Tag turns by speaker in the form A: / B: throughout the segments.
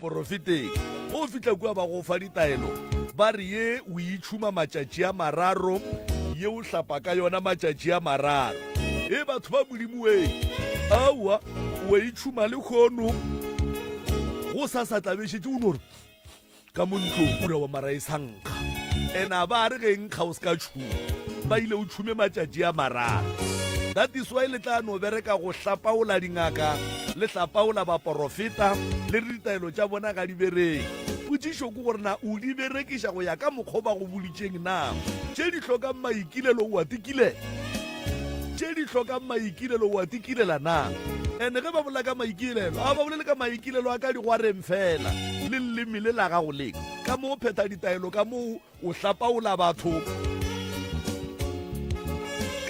A: Profiteng go fitla kwa ba go fa ditaelo ba re ye o itshuma matšatši a mararo ye o hlapa ka yona matšatši a mararo batho ba modimoeng aowa o itshuma le kgono go sa tlabešetse o nore ka mo ntlong ura wa mara e sankga ena ba re ge nkga o se ka tšhuma ba ile o tšhume matšatši a mararo. That is why le tla no bereka go hlapaola dingaka le hlapaola baporofeta le ditaelo tša bona ga di bereke. Potšišo ke gore na o di berekiša go ya ka mokgwa ba go boditšeng na tše di hlokang maikilelo o a tikilela tše di hlokang maikilelo o a tikilela na ene ge ba bola ka maikilelo a ba bolele ka maikilelo a ka digwareng fela le leleme le la gago leng ka mo pheta ditaelo ka mo o hlapaola batho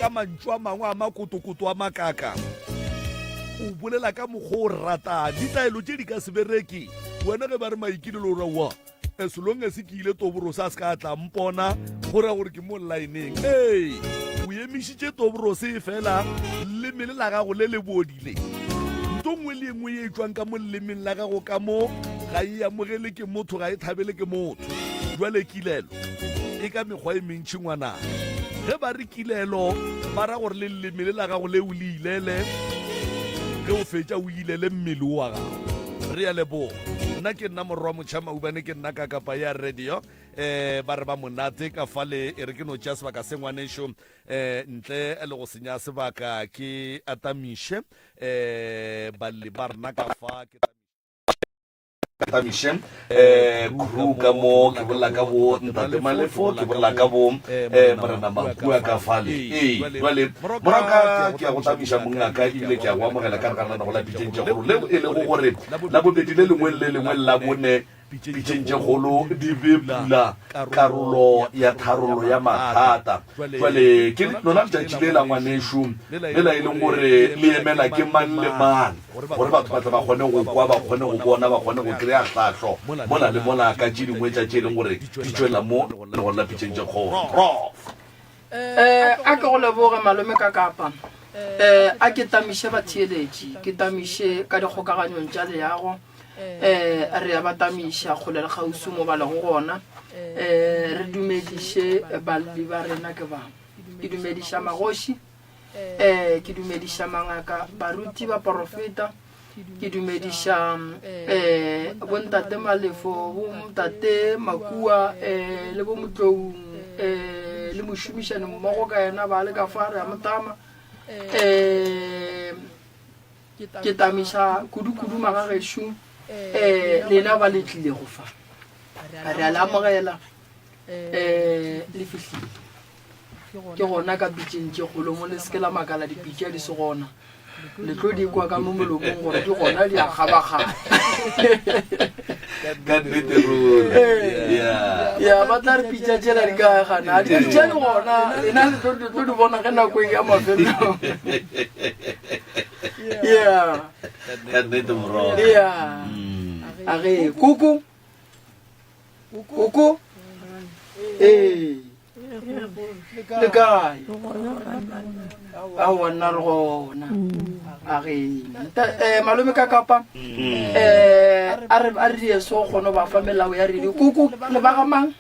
A: ka mantšu a mangwe a makotokoto a makaka o bolela ka mokgwa o ratang ditaelo tše di ka se bereke wena ge ba re maikilelo ora wa as long as ke ile toboro sa se ka tla mpona gore gore ke mo line-eng o emišitše toboro se fela leleme la gago le le bodile nto ngwe le engwe ye tswang ka mo lelemeng la gago ka mo ga e amogele ke motho ga e thabele ke motho jwale kilelo e ka mekgwa e mentši ngwana ge ba re kilelo ba ra gore le leleme le la gago le o le ilele ge o fetša o ilele mmele wa gago re ya leboga nna ke nna morwa motšhama ubane ke nna ka kapa ya radio ba re ba monate ka fale e re ke no tšea sebaka se ngwanešo ntle le go senya sebaka ke atamiše balle ba rena ka fa ke Tamishem, crew ka mo ke bolla ka bo ntate Malefo ke bolla ka bo marana mabua ka fale jwale moraka ke a go tamisha mongaka ile ke a go amogela ka kana go la pitšeng go le e le go gore la bobedi le lengwe la bone pitšeng golo di bebula karolo ya tharolo ya mathata jwale ke lona letšatši le la ngwanešo le la e leng gore le emela ke mang le mang gore batho ba tla ba kgone go kwa ba kgone go bona ba kgone go kry-a tlhatlho mola le mola ka tše dingwe tša tše e leng gore di tswela mo le gore la pitšeng tše kgolo
B: a ke go leboge malome ka kapa a ke tamiše batheeletši ke tamiše ka dikgokaganyong tša leago re ya batamiša kgole le kgausi mo ba lego gona re dumediše balli ba rena ke bang ke dumediša magoši ke dumediša mangaka baruti ba porofeta ke dumediša bontate Malefo bontate Makua le bo Motloung le mošomišane mmogo ka yena ba le ka fa re ya motama ke tamiša kudu magagešo lena ba le tlile go fa re a lamogela le fihlile ke gona ka pitšeng tše kgolo mo le seke la makala dipitša di se gona le tlo di kwa ka mo molomong gore di gona di a kgabagana ya ba tla re pitša tšela di ka gana di pitša di gona lena le tlo di bona ge nako ya mafelo age kuku le kae a wana re gona age malome ka kapa a re die so kgone ba fa melao ya redi kuku le ba ga mang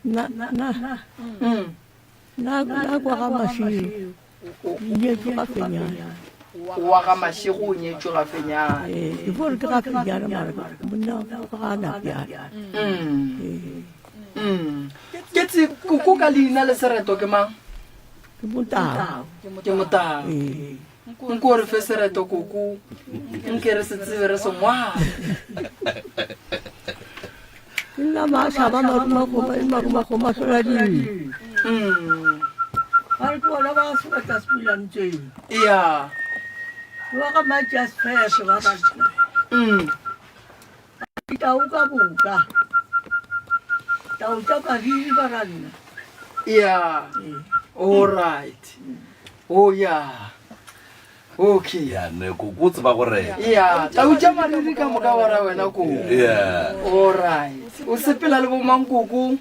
C: na kwa ga mašio nye ke ga fenyana
B: wa ga mašego o nyetšwe ga fenyana
C: ke gore ke ga fenyana mara monna ga na pjana
B: ke tse kuku ka leina le sereto ke mang
C: ke motao
B: ke motao nko re fe sereto kuku nke re se tsebe re se ngwala
C: nna mašaba marumagoma sola di Al ko la ba su ka spulante.
B: Ya.
C: Wa ka ma just fresh wa ka. Ita uka buka. Ta uta ka ri barana.
B: Ya. All right. Oh ya. Okay.
A: ya ne go gotse ba gore
B: Ya, ta uta mariri ka moka wara wena ko.
A: ya
B: All right. O sepela le bo mankoko.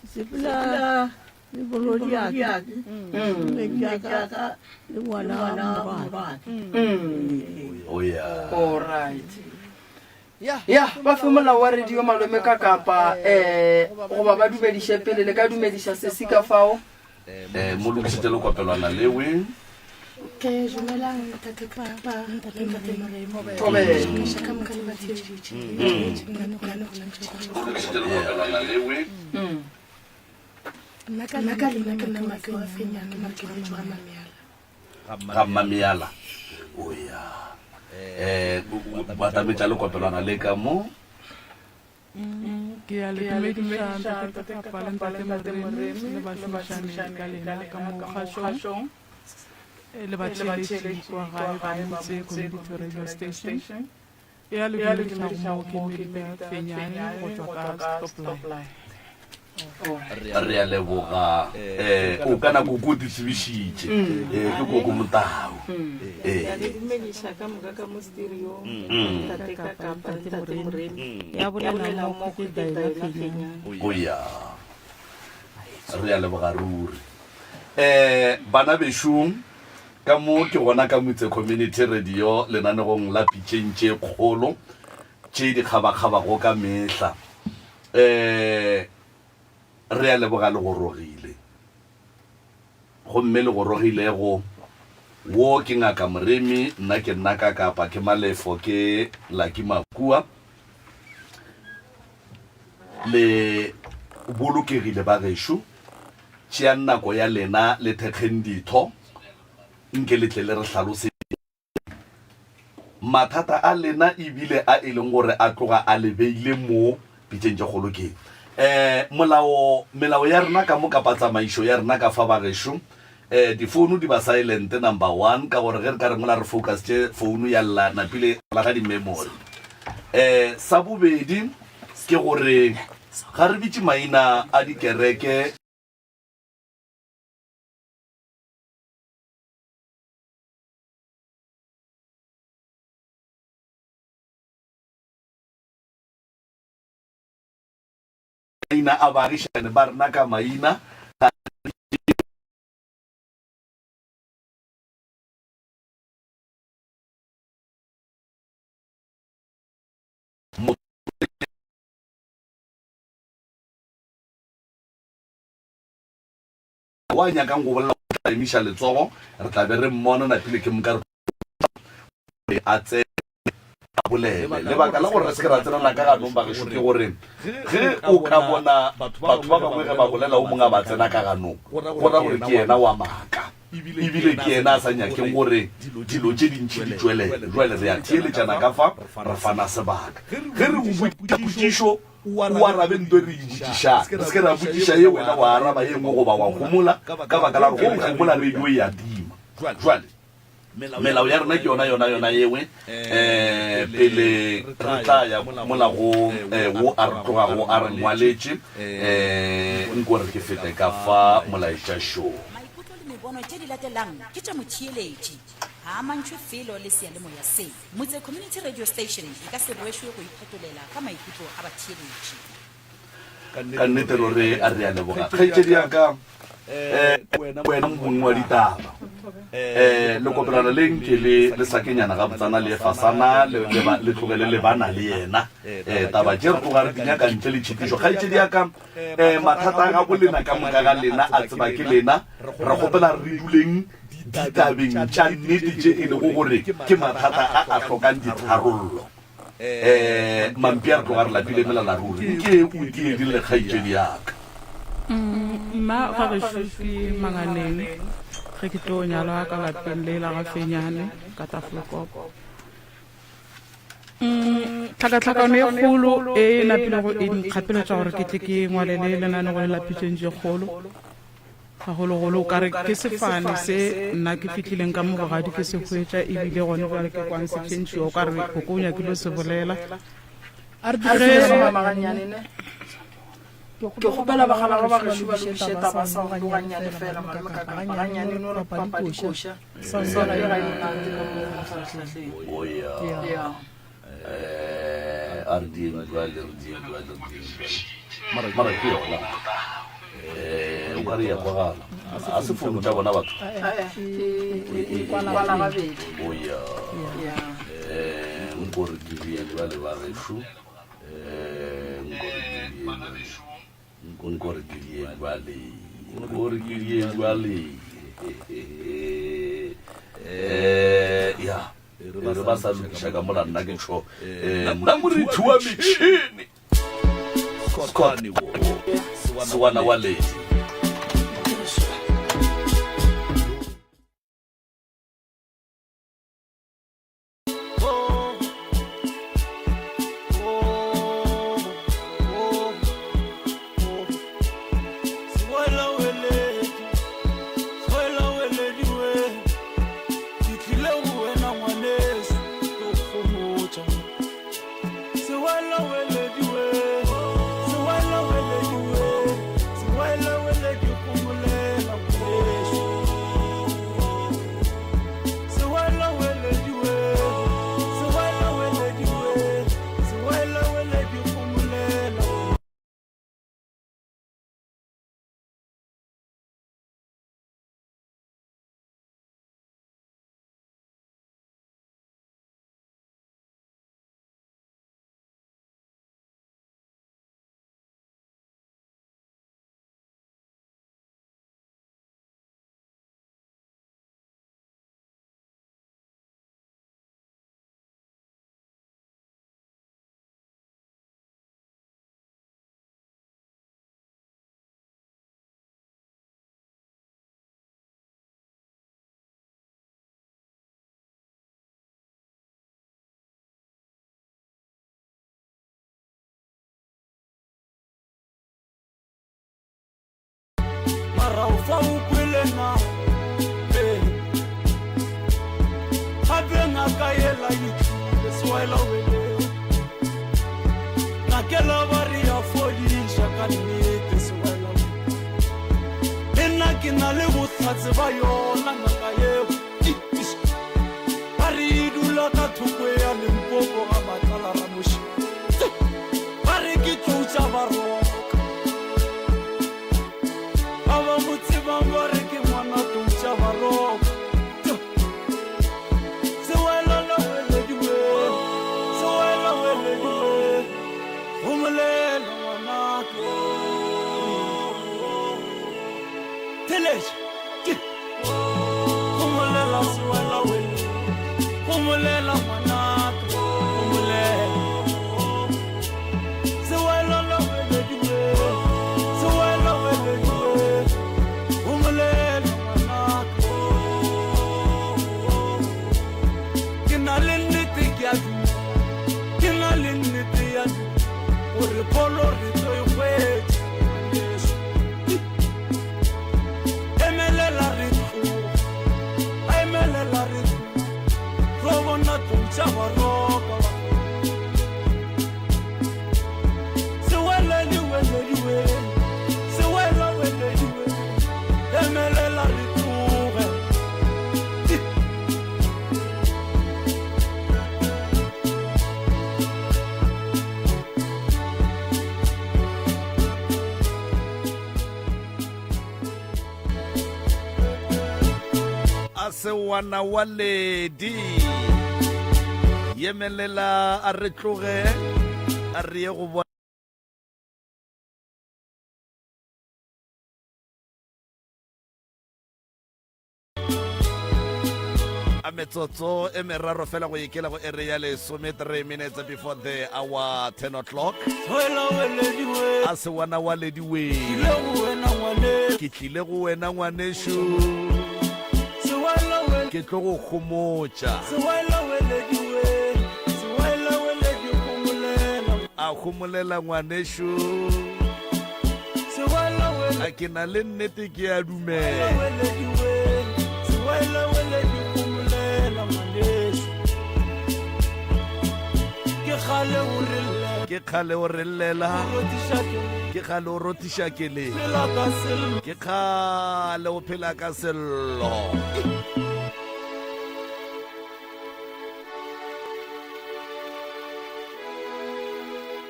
C: Sepela le bolodia. Le ka le wana.
A: oh ya
B: All right. ya ba fe molao wa radio malome ka kapa goba ba dumediše pele le ka dumediša sesi ka fao
D: mo lokisitse le kopelwana lewe
E: ke dumelang ntate papa ntate Moremo shaka mokale ba theeditše nna ka lena ke nna make wa fenyana ke make wa Mamiala
D: ga Mamiala oya ba tametša le kopelwana le ka mo
F: ke a le dumediša ntate papa le ntate Moremo le bašomišane ka lena ka mo kgašong le batheletši kwa gae ba motse community radio station e a le dumediša mo ke medika fenyane go tswa ka Stopline
D: re a leboga o kana go go ditsebišitše ke go go motao
G: ya le dumediša ka moka ka mo stereo ntate ka kapa ntate Moremo ya bolela mo ke daela fenyane
D: oya re a leboga ruri bana bešong ka mo ke gona ka motse community radio lenanegong la pitšeng tše kgolo tše di kgabakgabago ka mehla re a leboga le go rogile gomme le go rogilego wo ke ngaka Moremi nna ke nna ka kapa ke Malefo ke Lucky Makua le bolokegile ba gešo tšea nako ya lena le thekgeng ditho nke letle le re hlalose mathata a lena ebile a e leng gore a tloga a lebeile mo pitšeng tše kgolo ke melao ya rena ka mo kapa tsamaišo ya rena ka fa ba gešo difounu di ba silent number 1 ka gore ge re ka re mola re focus tše founu ya lla napile la ga di-memory sa bobedi ke gore ga re bitše maina a dikereke maina a baagišane ba rena ka maina wa nyakang go bolela go tla emiša letsogo re tla be re mmona napile ke mka a tse bolele lebaka la gore re se ke ra tsenana ka ganong ba gešo ke gore ge o ka bona batho ba bangwe ge ba bolela o mongwe a ba tsena ka ganong gora gore ke yena wa maaka ebile ke yena a sa nyakeng gore dilo tše dintšhi di tswelele jwale re a theeletšana ka fa re fana sebaka ge re botšišo o arabe nto re ebotšiša re se ke ra botšiša ye wena wa araba ye nngwe goba wa gomola ka baka la gore go gomola radio e a tima jwale melao ya rena ke yona yewe pele re tla ya molago wo a re tlogago a re ngwaletše nko re ke fete ka fa molaetša show
H: maikutlo le mebono tše di latelang ke tša motheeletši ga mantšwe felo le sealemoya se motse community radio station e ka se boešwe go iphetolela ka maikutlo a batheeletši
D: ka nnete rore a re a leboga kgaetšedi yaka wena mongwe wa ditaba le kopelana le nke le sakenyana ga botsana le fasana le tlogele le bana le yena taba tše re tloga re dinyaka ntle le tšhitišo kgaetšedi yaka mathata ga bolena ka moka ga lena a tseba ke lena re kgopela re duleng ditabeng tša nnete tše e lego gore ke mathata a tlhokang ditharollo mampi a re tloga re lapile melela ruri nke o diedile kgaetšedi yaka
F: nna ga gešo ke Manganeng ge ke tlo nyalwa ka lapeng le la ga Fenyane ka Tafelkop tlhakatlhakano e kgolo e napile go e nkgapeletša gore ke tle ke ngwalele lenanego le lapitšeng tše kgolo gagologolo o kare ke sefane se nna ke fitlhileng ka mo bogadi ke se hwetša ebile gone jale ke kwang se tšhentšhiwa o kare koko o nyakile se bolela a re
B: ke gopela bagala ga ba gešo ba lokiše taba sa go boganyane fela malome ka kapa ganyane no re papa dikoša sona e ga yonante ka mo mafaratlhatlheng
D: oya a re dieng jwale mara ke yona o ka re ya kwagala a se founu tša bona batho
B: kwala gabedi
D: oya nkore ke diele ba le ba gešo nkore ke diele ba le nkore ke diele ba le ya re ba sa lokiša ka mola nna ke tšho nna morithi wa metšhini sewana wa ledi
I: Fa ukwelena habenga kayela yitlile swela wele nakela bari ya fodisha ka nnete swela nna ke na le botlhatse ba yona ngaka yeo bari dula ka thoko ya Limpopo ga matlala ra moshi bari ke tloutša baroka Bambare ke mwana tucha baroka sewela la wele diwe sewela wele diwe umulela mwanako telesh umulela sewela wele umulela mwanako umulela sewela la wele diwe sewela wele diwe
A: sewana wa ledi yemelela a re tloge a re ye go bona a metsotso e meraro fela go ikela go ere ya lesome 3 minutes before the hour 10 o'clock a sewana wa ledi we ke tlile go wena ngwanesho ke tlo go khomotša a khomolela ngwanesho a ke na le nnete ke a dumela ke kgale o re llela ke kgale o rotiša kele ke kgale o phela ka sello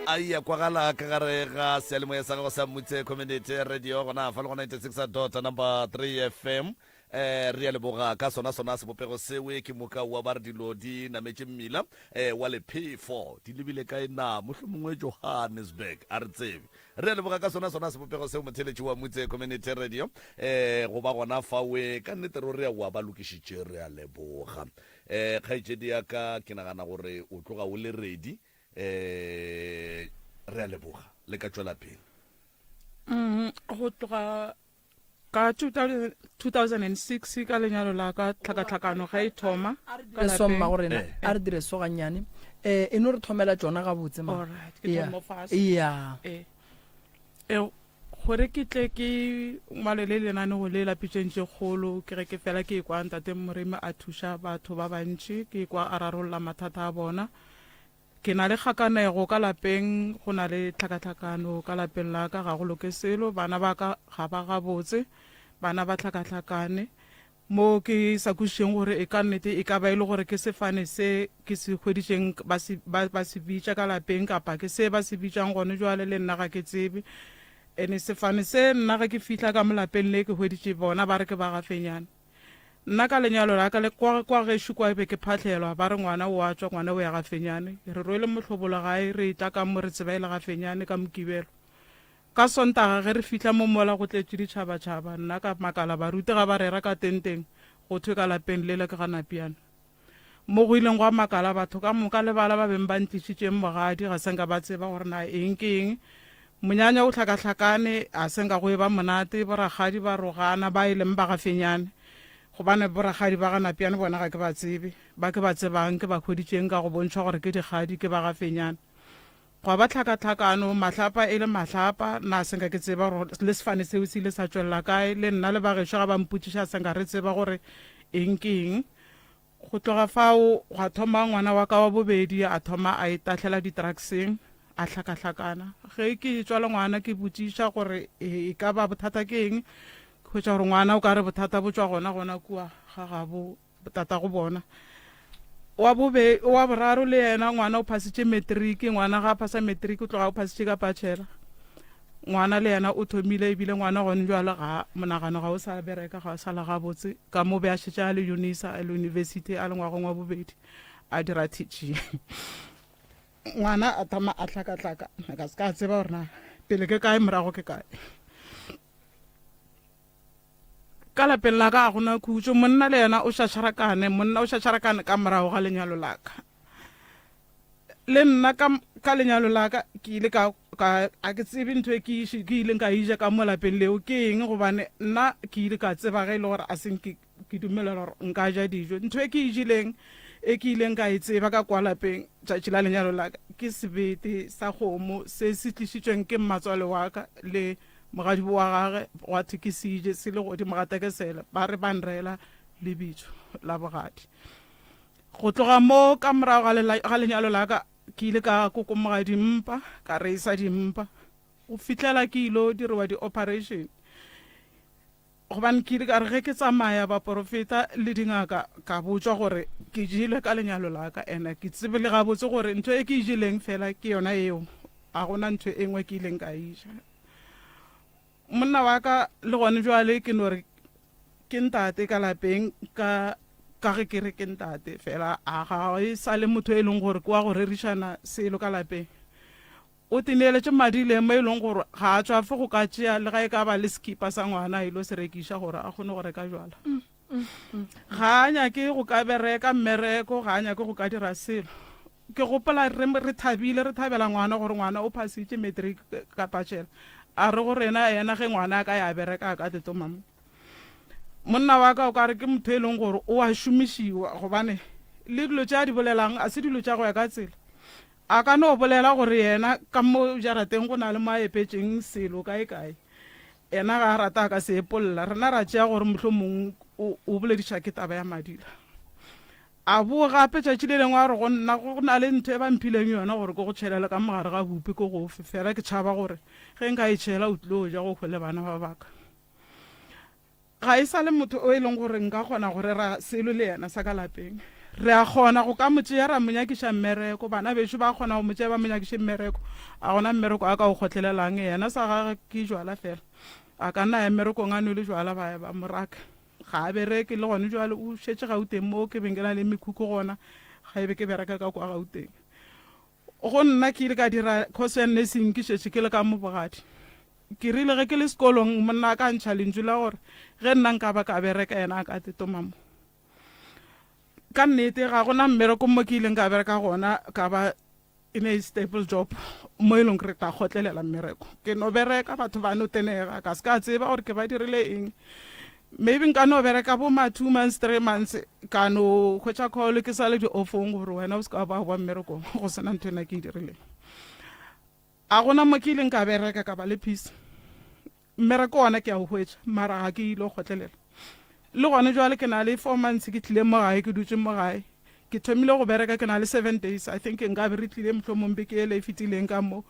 A: a ia kwagala ka gare ga sealemoya sa gago sa mmutse community radio gona fa le go 96.3 FM re a leboga ka sona sebopego sewe ke moka wa ba re dilo di nametse mmila wa lephefo di lebile kae na mohlomongwe Johannesburg a re tsebe re a leboga ka sona sebopego seo motheletši wa Motse Community Radio go ba gona fawe ka nnete re a wa ba lokišitše re a leboga kgaetšedi ya ka ke nagana gore o tloga o le ready re a leboga le ka tšwela pele
F: go tloga ka 2006 ka lenyalo la ka tlhakatlhakano ga e thoma
B: ka somma gore na a re dire so ganyane e no re thomela tsona ga botse ma
F: yeah gore ke tle ke malele lenane go le lapitseng tse kgolo ke re ke fela ke kwa ntate Moremi a thuša batho ba bantši ke kwa a rarolla mathata a bona ke na le kgakanego ka lapeng go na le tlhakatlhakano ka lapeng la ka ga go loke selo bana ba ka ga ba gabotse bana ba tlhakatlhakane mo ke sa kušeng gore e ka nnete e ka ba ile gore ke sefane se ke se hweditšeng ba se bitša ka lapeng kapa ke se ba se bitšang gone jwale le nna ga ke tsebe ene sefane se nna ga ke fihla ka molapeng le ke hweditše bona ba re ke ba gafenyana nna ka lenyalo la ka le kwa gešo kwa be ke phatlhelwa ba re ngwana o a tswa ngwana o ya gafenyane re rwele mohlobolo gae re tla ka mo re tseba ile gafenyane ka mokibelo ka Sontaga ge re fihla mo mola go tletše ditšhabatšhaba nna ka makala baruti ga ba rera ka tenteng go thwe ka lapeng le le ke ga napiana mo go ileng go makala batho ka moka le bala ba beng ba ntlišitšeng mogadi ga senka ba tseba gore na eng ke eng monyanya o tlhakatlhakane a senka go e ba monate boragadi ba rogana ba ileng ba gafenyane gobane boragadi ba ga napiane bona ga ke ba tsebe ba ke ba tsebang ke ba hweditšeng ka go bontšha gore ke dikgadi ke ba gafenyane go ba tlhakatlhakano mahlapa e le mahlapa na senka ke tseba gore le sefane seo se ile sa tšwelela kae le nna le bagešo ga ba mpotšiša senka re tseba gore eng ke eng go tloga fao gwa thoma ngwana wa ka wa bobedi a thoma a itatlhela di-drugseng a tlhakatlhakana ge ke tswala ngwana ke botšiša gore e ka ba bothata ke eng go tša gore ngwana o ka re bothata bo tswa gona kua ga gabo bothata go bona wa boraro le yena ngwana o phasitše matriki ngwana ga a phasa matriki o tloga o phasitše ka patšhela ngwana le yena o thomile ebile ngwana gone jwale ga monagano ga o sa bereka ga o sala gabotse ka mo be a šetše a le UNISA a le university a le ngwagong wa bobedi a dira teaching ngwana a thoma a tlhakatlhaka ka se ka tseba gore na pele ke kae morago ke kae ka lapeng la ka a gona khutso monna le yena o šašarakane ka morago ga lenyalo la ka le nna ka lenyalo la ka ke ile a ke tsebe ntho e ke ileng ka ija ka mo lapeng leo ke eng gobane nna ke ile ka tseba ge e le gore a seng ke dumelela gore nka ja dijo ntho e ke ijileng e ke ileng ka e tseba ka kwa lapeng tšatši la lenyalo la ka ke sebete sa kgomo se se tlišitšweng ke mmatswale wa ka le mogadi wa gage wa thekisije se le godimo ga tekesela ba re ba nreela lebitso la bogadi go tloga mo ka morago ga lenyalo la ka ke ile ka kokomoga dimpa ka reisa dimpa go fitlhela ke ilo diriwa di-operation gobane ke ile ka re ge ke tsamaya baporofeta le dingaka ka botswa gore ke jile ka lenyalo la ka ene ke tsebe le gabotse gore ntho e ke ijileng fela ke yona eo a gona ntho e nngwe ke ileng ka ija monna wa ka le gone jwale ke no re ke ntate ka lapeng ka ge ke re ke ntate fela a ga e sa le motho e leng gore ke wa go rerišana selo ka lapeng o tineletše madile mo e leng gore ga a tswafe go ka tšea le ga e ka ba le skipa sa ngwana ilo se rekiša gore a kgone go reka jwala ga a nyake go ka bereka mmereko ga a nyake go ka dira selo ke gopola re thabela ngwana gore ngwana o phasitše matric ka patšhela a re gore yena ge ngwana ka ya bereka ka tetomamo monna wa ka o ka re ke motho e leng gore o a šomišiwa gobane le dilo tša di bolelang a se dilo tša go ya ka tsela a ka no bolela gore yena ka mo jarateng go na le maepetšeng selo kae yena ga a rata ka se epolola rena ra tšea gore mohlomong o bolediša ke taba ya madila a boa gape tšatši le lengwe a re go na le ntho e ba mphileng yona gore ke go tšhelele ka mogare ga bupi ke go fela ke tšhaba gore ge nka e tšhela o tlile o ja go kgwele bana ba baka ga e sa le motho o e leng gore nka kgona gore ra selo le yena sa ka lapeng re a kgona go ka motšea ra monyakiša mmereko bana bešo ba kgona go motšea ba monyakiše mmereko a gona mmereko a ka go kgotlelelang yena sa gage ke jwala fela a ka nna ya mmerekong a nwele jwala ba moraka ga a bereke le gone jwale o šetse Gauteng mo ke beng ke na le mekhukhu gona ga ebe ke bereka ka kwa Gauteng go nna ke ile ka dira course ya nursing ke šetse ke le ka mo bogadi ke rile ge ke le sekolong monna ka challenge la gore ge nna nka ba ka bereka yena ka tetomamo ka nnete ga gona mmereko mo ke ileng ka bereka gona ka ba in a stable job mo e leng re ta gotlelela mmereko ke no bereka batho ba no tenega ka se ka tseba gore ke ba dirile eng maybe nka no bereka bo ma 2 months 3 months ka no khwetsa call ke sa le di offong gore wena o ska ba wa mmereko go sena ntwe na ke dirile a gona mo ke ileng ka bereka ka ba le peace mmereko ona ke a o hwetša mara ga ke ile gotlelela le gone jwale ke na le 4 months ke tlile mo gae ke dutse mo gae ke thomile go bereka ke na le 7 days I think nka be re tlile mohlomong beke ele e fetileng ka mo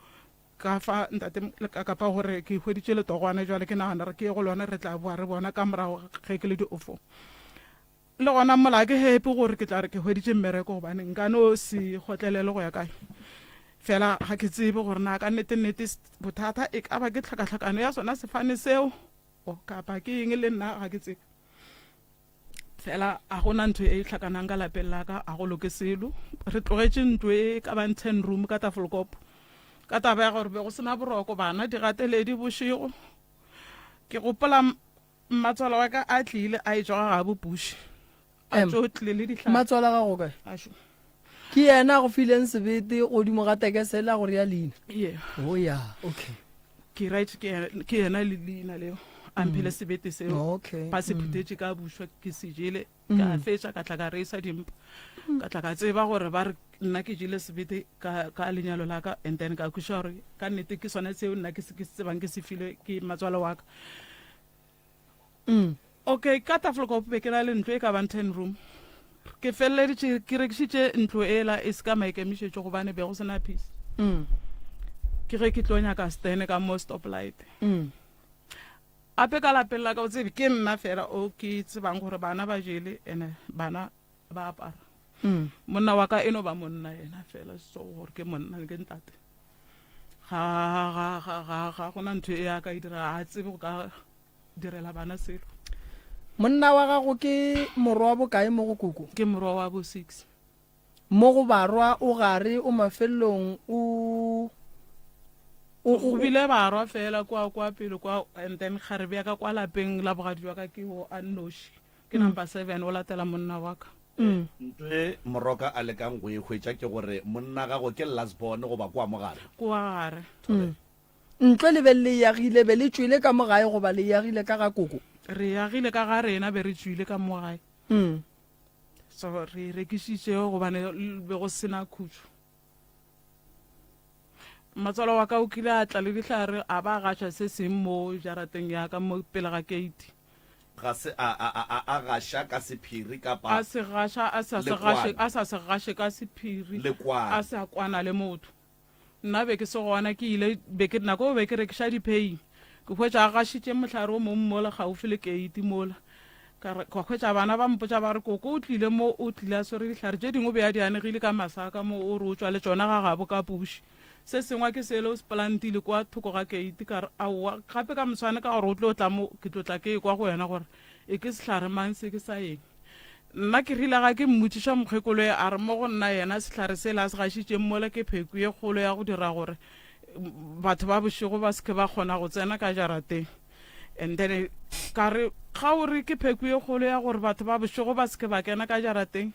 F: ka fa ntate ka pa gore ke hweditše letogwana jwale ke nagana re ke go lona re tla boa re bona ka morago ge ke le di ofo le gona mola ke happy gore ke tla re ke hweditše mmereko gobane nka no se gotlelele go ya kae fela ga ke tsebe gore na ka nnete bothata e ka ba ke tlhakatlhakano ya sona sefane seo o kapa ke eng le nna ga ke tsebe fela a gona ntho e tlhakanang ka lapeng la ka a go loke selo re tlogetše ntlo e ka bang 10 room ka Tafelkop ka taba ya gore be go sena boroko bana di gateledi bošego ke gopola matswala wa ka a tlile a etswa ga bopuši a tsotlile le ditlha
B: matswala ga go kae
F: asho
B: ke yena go fileng sebete godimo ga tekesela gore ya leina
F: yeah
B: oh ya okay
F: ke right ke yena le leina leo amphile sebete seo
B: okay
F: ba se phutetse ka bušwa ke se jele ka fetša ka tla ka reisa dimpa ka tla ka tseba gore ba re nna ke jile sebete ka lenyalo la ka and then ka khuša gore ka nnete ke sona seo nna ke se tsebang ke se file ke matswalo wa ka okay ka Tafelkop be ke na le ntlo e ka bang 10 room ke felleditše ke rekišitše ntlo ela e se ka maikemišetšo gobane be go sena peace ke ge ke tlo nyaka stene ka mo stoplight ape ka lapeng la ka o tsebe ke nna fela o ke tsebang gore bana ba jele ene bana ba apara monna wa ka eno ba monna yena fela so gore ke monna ke ntate ga gona ntho e ya ka e dira a tsebe go ka direla bana selo
B: monna wa gago ke morwa wa bokae mo go koko
F: ke morwa wa bo 6
B: mo go barwa o gare o mafelong
F: o bile barwa fela kwa pele kwa and then kgare bja ka kwa lapeng la bogadi wa ka ke o Annoshi ke number 7 o latela monna wa ka
A: ntwe moroka a lekang go e hwetša ke gore monna gago ke last born goba kwa mogare
F: kwa gare
B: ntlo le be le yagile be le tswile ka mogae goba le yagile ka ga koko
F: re yagile ka ga rena be re tswile ka mogae so re rekišitše gobane be go sena khutšo matswalo wa ka o kile a tla le dihlare a ba gaša se seng mo jarateng ya ka mo pele ga gate
A: ga se a gaša ka sephiri kapa
F: a se gaša a sa se gaše ka sephiri a sa kwana le motho nna be ke se gona ke ile be ke nako be ke rekiša dipei ke hwetša a gašitše mohlare o mongwe mola gaufi le gate mola ka hwetša bana ba mpotša ba re koko o tlile mo o tlile a swere dihlare tše dingwe be a di anegile ka masaka mo o re o tswa le tsona ga gabo ka puši se sengwa ke sele o se plantile kwa thoko ga keiti ka re aowa gape ka moswane ka gore o tlo tla mo ke tlotla ke kwa go yena gore e ke sehlare mang se ke sa eng nna ke rile ga ke mmotšiša mokgekolo e a re mo go nna yena sehlare se la se gašitšeng mola ke pheko ye kgolo ya go dira gore batho ba bošego ba seke ba kgona go tsena ka jarateng and then ka re ga o re ke pheko ye kgolo ya gore batho ba bošego ba seke ba kena ka jarateng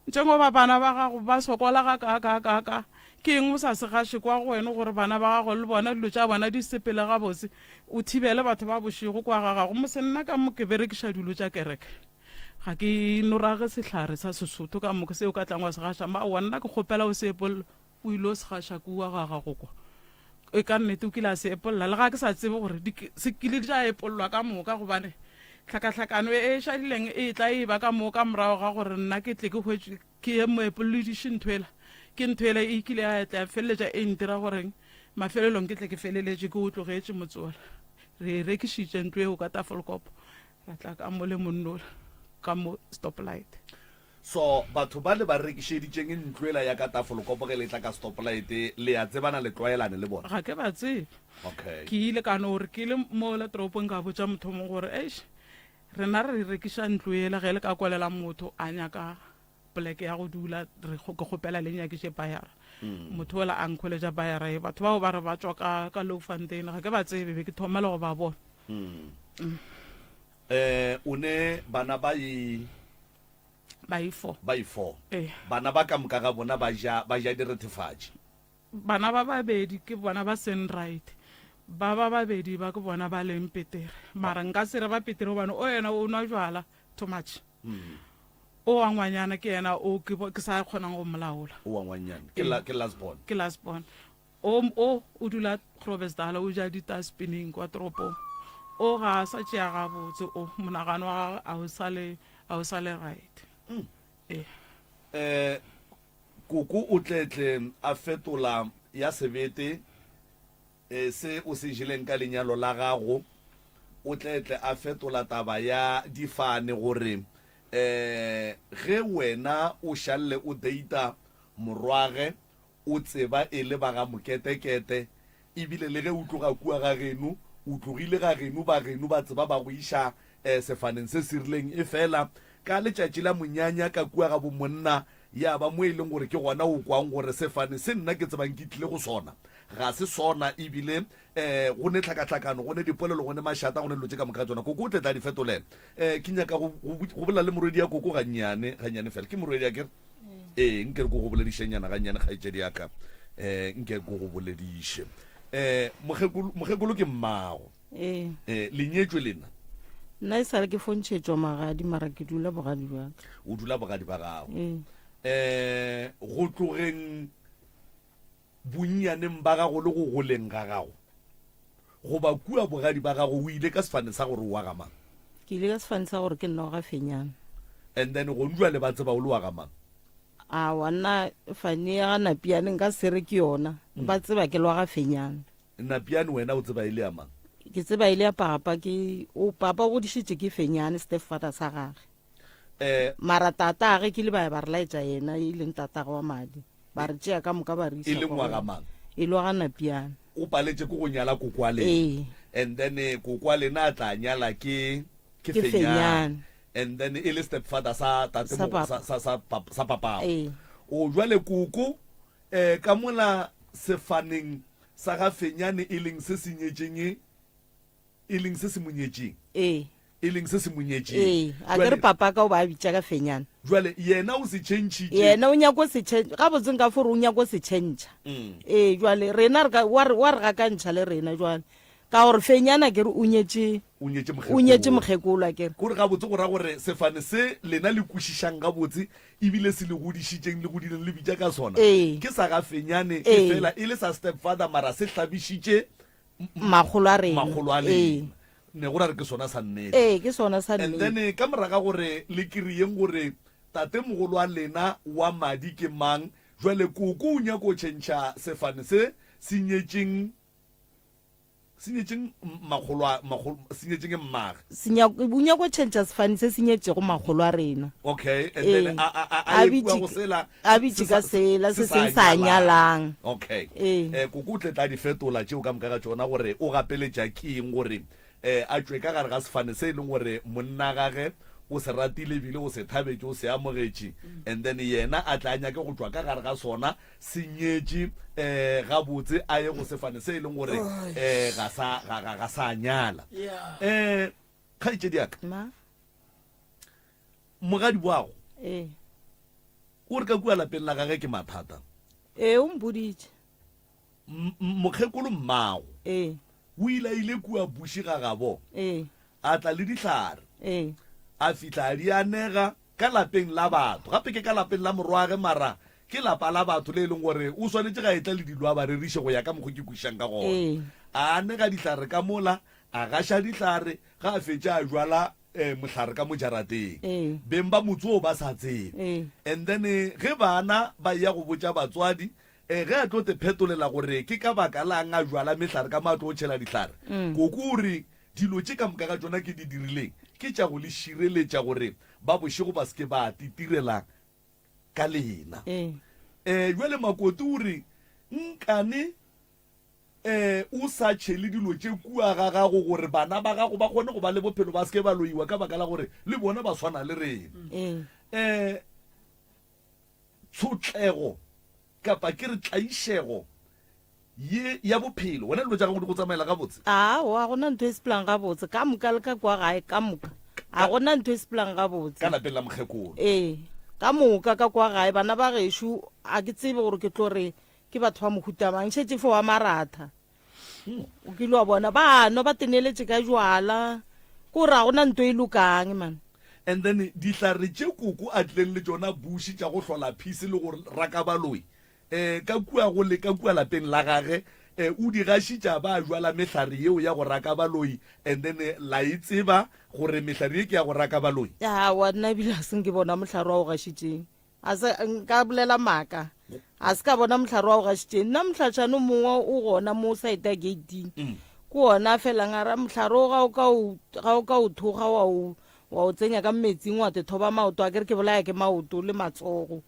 F: ntšengo ba bana ba gago ba sokola ga ka ke eng o sa se gaše kwa go wena gore bana ba gago le bona dilo tša bona di sepele gabotse o thibele batho ba bošego kwa ga gago mo se nna ka mo ke berekiša dilo tša kereke ga ke norage sehlare sa Sesotho ka mo ke seo ka tlang wa se gaša ma wa nna ke kgopela o se epolola o ile o se gaša kua ga gago kwa e ka nnete o kile a se epolola le ga ke sa tsebe gore se kile di tša epololwa ka moka gobane tlhakatlhakano e šadileng e tla e ba ka moo ka morago ga gore nna ke tle ke hwetše ke ye mo epolodiše nthwela ke nthwela e kile a tla feleletša e ntira goreng mafelelong ke tle ke feleletše ke o tlogetše motsola re rekišitše ntlo eo ka Tafelkop ra tla ka mo le monnola ka mo stoplight
A: so batho ba le ba rekišeditšeng ntloela ya ka Tafelkop ge le tla ka stoplight le ya tsebana le tlwaelane le bona
F: ga ke ba tsebe
A: okay
F: ke ile ka no gore ke le mo la toropong ka botša motho mo gore eish rena re rekiša ntlo ela ge le ka kwalela motho a nyaka poleke ya go dula re ke kgopela le nyakiše bayara motho ola a nkgweletša bayara e batho bao ba re ba tswa ka low fontaine ga ke ba tsebe be ke thoma le go ba bona
A: o ne bana ba i four bana ba ka moka ga bona ba ja diretefatši
F: bana ba babedi ke bona ba Senright ba babedi ba ke bona ba leng petere mara nka se re ba petere gobane o yena o nwa jwala too much o wa ngwanyana ke yena o ke sa kgonang go molaola
A: o wa ngwanyana ke last born
F: o dula Groblersdal o ja dita spinning kwa toropong o ga sa tšea gabotse o monagano wa gagwe a o sale right
A: koko o tletle a fetola ya sebete se o se jeleng ka lenyalo la gago o tletle a fetola taba ya difane gore ge wena o šalle o deita morwage o tseba e le ba ga moketekete ebile le ge o tloga kua ga geno o tlogile ga geno ba tseba ba go iša sefaneng se sirileng e fela ka letšatši la monyanya ka kua ga bomonna ya ba mo e leng gore ke gona o kwang gore sefane se nna ke tsebang ke tlile go sona ga se sona ebile go ne tlhakatlhakano go ne dipolelo go ne mašata go ne lotse ka moka tsona koko o tletla di fetolela ke nyaka go bolela le morwedi ya koko gannyane fela ke morwedi ya kere nke re ko go boledišenyana gannyane kgaetšedi yaka nke ko go bolediše mogekolo ke mmago lenyetswe lena
G: nna e sale ke fontšhetšwa magadi mara ke dula bogadi ba ka
A: o dula bogadi ba gago go tlogeng bonnyaneng ba gago le go goleng ga gago goba kua bogadi ba gago o ile ka sefane sa gore o wa gamang
G: ke ile ka sefane sa gore ke nna ga fenyana
A: and then go ndwa le ba tseba o le wa gamang
G: a wana fane ya napiane nka sere ke yona ba tseba ke lwa ga fenyana
A: napiane wena o tseba ile ya mang
G: ke tseba ile ya papa papa go dišitše ke fenyane stepfather sa gage mara tata ge ke le ba re laetša yena e leng tatago wa madi ba re tšea ka moka ba re
A: e leng wa gamang
G: e lwa ga napiane
A: o paletše ko go nyala kokwale and then kokwale na tla nyala ke fenyane and then e le stepfather sa papao o jwale koko ka mola sefaneng sa ga fenyane e leng se senyetšeng e leng se se monyetšeng e leng se se monyetšeng
G: a ke re papa ka o ba bitša ka fenyane
A: jwale yena o se tšhentšhitše
G: yena o nyako se tšhentšha ga botseng ka fore o nyako se tšhentšha jwale rena wa re ga ka ntšha le rena jwale ka gore fenyana ke re o nyetše mokgekolo a kere
A: kore ga botse go ra gore sefane se lena le kwešišang ga botse ebile se le godišitšeng le godileng le bitša ka sona ke sa ga fenyane e fela e le sa stepfather mara se hlabišitše
G: magolo a rena
A: ne go ra re ke sona sa nnete
G: ke sona sa nnete
A: and then ka moraga gore le kry-eng gore tate mogolo wa lena wa madi ke mang jwale koko o nyako o tšhentšha sefane se senyetšeng mmage
G: o nyako tšhentšha sefane se senyetšego magolo a rena
A: okay and then
G: a bitše ka sela se seng sa nyalang
A: okay koko o tletla di fetola tšeo ka moka ga tšona gore o gapeletša ke eng gore a tšwe ka gare ga sefane se e leng gore monna gage o se ratile ebile o se thabetše o se amogetše and then yena a tla nyake go tšwa ka gare ga sona se nyetše gabotse a ye go sefane se e leng gore ga sa nyala kgaetšedi yaka mogadi boago o re ka kua lapeng la gage ke mathata
G: o mpoditše
A: mokgekolo mmago o ile a ile kua buši ga gabo a tla le dihlare a fitla a di anega ka lapeng la batho gape ke ka lapeng la morwage mara ke lapa la batho le e leng gore o swanetse ga etla le dilo a ba reriše go ya ka mokgwa ke kwišang ka gona a anega dihlare ka mola a gaša dihlare ga a fetše a jwala mohlare ka mojarateng beng ba motse o ba sa tsebe and then ge bana ba ya go botša batswadi ge a tlo te phetolela gore ke ka baka lang a jwala mehlare ka matlo o tšhela dihlare koko ore dilo tše ka moka ga tsona ke di dirileng ke tša go le šireletša gore ba bošego ba seke ba titirela ka lena jwale makoti ore nkane o sa tšhele dilo tše kua ga gago gore bana ba gago ba kgone go ba le bophelo ba seke ba loiwa ka baka la gore le bona ba tshwana le rena tshotlego kapa ke re tlaišego ye ya bophelo wena dilo tša gago di go tsamaela ga botse
G: wa gona ntho e sepelang ga botse ka moka le ka kwa gae ka moka a gona ntho e sepelang ga botse
A: ka lapeng la mokgekolo
G: ka moka ka kwa gae bana ba gešo a ke tsebe gore ke tlo re ke batho ba mohutamang šetse fo wa maratha o kile wa bona bano ba teneletse ka jwala ko ra gona ntho e lokang man
A: and then ditlhare tše koko a tlileng le tšona buši tša go hlola phisi le go raka baloi ka kua go le ka kua lapeng la gage o di gašitša ba jwala mehlare yeo ya go raka baloi and then la e tseba gore mehlare ye ke ya go raka baloi
G: wa nna ebile a seng ke bona mohlare wa go gašitšeng nka bolela maaka a se ka bona mohlare wa go gašitšeng nna mohlašano mongwe o gona mo side ya gating ke ona felang a ra mohlare o ga o ka o thoga wa o tsenya ka mmetsing wa te thoba maoto a kere ke bolaya ke maoto le matsogo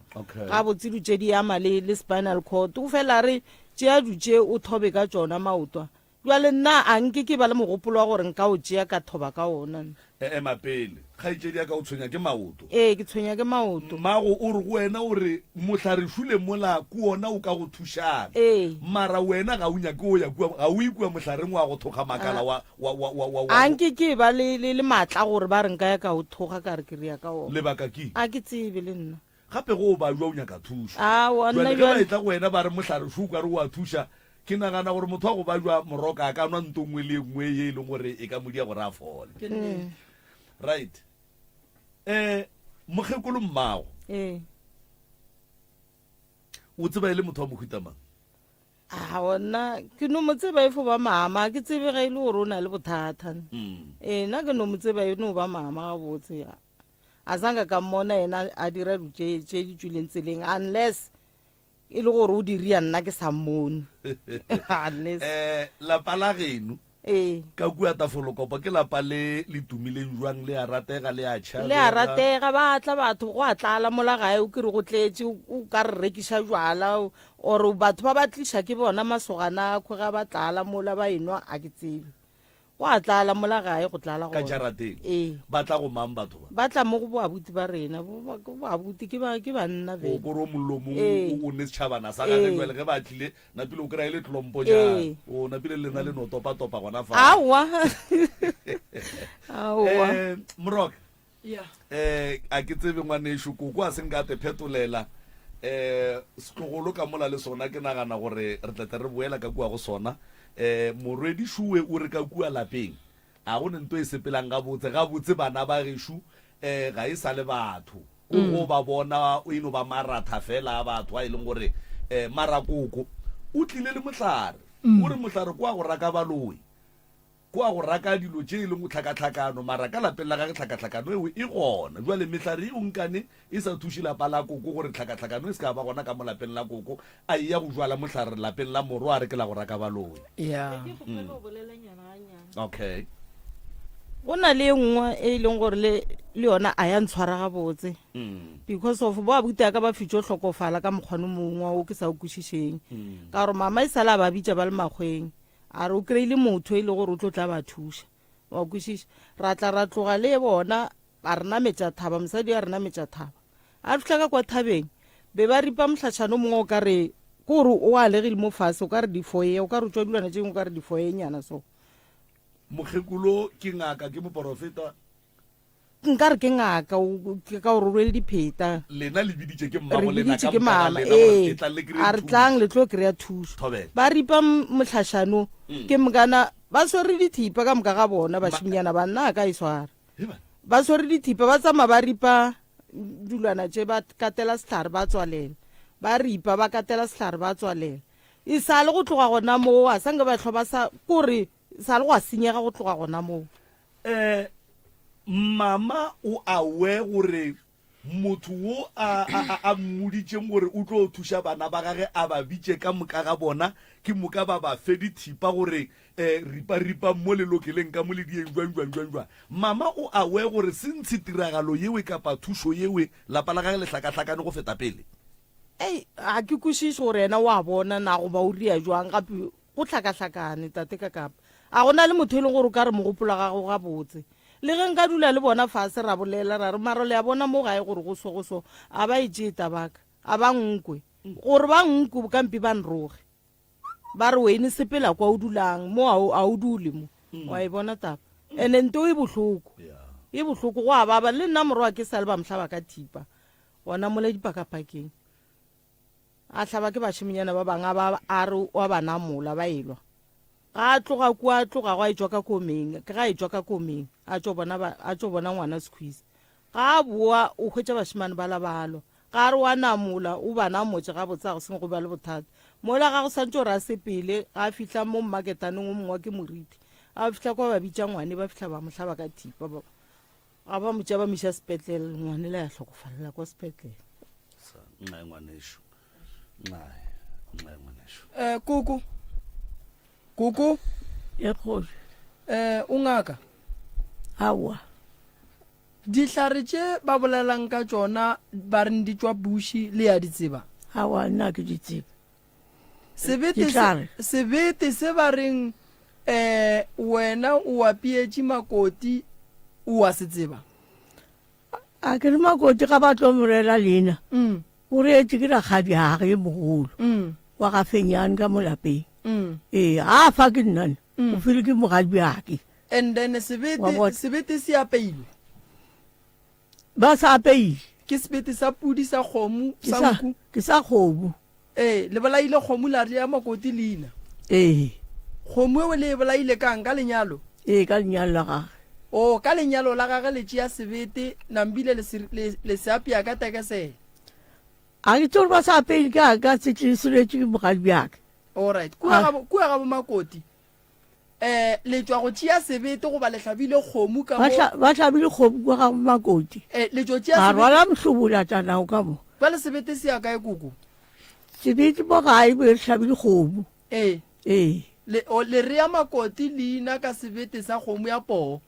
G: ga botse dutse di ama le spinal cord o fela re tšea dutse o thobe ka tsona maoto jwale nna a nke ke ba le mogopolo wa gore nka o tšea ka thoba ka ona
A: mapele kgaitšedi ya ka o tshwenya ke maoto
G: ke tshwenya ke maoto
A: mago o re go wena o re mohlare fule mola ku ona o ka go thušana mara wena ga o nyake o ya ga o ikua mohlareng wa go thoga makala
G: a nke ke ba le maatla gore ba re nka ya ka o thoga ka re ke rea ka ona
A: lebaka ke
G: a ke tsebe le nna
A: gape go ba jwa o nyaka thuša
G: nna
A: ba etla go wena ba re mohlare fu ka re wa thuša ke nagana gore motho wa go ba jwa moroka a ka nwa ntongwe le ngwe ye e leng gore e ka modia gore a fole right mokgekolo mmago o tseba e le motho wa mohutamang
G: ona ke no mo tseba e fo ba mama ke tsebe ga e le gore o na le bothata nna ke no mo tseba e no ba mama ga botse a sanga ka mmona ena a dira tše di tswileng tseleng unless e le gore o diria nna ke sa mmone
A: lapa la geno ka kua tafolokopa ke lapa le tumileng jwang le a ratega le a tšha
G: le a ratega ba tla batho go a tlala mola gae o kere go tletse o ka re rekiša jwala or batho ba ba tliša ke bona masogana kgo ga ba tlala mola ba enwa a ke tsebe go a tlala mola gae go tlala
A: ka jarateng ba tla go mang batho
G: ba tla mo go boabuti ba rena boabuti ke banna
A: kore o mollo mongwe o ne setšhabana sa gage jale ge ba tlile napile o kry-a le tlompo jang o napile lena le no topa-topa gona fa moroka a ke tsebe ngwanešo koko a seng ka te phetolela setlogolo ka mola le sona ke nagana gore re tlete re boela ka kua go sona morwedi šuwe o re ka kua lapeng a go ne nto e sepelang gabotse bana ba gešo ga e sa le batho o go ba bona o eno ba maratha fela a batho a e leng gore marakoko o tlile le mohlare o re mohlare kwa go raka baloi kwa go raka dilo tše e leng go tlhakatlhakano mara ka lapeng la gage tlhakatlhakano eo e gona jwale mehlare e onkane e sa thuše lapa la koko gore tlhakatlhakano e se ka ba gona ka mo lapeng la koko a eya go jwala mohlare lapeng la moro a re ke la go raka baloi okay
G: go na le nngwe e leng gore le yona a ya ntshwara ga botse because of bo abuti ya ka ba fitšo hlokofala ka mokgwane mongwe o ke sa o kwešišeng ka gore mama e sala ba bitša ba le makgweng a re o kry-ile motho e le gore o tlo tla ba thuša wa kwešiša ra tla ra tloga le bona a rena metšathaba mosadi a rena metšathaba a re fitlha ka kwa thabeng be ba ripa mohlašano mongwe o ka re ke gore o a legile mo fase o ka re difoye o ka re tswa dilwana tšeng o ka re difoye nyana so
A: mokgekulo ke ngaka ke moporofeta
G: nka re ke ngaka ka gore o rwele dipheta
A: lena le biditše ke
G: mama a re tlang le tlo kry-a thuso ba ripa mohlašano ke mokana ba swere dithipa ka moka ga bona bašiminyana banna a ka e swara ba swere dithipa ba tsama ba ripa dilwana tše ba katela sehlare ba tswalela ba ripa ba katela sehlare ba tswalela e sa le go tloga gona moo a sanke ba tlhoba sa kore sa le go a senyega go tloga gona moo
A: mama o awe gore motho wo a mmoditšeng gore o tlo thuša bana ba gage a ba bitše ka moka ga bona ke moka ba ba fe dithipa gore ripa mo lelokeleng ka mo le dieng jwang mama o awe gore se ntse tiragalo yewe kapa thušo yewe lapa la gage le hlakahlakane go feta pele
G: a ke kwešiše gore ena wa bona na go ba o ria jwang gape go tlhakatlhakane tate ka kapa a gona le motho e leng gore o ka re mogopolo gago ga botse le ge nka dula le bona fase ra bolela ra re maro le ya bona mo gae gore go so a ba ije tabaka a ba nkwe gore ba nkwe ka mpi ba nroge ba re wene sepela kwa o dulang mo a o dule mo wa e bona taba ene nto e bohloko go a baba le nna morwa ke sa le ba mhlaba ka thipa ona mo le dipakapakeng a hlaba ke bashiminyana ba banga ba a re wa bana mola ba elwa ga tloga kwa tloga go a etswa ka komeng ke ga etswa ka komeng a tšo bona ngwana squeeze ga boa o hwetša bashimane ba la balo ga re wa namola o bana motse ga botsa go seng go ba le bothata mola ga go santse ra sepele ga fihla mo marketaneng o mongwe ke moriti a fihla kwa ba bitša ngwane ba fihla ba mohlaba ka thipa ga ba motša ba miša sepetlele ngwane la ya hlokofalela kwa sepetlele
D: ngwanesho
B: Kuku
C: ya kgole
B: o ngaka
C: awa
B: dihlare tše ba bolelang ka tšona ba reng di tšwa buši le ya ditseba
C: awa nna ke di tseba
B: sebete se ba reng wena o apietše makoti o a se tseba
C: a ke re makoti ga ba tlo morela leina o reetse ke rakgadi age e mogolo wa ga fenyane ka molapeng a fa ke nnane o fele ke mogadi ake
B: and then sebete se apeilwe
C: ba sa apeile
B: ke sebete sa pudi sa kgomo sa nku
C: ke sa kgomo
B: le bolaile kgomo la re ya makoti leina kgomo e le bolaile kang ka lenyalo
C: ka lenyalo la gage
B: ka lenyalo la gage le tšea sebete nambile le se apea ka tekesela
C: a ke tsore ba sa apeile ka setlisoletse ke mogadi bjake
B: alright kua ga bo makoti le tswa go tšea sebete goba le hlabile kgomo ka
C: ba hlabile kgomo kwa ga makoti
B: le tswa tšea
C: rwala mohlobula tsanao ka mo
B: ba le sebete se ya kae kuku
C: sebete mo gae bo re hlabile kgomo
B: le re ya makoti leina ka sebete sa kgomo ya poo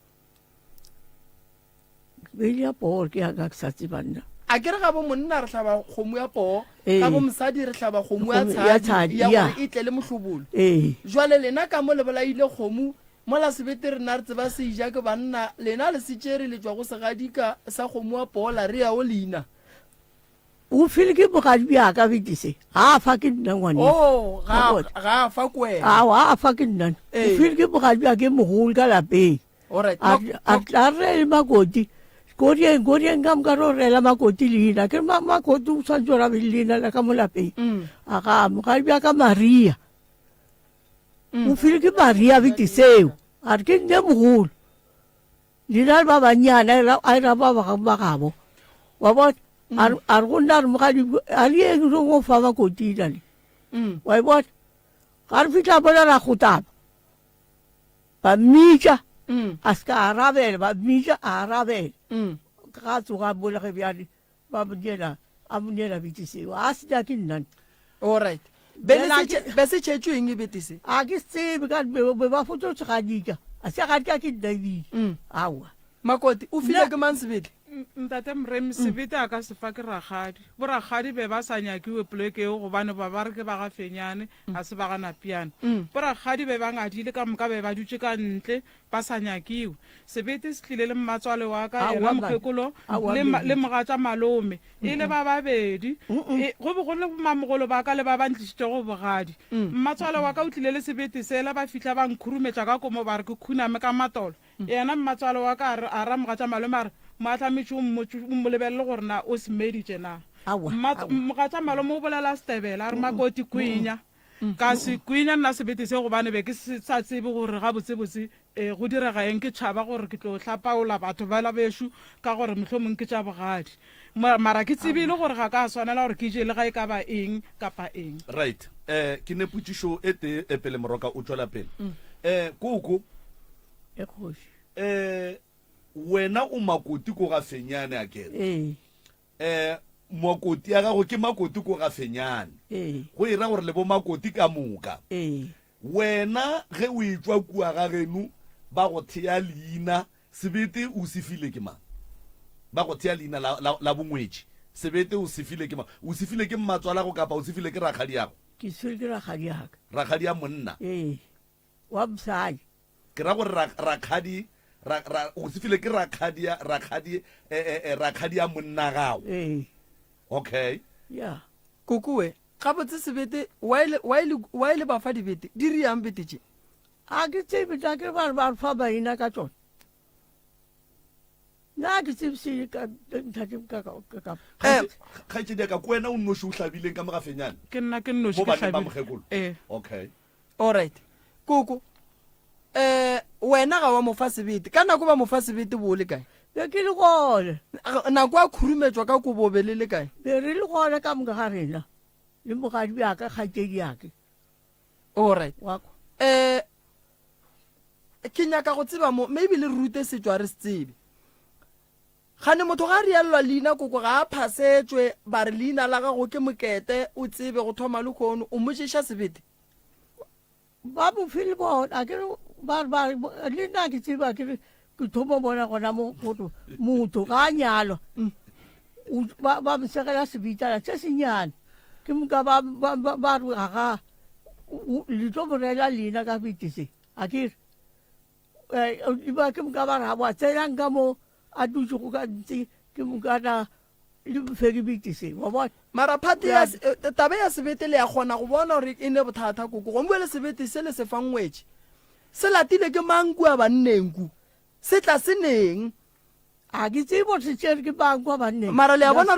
C: beile ya poo ke ya ka sa tsebana
B: a ke re ga bo monna re hlaba kgomo ya poo ka bo mosadi re hlaba kgomo ya tshadi ya gore e tle le mohlobolo jwale lena ka mo le bolaile kgomo mola sebete re na re tseba se ija ke banna lena le setšere le tswa go segadika sa kgomo ya poo la re ya o leina
C: o fele ke bogadi bjaka betise ga a fa ke nna ngwane
B: ga a fa kwena
C: a fa ke nnane o fele ke bogadi bjake mogolo ka lapeng a re makoti Gorieng ka mokare o rela makoti leina ke makoti o tshwantse o rabe leina la ka mo lapeng a ga mogadi bjaka Maria o fele ke Maria betiseo a re ke nne mogolo leina le ba banyana a ira ba gabo wa bona a re go nna re mogadi a le eng reng o fa makoti inale wa e bona ga re fitlha bona ra go taba ba mmitša a se ka arabela ba mmitša a arabela ga tsoga bolege bjale ba monela betiseo a se ja ke nnane
B: alright be se tšhetšwe eng e betise
C: a ke sebe ka be ba fotse tshegadika a se gadika ke nnabile awa
B: makoti o file ke mang sebetle
F: ntate moremi sebete a ka sefa ke ragadi boragadi be ba sa nyakiwe polekeo gobane ba ba re ke ba ga fenyane a se ba ga napiane boragadi be ba ngadile ka moka be ba dutse ka ntle ba sa nyakiwe sebete se tlile le mmatswale wa ka ena mokgekolo le mogatša malome e le ba babedi go bo go le mamogolo ba ka le ba ba ntlišitše go bogadi mmatswale wa ka o tlile le sebete sela ba fitlha ba nkhurumetša ka komo ba re ke khuname ka matolo ena mmatswale wa ka a ra mogatša malome a re moatlametše o mo lebelele gore na o se meditše na mogatša malome o bolela setebela a re makoti kwinya ka se kwinya nna sebete se gobane be ke sa tsebe gore ga botsebotse go direga eng ke tšhaba gore ke tlo hlapaola batho ba la bešo ka gore mohlomong ke tša bogadi mara ke tsebile gore ga ka swanela gore ke je le ga e ka ba eng kapa eng
A: right ke ne putsišo e te pele moroka o tšwela pele koko wena o makoti ko ga fenyane a kere makoti ya gago ke makoti ko ga fenyane go ira gore le bo makoti ka moka wena ge o etswa kua ga geno ba go thea leina sebete o sefile ke mang ba go thea leina la bongwetši sebete o sefile ke mang o sefile ke mmatswala go kapa o sefile ke rakgadi yago
C: ke tshwere ke rakgadi yaka
A: rakgadi ya monna
C: wa mosadi
A: ke ra gore rakgadi o se file ke rakgadi ya monna gago okay
C: ya
B: kokowe ga botse sebete wa ile ba fa dibete di riang bete tše
C: a ke tsebe tla ke ba fa baina ka tsone na ke tsebise ka
A: kgaitsedi ka kwena o nnoši o hlabileng ka mogafenyane
F: ke nna ke nnoši
A: mo baneng ba mogekolo okay
B: alright koko wena ga wa mofa sebete ka nako ba mofa sebete bo le kae
C: be ke le gone
B: nako a khurumetswa ka kobobe le kae
C: be re le gone ka moka ga rena le mogadi yaka kgaitsedi yake
B: alright
C: wako
B: ke nyaka go tseba mo maybe le rute setšwa re se tsebe gane motho ga re yallwa leina koko ga a phasetswe ba re leina la gago ke mokete o tsebe go thoma le khono o mošiša sebete
C: ba bo file bona ke ba le nna ke tseba ke thoma bona gona motho ga a nyalwa ba mosegela sebitala se senyane ke moka ba re gaga le tlo morela leina ka betise a kere ke moka ba re ga boa tsenang ka mo a dutse go ka ntse ke mokana le bofedi betise wa bona
B: mara phate tabe ya sebete le ya kgona go bona gore e ne bothata koko go mbuele sebete se le se fangwetse se latile ke manku a bannenku se tla se neng
C: a ke tsebo se tsere ke manku a banneng
B: mara le ya bona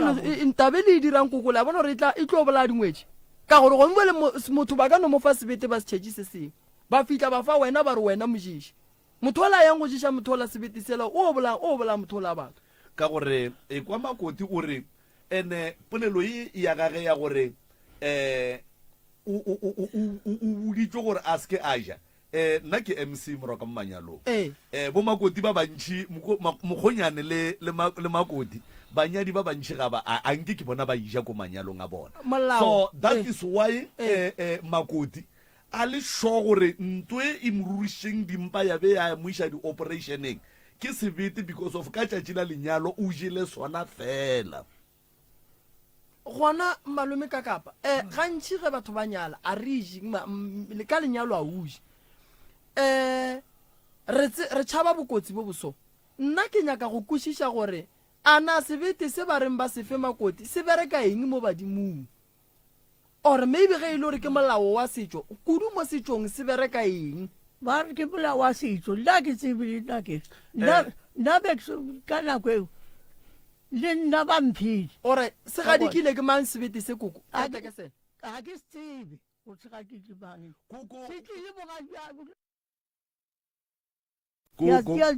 B: tabe le dirang koko le ya bona gore e tlo bola dingwetse ka gore go mbuele motho ba ka no mo fa sebete ba se tšhetše se seng ba fitla ba fa wena ba re wena mošiši motho ola yang go šiša motho ola sebete sela o bola motho ola batho
A: ka gore kwa makoti o re ene polelo e ya gage ya gore o boditse gore a seke a ja nna ke MC Moroka mo manyalong bo makoti ba bantši mokgonyane le makoti banyadi ba bantši ga ba a nke ke bona ba ija ko manyalong a bona so that is why makoti a le sure gore ntwe e morurišeng dimpa ya be ya moiša di-operationeng ke sebete because of ka tšatši la lenyalo o jele sona fela
B: gona malome ka kapa gantši ge batho ba nyala a re ije le ka lenyalo a uje re tšhaba bokotsi bo boso nna ke nyaka go kwešiša gore a na sebete se ba reng ba sefe makoti se bereka eng mo badimong or maybe ge e le gore ke molao wa setšo kudu mo setšong se bereka eng
C: ba re ke molao wa setšo nna ke tsebile nna ka nako eo le nna ba mphedi
B: ore se gadikile ke mang sebete se koko
C: ga ke se tsebe go se gadike mang se tlile bogadi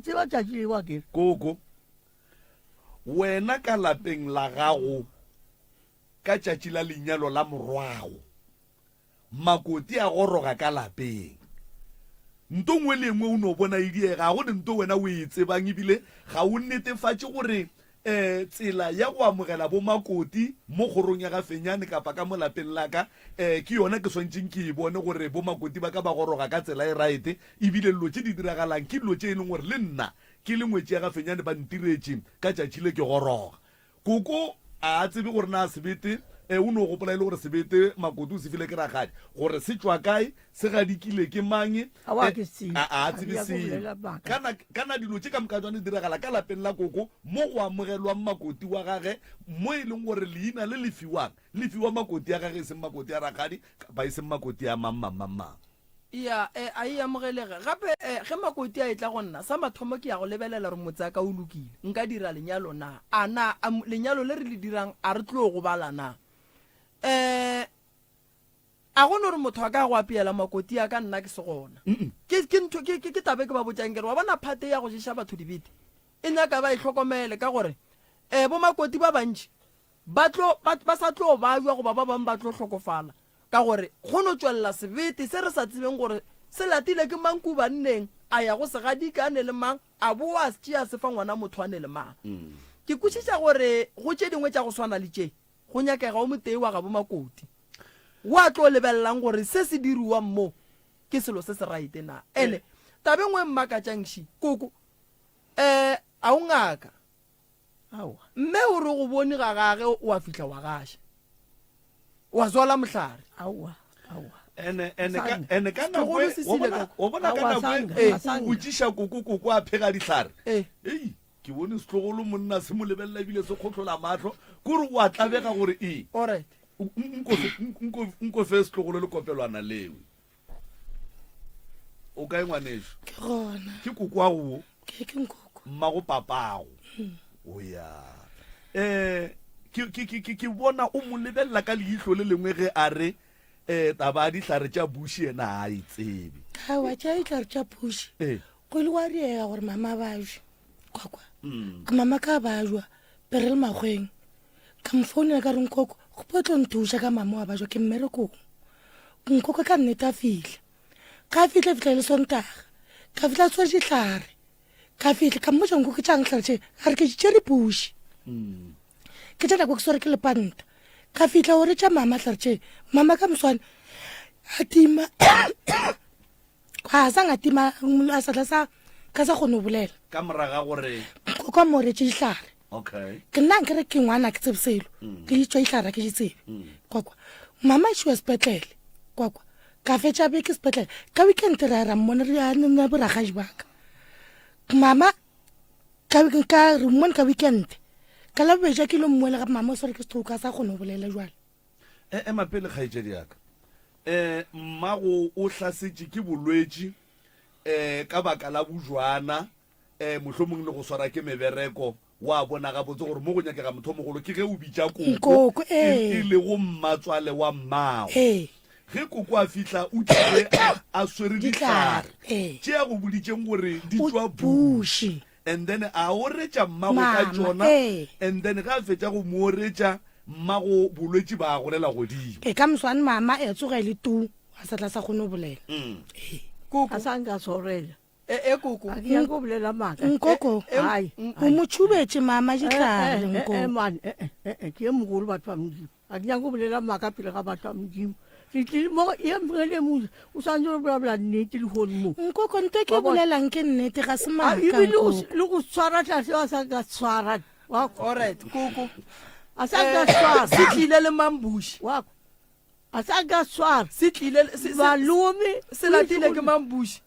C: tseba tšatši le wa kere
A: koko wena ka lapeng la gago ka tšatši la lenyalo la morwago makoti a goroga ka lapeng nto ngwe le ngwe o ne o bona e diega go nto wena o e tsebang ebile ga o netefatše gore tsela ya go amogela bo makoti mo kgorong ya gafenyane kapa ka mo lapeng la ka ke yona ke swantšeng ke e bone gore bo makoti ba ka ba goroga ka tsela e right ebile dilo tše di diragalang ke dilo tše e leng gore le nna ke le ngwetši ya gafenyane ba ntiretše ka tšatši le ke goroga koko a tsebe gore na sebete o ne o gopola e le gore sebete makoti o se file ke ragadi gore se tšwa kae se gadikile ke mang a tsebe seo kana dilo tše ka mokajwane diragala ka lapeng la koko mo go amogelwang makoti wa gage mo e leng gore leina le lefiwa makoti ya gage e seng makoti ya ragadi kapa e seng makoti ya mang
B: ya a e amogelege gape ge makoti a e tla go nna sa mathomo ke ya go lebelela gore motse ka o lokile nka dira lenyalo na a na lenyalo le re le dirang a re tlo go bala na a go no re motho a ka go apeela makoti a ka nna ke se gona ke tabe ke ba botsang kere wa bona phate ya go šiša batho dibete e nyaka ba e hlokomele ka gore bo makoti ba bantši ba sa tlo ba jwa goba ba bangwe ba tlo hlokofala ka gore go no tswelela sebete se re sa tsebeng gore se latile ke manku banneng a ya go se gadikane le mang a boa se tšea se fa ngwana motho a ne le mang ke kwešiša gore go tše dingwe tša go swana le tše go nyakega o motei wa ga bo makoti wa tlo lebelelang gore se se diriwang mo ke selo se se right na ene tabe ngwe mmakatšangši koko a o ngaka mme o re go bone ga gage wa fihla wa gaša wa zwala mohlare
A: ene ka nako o bona ka nako o tšhiša kokokoko a phega ditlhare ei ke bone setlogolo monna se mo lebelela ebile se kgotlhola matlho kore o a tlabega gore nko fe setlogolo le kopelwana lewe o kae ngwaneso ke koko a go mmago papago o ya ke bona o mo lebelela ka leihlo le lengwe ge a re taba ditlhare tša buši ena a e tsebe
E: awa tša ditlhare tša buši go le wa riega gore mama ba jwa kwakwa mama ka ba jwa pere le magweng ka mfounela ka reng koko go potlo nthuša ka mama wa ba jwa ke mmerekong nkoko ka nnete a fitlha ka fitlha le sontaga ka fitlha tswa ditlhare ka fitlha ka mmotsa nkoko tšang tlhare tše a re ke tšere buši ke tša nako ke sware ke lepanta ka fitlha gore tša mama tlhare mama ka moswane a tima a sang a tima a satla sa ka sa kgone go bolela
A: ka moraga gore
E: ko ka moretše ditlhare ke nna nkere ke ngwana ke tsebe selo ke itswa ditlhare ke di tsebe kwakwa mama e šiwa sepetlele kwakwa ka fetša beke sepetlele ka weekend ra ra mmone re na boragadi baka mama ka re mmone ka weekend ka la beja ke lo mmole ga mama o sware ke stroke a sa kgone go bolela jwale
A: mapele kgaetšedi yaka mmago o hlasetše ke bolwetši ka baka la bojwana mohlomong le go swara ke mebereko wa bona ga botse gore mo go nyakega motho mogolo ke ge o bitša koko e le go mmatswale wa mmago ge koko a fihla o tlile a swere ditlhare tšea go boditšeng gore di tswa buši and then a oretša mmago ka tšona and then ga a fetša go mo oretša mmago bolwetši ba golela godimo
E: ka moswane mama e tsoga le tu a sa tla sa kgone go bolela
C: a sa nka sorela
B: koko
C: a ke ya go bolela maka
E: nkoko o mo tšhubetše mama ditlhare
C: man ke ye mogolo batho ba modimo a ke ya go bolela maka pele ga batho ba modimo mo ye mongele mo o santse o bola nnete le gone mo
E: nkoko nte ke bolelang ke nnete ga se maka
C: le go swara tlase a sa ka swara
B: alright koko
C: a sa ka swara
B: se tlile le mambushi
C: wako a sa ka swara
B: se tlile
C: malome
B: se latile ke mambushi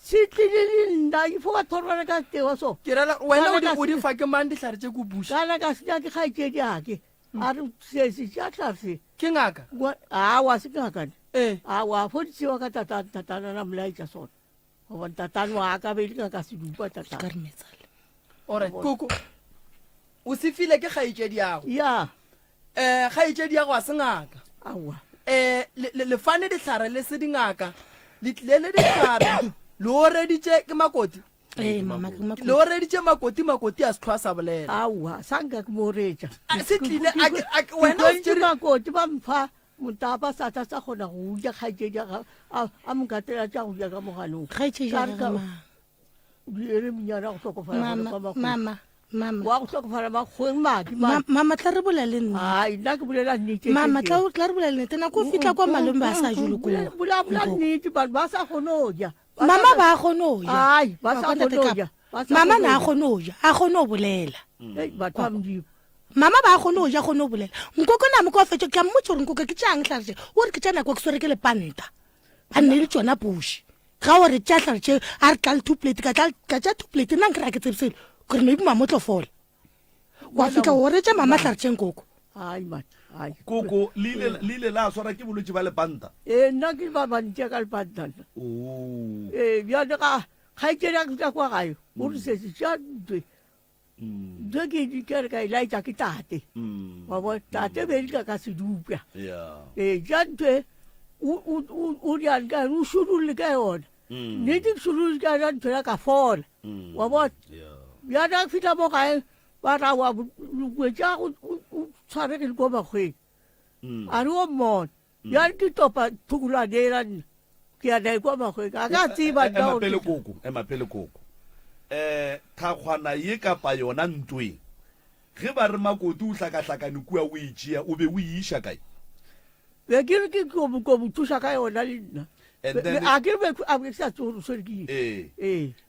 C: se tlile le nna ke fo ba thorwana ka tewa so
B: ke rela wena o di fa ke mang ditlhare tše go bushi
C: kana ka se ke kgaitšedi ake a re se tša tlase
B: ke ngaka
C: wa se ngaka wa fodisiwa ka tatana na molaetša sona goba tatane wa ka be le ngaka sedupa tatane
B: alright koko o se file ke kgaitšedi yago
C: ya
B: kgaitšedi yago a se ngaka
C: awa
B: le fane ditlhare le se dingaka le tlile le ditlhare le oreditše ke makoti le oreditše makoti a setlhwa sa bolela
C: awa sa nka ke mooretša
B: se tlile
C: makoti ba mpha motapa sa tla sa kgona go uja kgaitšedi a mokatela tša go ja ka mogalong ere menyana go tlhokofala wa go tlhokofala makgweng madi
E: mama tla re bolele
C: nna ke bolela nnete
E: mama tla re bolele nnete nako o fitlha kwa malome ba sa jolo ko
C: bola nnete batho ba sa kgone go ja
E: mama ba a kgone go ja
C: ba sa kgone go ja
E: mama na a kgone go ja a kgone go bolela
C: batho ba modimo
E: mama ba a kgone go ja kgone go bolela nkoko name ko fetša ke a mmotse gore nkoko ke tšang tlhare tše o re ke tša nako ke swere ke lepanta ba nne le tšona buši ga ore tša tlhare tše a re tla le two plate ka tša two plate nna nkere a ke tsebisele gore maybe mama o tlo fola wa fitlha gore tša mama tlhare tšeng koko
A: koko le ile la swara ke bolwetši ba lepanta
C: nna ke ba bantšea ka lepantana bjane ga kgaitšedi a kitla kwa gae o re sese tša ntwe ntwe ke dikere ka elaetša ke tate wa bo tate bedika ka sedupja tša ntwe o diane ka o šudulle ka yona nnete ke šudulle ka yona ntwe ya ka fola wa bona bjana a fitlha mo gae ba rawa lokwetša o tshwaregile ko makgweng a re o mmona bjane ke topa thukulane ela nna ke ya nae kwa makgweng a ka tseba
A: emapele koko thakgwana ye kapa yona ntweng ge ba re makoti o hlakahlakane kua o e tšea o be o iša kae
C: be ke re ke ko bothuša ka yona le nna a ke be a ke sa tsoro swerkeng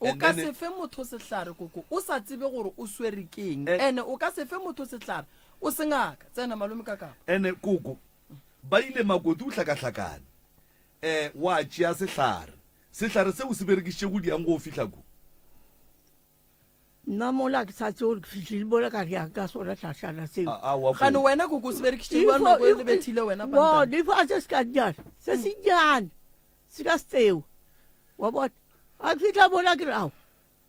B: o ka se fe motho setlhare koko o sa tsebe gore o swere keng ene o ka se fe motho setlhare o se ngaka tsena malome ka kapa
A: ene koko ba ile makoti o hlakahlakane wa tšea sehlare se o se berekišitše go diang go fihla ko
C: nna mola ke sa tseo ke fihlile mola ka riang ka sona tlhatlhana seo
B: gane wena koko se berekisitše wa nako e lebethile wena
C: di fa se se ka nyane se se nyane se ka seo wa bona a fitlha mola ke re ao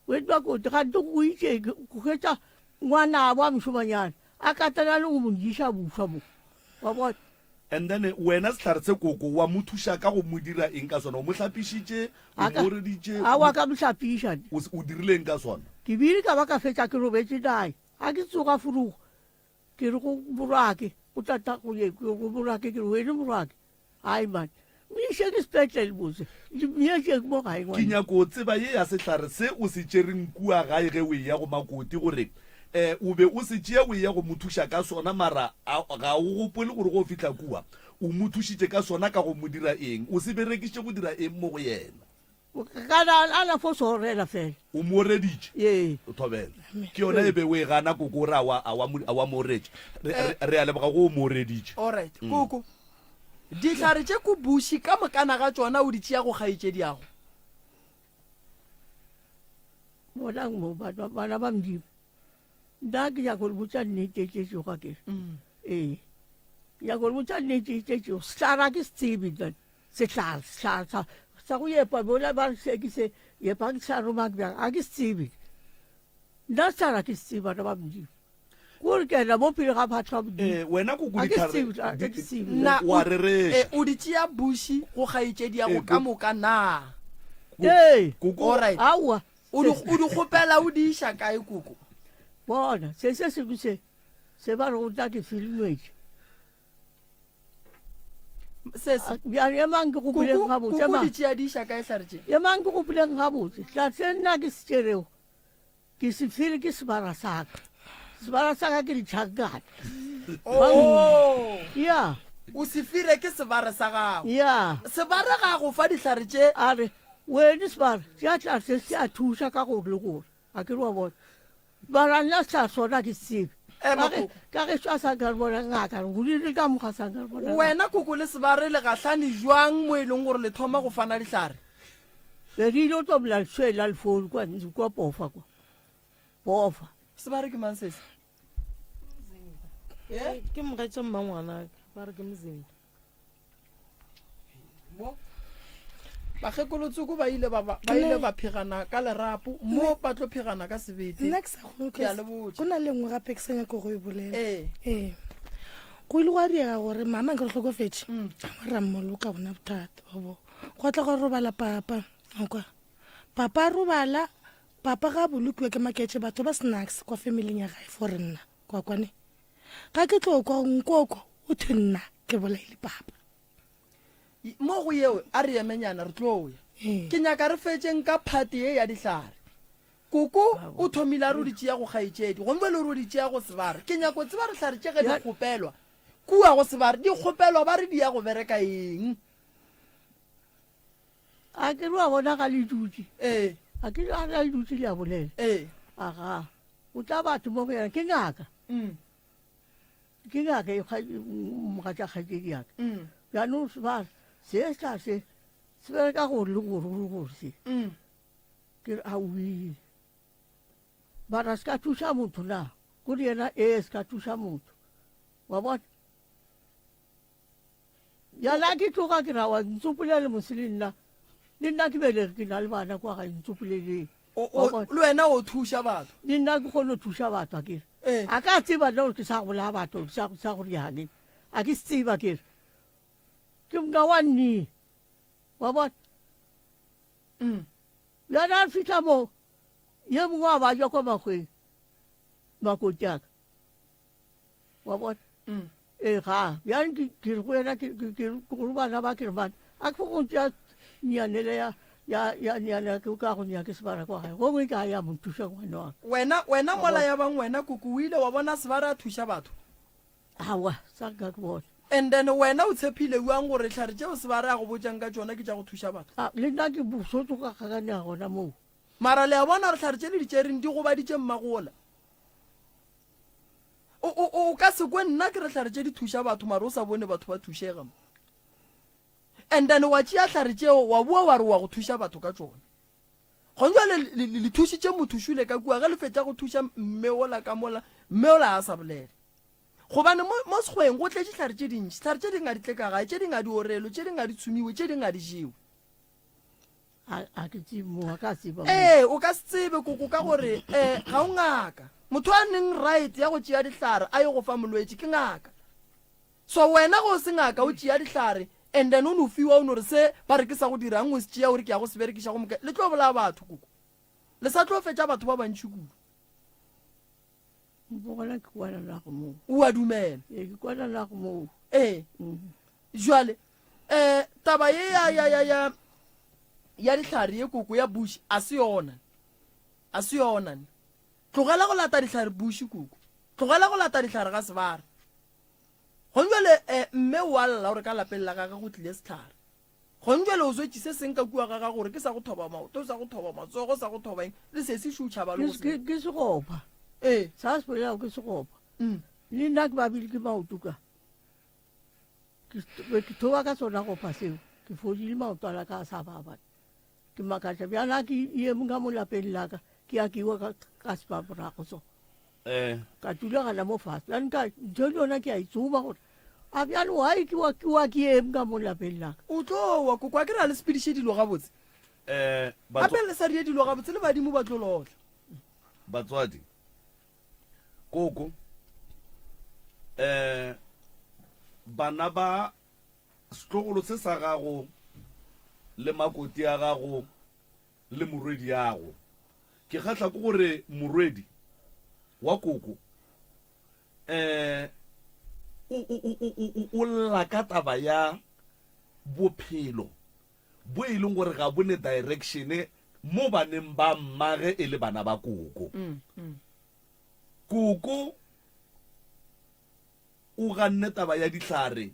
C: wetwa koti gante go itse go kgetsa ngwana wa mošomanyana a katana le go modisa boswa mo wa bona
A: and then wena sehlare se koko wa mo thuša ka go mo dira eng ka sona o mo hlapišitše o moreditše
C: a wa ka mohlapiša
A: o dirileng ka sona
C: ke bile ka ba ka fetša ke robetse nae a ke tsoga furugo ke re go morake o tata go ye go morake ke re wene morake ai man mise ke sepetlele botse miešeng mo gae
A: ke nyako tseba ye ya sehlare se o se tšereng kua gae ge o e ya go makoti gore o be o se tšea o e ya go mo thuša ka sona mara ga o gopole gore go fitlha kua o mo thušitše ka sona ka go mo dira eng o se berekišitše go dira eng mo go yena
C: kana ana fo sorela fela
A: o mo reditše
C: ye
A: o thobela ke yona e be o e gana koko gore a wa mo reditše re a leboga go o mo reditše
B: alright koko dihlare tše ko buši ka mokana ga tšona o di tšea go kgaetšediago
C: bonang mo bana ba modimo nna ke ya gore botsa nnete tšetšeo ga kere ee ya gore botsa nnete tšetšeo sehlare ke se tsebe then sehlare sa go yepa bona ba ke se yepa ke sa romang bjang a ke se tsebe nna sehlare ke se tsebe bana ba modimo kore ke ena mo pele ga phatla modimo
A: wena
C: wa
A: rereša
B: o di tšea buši go kgaetšediago ka moka na
C: ee
B: alright
C: aowa
B: o di kgopela o di iša kae koko
C: bona se sengwe se ba re go tla ke filmetse yemang ke gopoleng gabotse
B: di tšea di iša kae hlare tše
C: yemang ke gopoleng gabotse tla se nna ke se tšereo ke se file ke sebara saka ke ditšhankane ya
B: o se fire ke sebare sa gago
C: ya
B: sebare ga go fa dihlare tše
C: a re wene sebara se a tla se se a thuša ka gore le gore a ke re wa bona bara nna sa sona ke sebe ka ge swa sa ka bona ngaka go dire ka moga sa ka bona
B: wena koko le sebare le gahlane jwang mo e leng gore le thoma go fana dihlare
C: le di lo tobla swela le phone kwa pofa
B: sebare ke mang sese
G: ke mogatša mmangwanaka ba re ke mozimba
B: bakgekolotsoko ba ile ba phegana ka lerapo mo ba tlo phegana ka sebete
E: nna ke sa go na le nngwe gape ke sa nyako go e bolela go ile go a diega gore mama ke re tlhokofetse ra mmolo ka bona bothata babo go tla go robala papa papa a robala papa ga bolokiwe ke maketse batho ba snacks kwa familing ya gae for nna kwa kwane ga ke tlo kwa nkoko o thunna ke bolaile papa
B: mo go yeo a re emenyana re tlo ya ke nyaka re fetseng ka party e ya dihlare koko o thomile a re o di tšea go kgaetšedi gombe le gore o di tšea go sebare ke nyako tseba re hlare tše ge di kgopelwa kua go sebare di kgopelwa ba re di ya go bereka eng
C: a ke re wa bona ga le dutse a ke a le dutse le a bolela aga o tla batho mo go yena ke ngaka e mogatša kgaetšedi yaka jaanong sebare se bereka gore le gore se ke re awi bara se ka thuša motho na kore yena se ka thuša motho wa bona yana ke tloga ke rawa ntsopolele mose le nna ke belege ke na le bana kwa ga ntsopoleleng
B: le wena o thuša batho
C: le nna ke kgone go thuša batho a kere a ka tseba nna gore ke sa go bolaya batho sa gore yaneng a ke se tseba kere ke mna wa nni wa bona yana a fitlha mo ye mongwe a bajwa kwa makgweng makoti aka wa bona ga bjang ke re go yena ke gore bana ba kere bana a ke fokontša nianele ya niana ke ka go nia ke sebara kwa gae gongwe ka ya mo thuša ngwana wa
B: wena mola ya bang wena koko o ile wa bona sebara a thuša batho
C: awa sa ka ke bona
B: and then wena o tshepile uang gore tlhare tšeo sebare a go botjang ka tšona ke tša go thuša batho
C: le nna ke bosotso ka kgakanya gona moo
B: mara le a bona re tlhare tše le ditšereng di gobaditše mmagola o ka se kwe nna ke re tlhare tše di thuša batho mara o sa bone batho ba thušega and then wa tšea tlhare tšeo wa boa wa re wa go thuša batho ka tsone gonjwa le thušitše mothušule ka kua ge le fetša go thuša mme ola ka mola mme ola a sa bolele gobane mo sekgweng go tletše tlhare tše dintši tlhare tše ding a di tle ka gae tše ding a di orelo tše ding a di tshumiwe tše ding a di jewe o ka se tsebe koko ka gore ga o ngaka motho a neng right ya go tšea dihlare a ye go fa molwetse ke ngaka so wena go se ngaka o tšea dihlare and then o no fiwa o no re se ba re ke sa go dirang o se tšea gore ke ya go se berekiša go moka le tlo bola batho koko le sa tlo fetša batho ba bantši kudu o a dumela jwale taba ye ya dihlare ye koko ya bush a se yona tlogela go lata dihlare bush koko tlogela go lata dihlare ga sebara gonjwale mme o a lla gore ka lapeng la gaga go tlile setlhare gonjwale o zwetše se seng ka kua gaga gore ke sa go thoba maoto sa go thoba matsogo sa go thoba eng le se se šutšhaba le
C: ke segopa sa se bolelago ke segopa le nna ke babile ke maotoka ke thoba ka sona gopa seo ke fodile maoto ala ka sa babane ke makatša bjana ke emo ka mo lapeng laka ke a kewa ka sepaporago so ka tulegana mo fase lanka ntho yona ke a itsoma gore a bjane wae kewa ke emo ka mo lapeng laka
B: o tlowa koko a ke ra le sepediše dilo gabotse gape le sa rie dilo gabotse le badimo ba tlo lotla
D: batswadi koko bana ba setlogolo se sa gago le makoti a gago le morwedi yago ke kgatla ko gore morwedi wa koko o lla ka taba ya bophelo bo e leng gore ga bone direction mo baneng ba mmage e le bana ba koko koko o ganne taba ya dihlare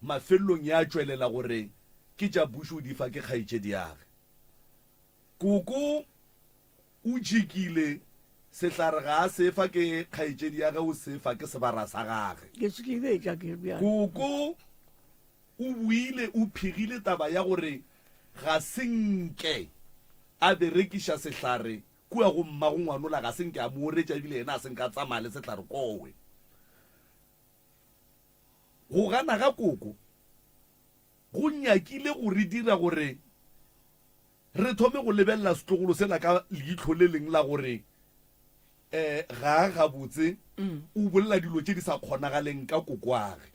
D: mafelong ya tšwelela gore ke tša bushu di fa ke kgaitšedi yage koko o jikile sehlare ga a sefa ke kgaitšedi yage o sefa ke sebara sa gage koko o buile o phegile taba ya gore ga senke a berekiša sehlare kua go mmago ngwanola ga senke a mooretša ebile ena a senka tsamaya le sehlare kowe go gana ga koko go nyakile go re dira gore re thome go lebelela setlogolo sela ka leitlho le leng la gore ga a gabotse o bolela dilo tše di sa kgonagaleng ka kokoage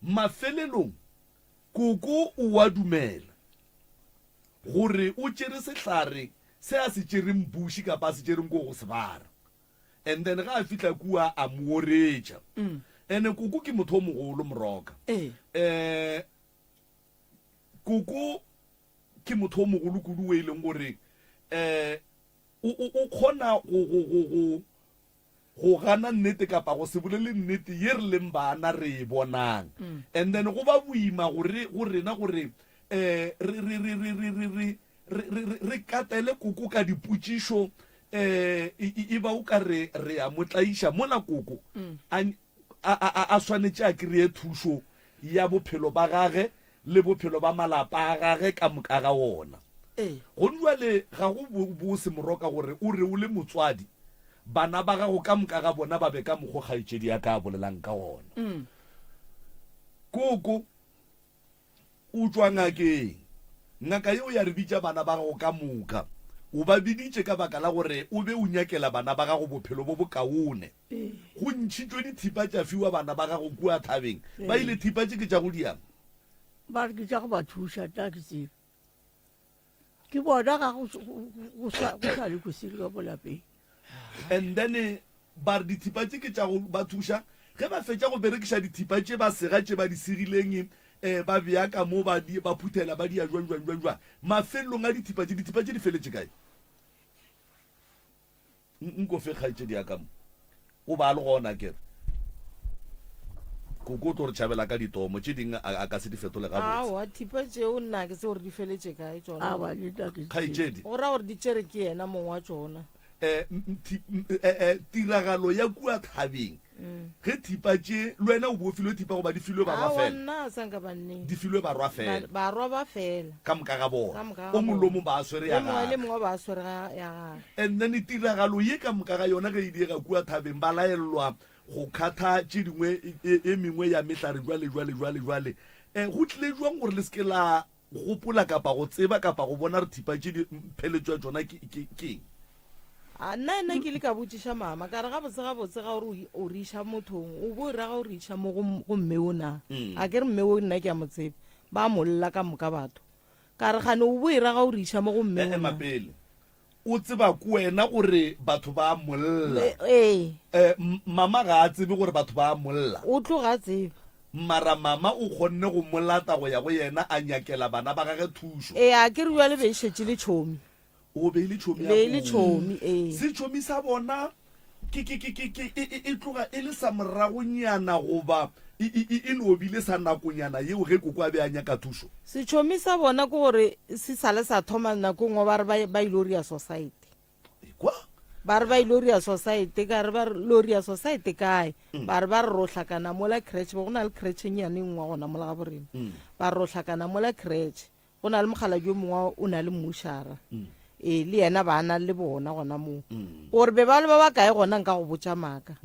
D: mafelelong koko o a dumela gore o tšere sehlare se a se tšereng buši kapa a se tšereng ko go sebara and then ga a fitla kua a mooretša ene koko ke motho o mogolo moroka koko ke motho o mogolo kudu o e leng gore o kgona go gana nnete kapa go se bolele nnete ye re leng bana re e bonang and then go ba boima go rena gore re katele koko ka dipotšišo e ba o ka re a motlaiša mola koko a swanetše a kry-e thušo ya bophelo ba gage le bophelo ba malapa a gage ka moka ga ona go jwale ga go bose moroka gore o re o le motswadi bana ba gago ka moka ga bona ba be ka mokgo kgaitšedi ya ka bolelang ka ona koko o tswa ngakeng ngaka yeo ya re bitša bana ba gago ka moka o ba biditše ka baka la gore o be o nyakela bana ba gago bophelo bo bokaone go ntšhitšwe dithipa tša fiwa bana ba gago kua thabeng ba ile thipa tše ke tša go diama
C: ba re ke tša go ba thuša ta ke tsebe ke bona ga go sa le kosile ka bolapeng
D: and then ba re dithipa tše ke tša go ba thuša ge ba fetša go berekiša dithipa tše ba sega tše ba di segileng ba beaka mo ba phuthela ba dia jwang mafelong a dithipa tše di feletše kae nko fe kgaitšedi ya ka mo o ba le gona kere koko tlo re tšhabela ka ditomo tše dingwe a ka se di fetole
G: gabotse thipa tšeo nna ke se gore di feletše kae tsona
D: kgaitšedi
G: o ra gore di tšere ke yena mongwe wa tsona
A: tiragalo ya kua thabeng ge thipa tše le wena o bofilwe thipa goba di filwe barwa fela
G: nna sanka banne
A: di filwe barwa fela
G: barwa ba fela
A: ka moka ga bona o molomo ba swere ya
G: ga le mongwe ba swere ya ga
A: and then tiragalo ye ka moka ga yona ge e diega kua thabeng ba laelwa go khatha tše dingwe e mengwe ya metlare jwale go tlile jwang gore le seke la gopola kapa go tseba kapa go bona re thipa tše di pheletswa tsona keng
G: nna ke le ka botsiša mama ka re gabotse ga gore o re iša mothong o bo ra ga o re iša mo go mme o na a ke re mme o nna ke a motsebe ba molla ka moka batho ka re gane o bo e ra ga o re iša mo go mme o na
A: pele o tseba ko wena gore batho ba molla mama ga a tsebe gore batho ba molla
G: o tlo ga tsebe
A: mara mama o kgonne go molata go ya go yena a nyakela bana ba gage thušo
G: a ke re jale be e šetse le tšhomi
A: o beile tšhomi se tšhomi sa bona e tloga e le sa moragonyana goba e nobile sa nakonyana yeo ge koko a be a nyaka thušo
G: setšhomi sa bona ke gore se sale sa thoma nakongwe ba re ba iloria society ba re ba iloria society ka re ba loria society kae ba re ba re rotlhakana mola crèche go na le crèche nyane nngwe gona mola ga borena ba re rotlhakana mola crèche go na le mogala jo mongwe o na le mmušara le yena ba na le bona gona moo gore be ba le ba kae gona nka go botsa maka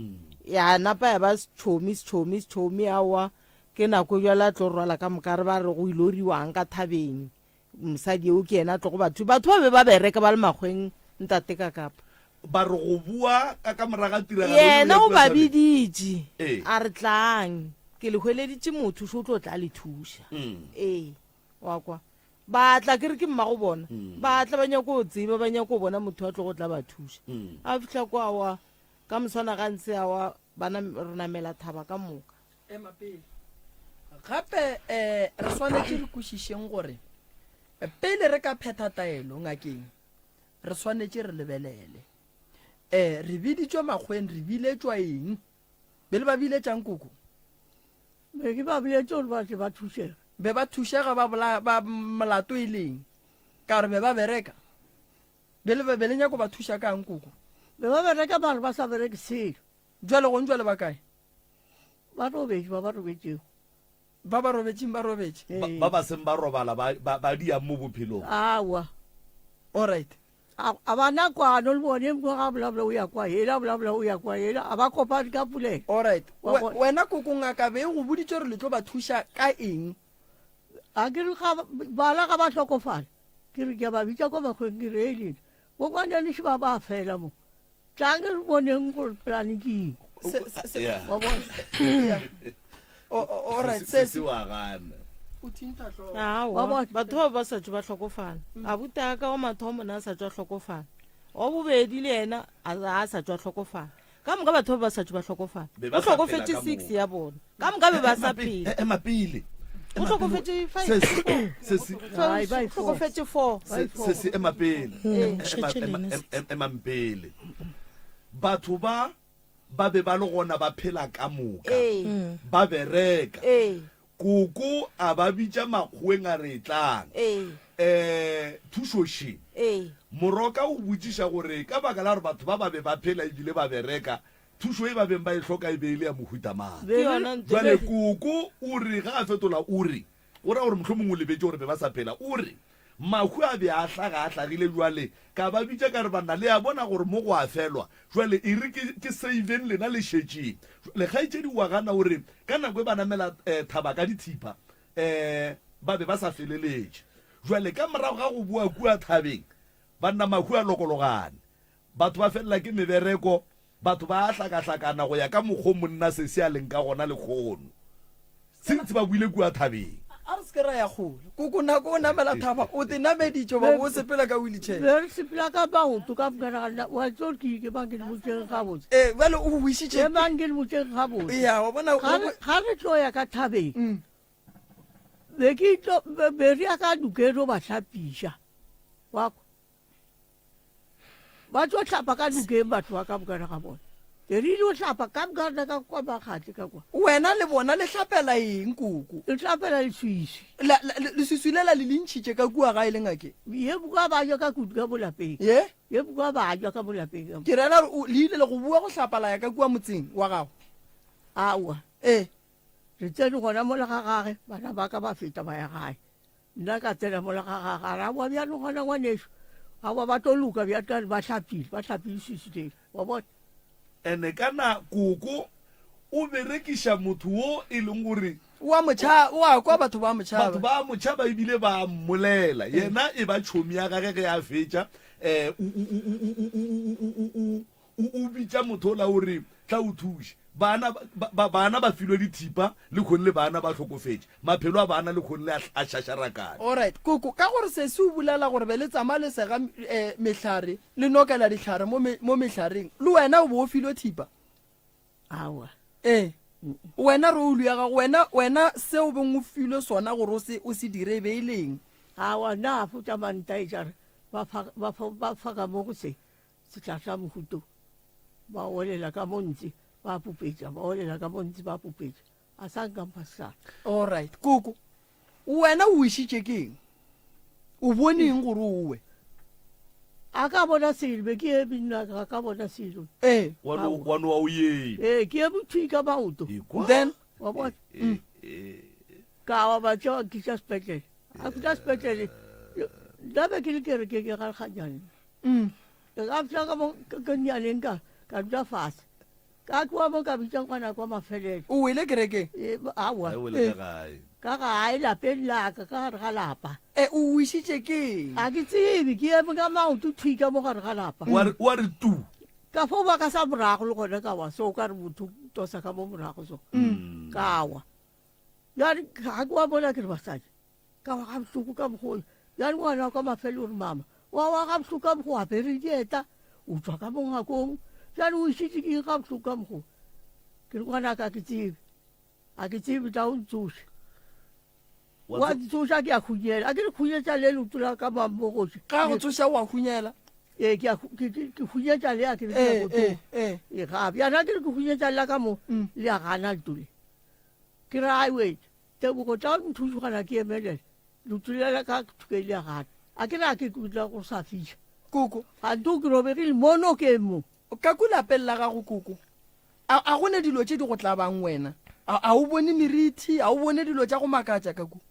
G: ya napa ya ba setšhomi awa ke nako jala tlo rwala ka moka re ba re go iloriwang ka thabeng mosadi eo ke yena tlo go batho ba be ba bereka ba le makgweng ntate ka kapa
A: ba re go bua ka moraga tiragalo
G: yena o ba biditse a re tlang ke le hweleditse motho so tlo tla le thuša wa kwa ba tla ke re ke mmago bona ba tla ba nyako o tseba ba nyako o bona motho a tlo go tla ba thuša a fitlha ko awa ka moswana gantse awa bana re namela thaba ka moka
B: gape re swanetse re kwešišeng gore pele re ka phetha taelo ngakeng re swanetse re lebelele re biditswe makgweng re biletswa eng be le ba biletsang koko
C: be ke ba biletse gore ba se ba thušega
B: be ba thušega ba molato e leng ka gore be ba bereka be le nyako ba thuša kang koko
C: be ba bereka bare ba sa bereke selo
B: jwale gong jwale ba kae
C: ba robetse ba robetsego
B: ba ba robetseng ba robetse
A: ba ba seng ba robala ba diang mo bophelong
C: awa
B: alright
C: a bana kwano le bone mko ga blabla o ya kwa hela blabla o ya kwa hela a ba kopane ka puleng
B: alright wena koko ngaka be go boditse re le tlo ba thuša ka eng
C: a ke re bala ga ba tlhokofala ke re ke ba bitsa ko makgweng ke re elele bo kwane le shiba ba fela mo tlang re boneng gore plane ke
B: alright
A: se wa gana
G: batho ba ba sa tšwe ba tlhokofala a buta ka o mathomo na sa tšwa tlhokofala o bobedi le ena a sa tšwa tlhokofala ka moka batho ba ba sa tšwe ba tlhokofala o tlhokofetse 6 ya bona ka moka be ba sa phela
A: emapele
G: o tlhokofetse 5 tlhokofetse 4
A: se emapele emampele batho ba be ba le gona ba phela ka moka ba bereka koko a ba bitša makgweng a re tlang thušoši moroka o botsiša gore ka baka la gore batho ba be ba phela ebile ba bereka thušo e ba beng ba e hloka e beile ya mohutamang jale koko o re ga a fetola o re o ra gore motlho mongwe lebetse gore be ba sa phela o re mahu a be a hlaga a hlagile jwale ka ba bitša ka re banna le a bona gore mo go a felwa jwale e re ke saveng lena le šetšeng le kgaitšedi wa gana gore ka nako e ba namela thaba ka dithipa ba be ba sa feleletše jwale ka morago ga go bua kua thabeng banna mahu a lokologane batho ba felela ke mebereko batho ba hlakahlakana go ya ka mokgwa monna se se a leng ka gona lekgono se ntse ba buile kua thabeng
B: a re se ke ra ya kgole koko nako o namela thaba o te nameditšo ba bo sepela ka wheelchair
C: re sepela ka baoto ka mokaragana wa tso ke bang ke le botseng gabotse
B: bale o buisitše
C: bang ke le botseng gabotse
B: ya wa bona
C: ga re tlo ya ka thabeng be ke tlo be re ya ka dukero ba hlapiša wa ba tlo tlhapa ka dukeng batho ba ka bokana ga bona ke rile o hlapa ka mkarna ka kwa bakgatse ka kwa
B: wena le bona le hlapela eng koko
C: le hlapela leswiswi
B: leswiswilela le lentšhitše ka kua ga e le ngake
C: ye bukwa ba ja ka kudu ka bolapeng ye bukwa ba ja ka bolapeng
B: ke rela le ile le go bua go hlapala ya ka kua motseng wa gago
C: awa re tsene gona mo le ga gage bana ba ka ba feta ba ya gae nna ka tsena mo le ga gage a ra bua bjano gona ngwaneso a ba ba toluka bja ka ba hlapile swiswi wa bona
A: ene kana koko o berekiša motho wo e leng gore
B: wa kwa batho ba
A: motšhaba ebile ba mmolela yena e ba tšhomi ya gage ge a fetša o bitša motho ola gore tla o thuše bana ba filwe dithipa le kgone le bana ba tlhokofetše maphelo a bana le kgone le a šašarakane
B: alright koko ka gore se se o bolela gore be le tsama le sega mehlare le nokela dihlare mo mehlareng le wena o bo o filwe thipa
C: awa
B: wena role ya gago wena se o beng o filwe sona gore o se dire be e leng
C: awa nna a fota manta e jare ba faka mo go se setla sa mohuto ba olela ka montsi ba pupetša ba olela ka montsi ba pupetša a sa nkampa sa
B: alright koko wena o išitše keng o boneng gore owe
C: a ka bona selo be ke e binna ka bona selo
A: wane wa o yeng
C: ke e bothui ka maoto
B: then
C: wa bona ka wa ba tšwa ke tša sepetlele a kuta sepetlele nna be ke le kere ke galganyane ka fitla ka mo ka nyaneng ka dula fase ka tloa mo ka bitsa ngwana kwa mafelelo
B: o wele kereke
C: awa ka gae lapeng laka ka gare ga lapa
B: o išitše keng
C: a ke tsebe ke eme ka maoto thuika mo gare ga lapa
A: wa re tu
C: ka fo ba ka sa morago le gone ka wa so ka re motho tosa ka mo morago so ka wa yane ga kwa bona ke re basadi ka wa ga bohloko ka bogolo yane ngwana kwa mafelelo re mama wa ga bohloko ka bogo apere dieta o tswa ka mongakong jane o išitše ke ga bohloko ka mogo ke re ngwana ka ke tsebe tla o ntsoše wa tsoša ke a khunyela a ke re khunyetša le lotula ka mammogoše
B: ka go tsoša wa khunyela
C: ke khunyetša le a ke gape yana ke re ke khunyetša le ka mo le a gana letule ke re ai wet tebogo tla o nthušogana ke emelele lotulela ka thukele a gana a ke re a ke kutla go sa fiša
B: koko
C: gante o ke robegile mono ke mo
B: ka kulapeng la gago koko a gone dilo tše di go tla bang wena a o bone meriti a o bone dilo tša go makatša kako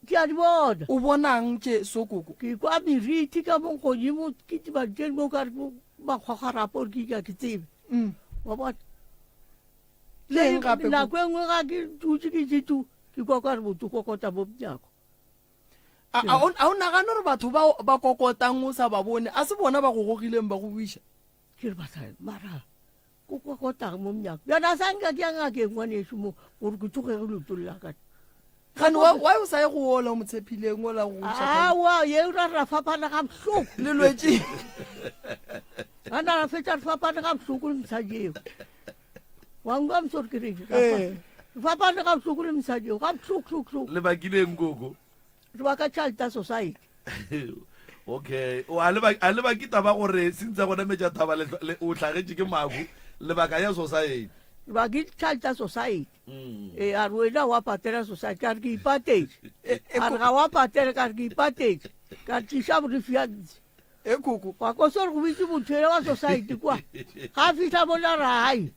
C: ke a di bona
B: o bonang tše so koko
C: ke kwa meriti ka mogodimo ke tibanteng mo kare makgwagarapo ke ka ke tsebe wa bona
B: leng gape
C: nako e nngwe ga ke dutse ke jetu ke kwa kare motho kokota mo mnyako
B: a o nagane gore batho ba kokotang o sa ba bone a se bona ba go gogileng ba go buiša
C: ke re basadi mara ko kokotang mo mnyako bjana a sanka ke angake ngwaneso mo gore ke tsogege lotolola kane
B: gane wa o sa ye go ola motshepileng ola go
C: awa ye ra fapana ga bohloko
B: le lwetse
C: ana ra fetša re fapane ga bohloko le mosadi eo wangwa msore ke reng re fapane ga bohloko le mosadi eo ga bohloko
A: le bakileng koko
C: re baka tšhalta society
A: okay a le bakita ba gore sentse gona metša thaba o tlhagetše ke maku lebaka ya society
C: ba ke tšhalta society a re wena wa patela society ka re ke ipatetše a re ga wa patela ka re ke ipatetše ka tliša borefiantse
B: koko
C: wa koso re go bitse motho ele wa society kwa ga a fitlha bona rai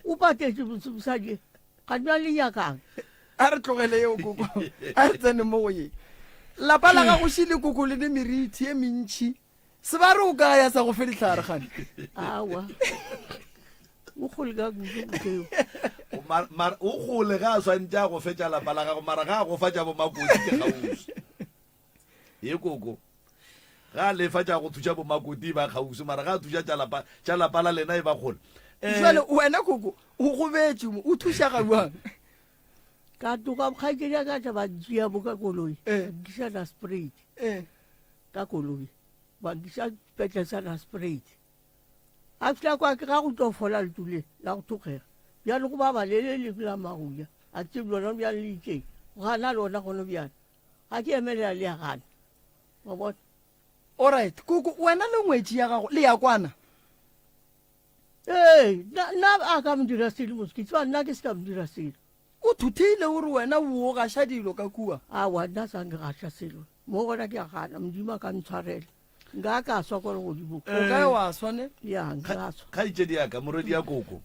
C: o patetše mosadi ga dina le nyakang
B: a re tlogele eo koko a re tsene mo go ye lapa la ga go šile koko le ne meriti e mentšhi se ba re o ka ya sa go fe ditlhare gane
C: awa o gole ka kudu
A: o gole ga a swantse a go fetša lapa la gago mara ga a go fa tša bomakoti ke kgausi ye koko ga a lefa tša go thuša bomakoti ba kgausi mara ga a thuša tša lapa la lena e ba kgole
B: jale wena koko o gobetse mo o thuša gabuang
C: ka toka bokgaikedi a ka tla ba ntšea bo ka koloi bankisa nasprate ka koloi bankisa petle sa nasprate a fila kwa ke ga go tofola letule la go thokgega bjale go ba balele le la magoya a tsebe lona bjale le itšeng go gana lona gono bjale ga ke emelela le ya gana wa bona
B: alright koko wena le ngwetši ya gago le ya kwana
C: nna a ka modira sele moskitswa nna ke se ka modira sele
B: o thutheile gore wena o gaša dilo ka kua
C: awa nna sanke gaša selo mo gona ke a gana modimo a ka ntshwarela nka ka swa kore godimo
B: o kae wa swane
C: ya nka swa
A: kgaitsedi yaka moredi ya koko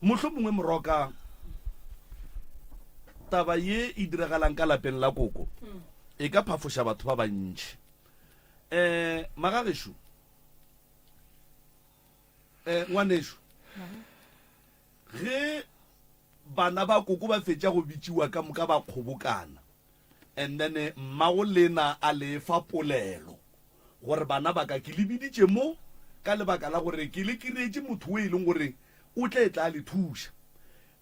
A: motlho mongwe moroka taba ye e diragalang ka lapeng la koko e ka phafoša batho ba bantšhi magagešo ngwanešo ge bana ba koko ba fetša go bitsiwa ka moka ba kgobokana and then mmago lena a le fa polelo gore bana ba ka ke lebiditše mo ka lebaka la gore ke le kiretše motho o e leng gore o tla e tla le thuša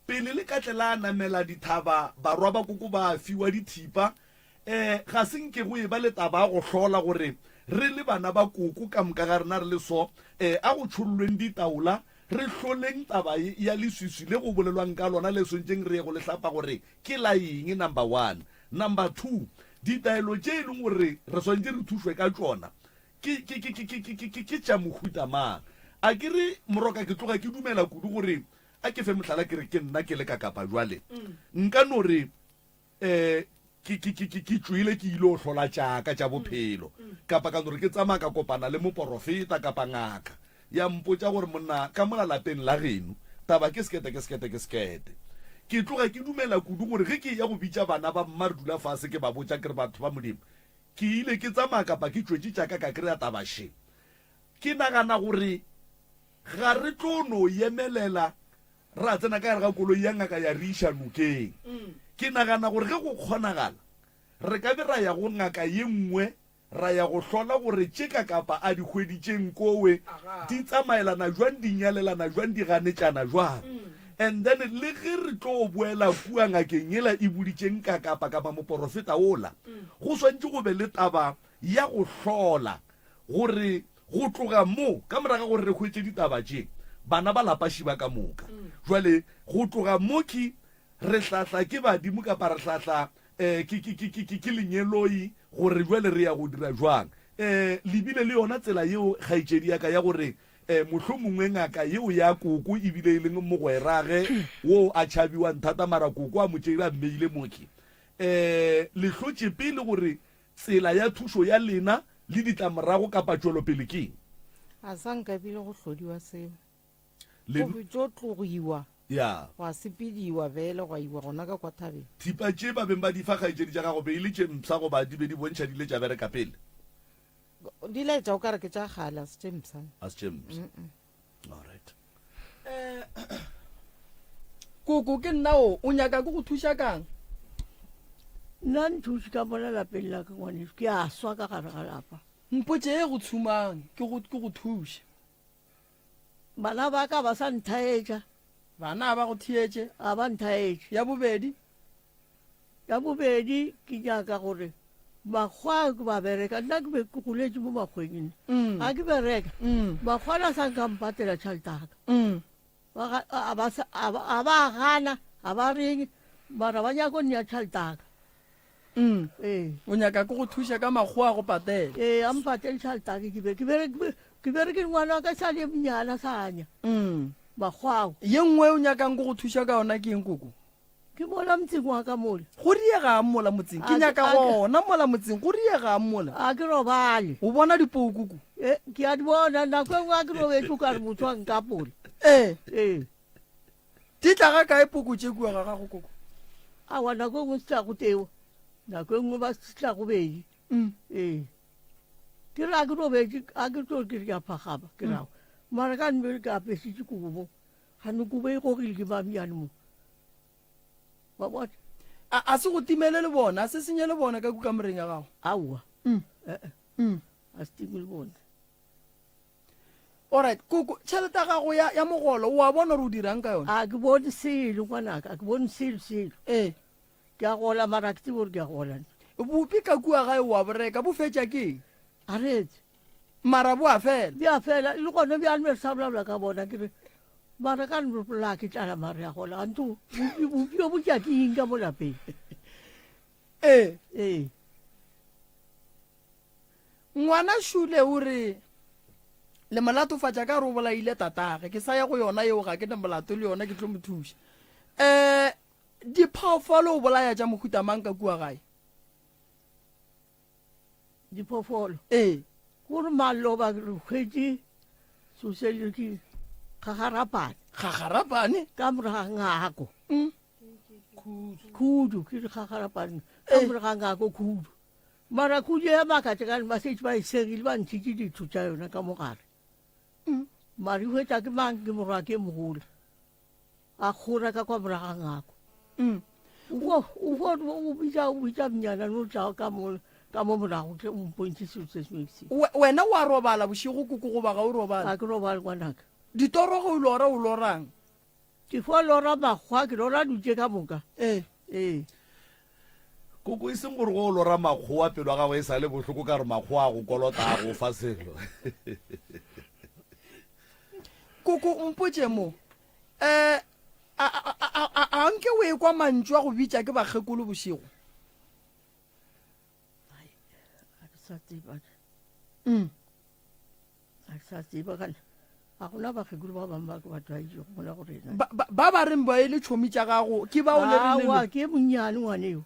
A: pele le ka tlela namela dithaba barwa ba koko ba fiwa dithipa ga senke go e ba le taba go hlola gore re le bana ba koko ka moka ga rena re le so a go tšhollweng ditaola re hloleng taba ya leswiswi le go bolelwang ka lona le swentšeng re ye go le hlapa gore ke la eng number 1 number 2 ditaelo tše e leng gore re swantse re thušwe ka tšona ke tša mohuta mang a ke re moroka ke tloga ke dumela kudu gore a ke fe mohlala ke re ke nna ke le ka kapa jwale nka no re ke tswile ke ile o hlola tšaka tša bophelo kapa ka no re ke tsamaya ka kopana le moporofeta kapa ngaka ya mpotša gore monna ka mola lapeng la geno taba ke sekete ke tloga ke dumela kudu gore ge ke ya go bitša bana ba mma re dula fase ke ba botša ke re batho ba modimo ke ile ke tsamaya kapa ke tswetše tšaka ka kry-a tabashe ke nagana gore ga re tlo no emelela ra tsena ka gare ga koloi ya ngaka ya re iša nokeng ke nagana gore ge go kgonagala re ka be ra ya go ngaka ye nngwe ra ya go hlola gore tše ka kapa a di hweditšeng kowe di tsamaelana jwang di nyalelana jwang di ganetšana jwang and then le ge re tlo boela kua ngakeng ela e boditšeng ka kapa moporofeta ola go swantse go be le taba ya go hlola gore go tloga mo ka moraga gore re hwetse ditaba tše bana ba lapaši ba ka moka jwale go tloga mo ke re hlahla ke badimo kapa re hlahla ke lenyeloi gore jwale re ya go dira jwang lebile le yona tsela yeo kgaitšedi yaka ya gore mohlho mongwe ngaka yeo ya koko ebile e leng mogwerage wo a tšhabiwang thata mara koko a motšeile a mmeile moke le hlotše pele gore tsela ya thušo ya lena le ditlamorago kapa tšwelopele keng
G: a sanka bile go hlodiwa seo go bitšo tlogiwa
A: ya
G: wa sepediwa bele gwa iwa gona ka kwa thabeng
A: thipa tše ba beng ba di fa kgaitšedi tša gago be e le tše mpsa go ba di be di bontšha di le tša bereka pele
G: di laetša o kare ke tša gala se tše mpsa
A: a se tše mpsa allright
B: koko ke nna o nyaka ke go thuša kang
C: nna nthuše ka mola lapeng la ka ngwaneso ke a swa ka gare ga lapa
B: mpotše e go tshumang ke go thuše
C: bana ba ka ba sa nthaetša
B: bana ba go thietše
C: a ba nthaetše
B: ya bobedi
C: ke nyaka gore makgwa ke ba bereka nna ke be ke goletše mo makgweng a ke bereka makgwana sa nka mpatela tšhaletaka a ba gana a ba reng mara ba nyako nne ya tšhaletaka
B: o nyaka ke go thuša ka makgowa go patela
C: a mpatele tšhaletaka ke bereke ngwana wa ka sa le mnyana sa anya makgwao
B: ye nngwe o nyakang ke go thuša ka yona ke eng koko
C: ke mola motseng wa ka mole
B: go riegang mola motseng ke nyaka gona mola motseng go riegang mola
C: a ke robale
B: o bona dipou koko
C: ke a di bona nako e nngwe a ke robetse o kare motho wa nka pole
B: di tla ga kae poko tše kua ga gago koko
C: awa nako e nngwe se tla go teo nako e nngwe ba se tla go bedi ke re a ke robetse a ke tlo ke re ke a phagama ke rago mara ka nne ke apesitse kobo gane kobo e gogile ke mamiane mo wa bona
B: a se go timele le bona a se senye le bona ka kukamoreng ya gago
C: aowa a se time le bona
B: alright koko tšhelete ya gago ya mogolo o a bona gore o dirang ka yone
C: a ke bone selo ngwanaka a ke bone selo ke a gola mara ke tsebe gore ke a golana
B: bopi ka kua gae o a boreka bo fetša keng
C: a retse
B: mara bo a fela
C: di a fela le gone bjale me re sa bolalwa ka bona kere mara ka nropola ke tlala mare ya gola anto bopio bo tša ke eng ka mo lapeng
B: ngwana šule o re le molatofatša ka re o bolaile tatage ke sa ya go yona eo ga ke ne molato le yona ke tlo mo thuša diphoofolo o bolaya tša mohuta mang ka kua gae
C: diphoofolo
B: ee
C: gore maloba re hwetse sosele ke gagarapane
B: gagarapane
C: ka moraga ngako khudu ke gagarapane ka moraga ngako khudu mara khudu ya makatse ka ba se ba isegile ba ntšhitše ditho tša yona ka mogare mari hwetša ke mang ke morwa ke mogolo a kgora ka kwa moraga ngako o bitša mnyana no tšao ka mo morago ke mpontše seo se semese
B: wena wa robala bošego koko goba ga o robala
C: a ke robale ngwanaka
B: ditorogo o lora o lorang
C: ke fo lora makgwa ke lora dutse ka moka
B: ee
A: koko e seng gore go o lora makgowa pelo a gago e sa le bohloko ka re makgowa a go kolota a go fa selo
B: koko mpotse mo a nke o e kwa mantšu a go bitša ke bakgekolo bošego
C: a ke sa tseba kana a gona bakgekolo ba bangwe ba ke batho a itse gona go rena
B: ba reng ba e le tšhomi tša gago ke ba o
C: awa ke monnyane ngwaneo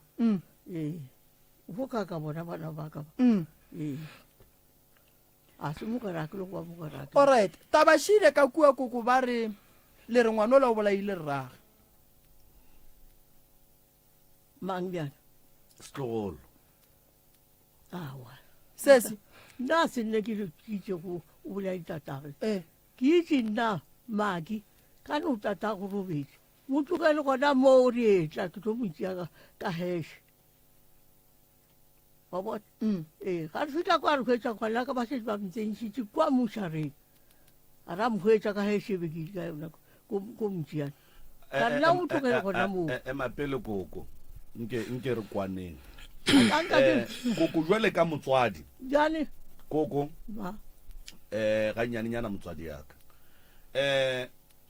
C: ee go ka bona bana ba ka ba ee a se mokarake le go ba mokarake
B: alright tabašile ka kua koko ba re le re ngwana o la o bolaile rrage
C: mang bjana
A: setlogolo
C: awa
B: sese
C: nna se nne ke itse go o bolaitatage
B: ee
C: ke itse nna maki ka ne o tata go robedi mo tlogele gona mo o re etla ke tlo motšea ka heshe wa bona ee ga re fitlha kwa re hwetša kgwana ka ba setse ba ntsenšitše kwa mošareng a ra mohwetša ka heshe bekile ka yona ko motšeane ka nna o tlogele gona moo
A: emapele koko nke re kwaneng
C: anka
A: koko jwale ka motswadi
C: jane
A: koko
C: ma
A: ga nyanenyana motswadi yaka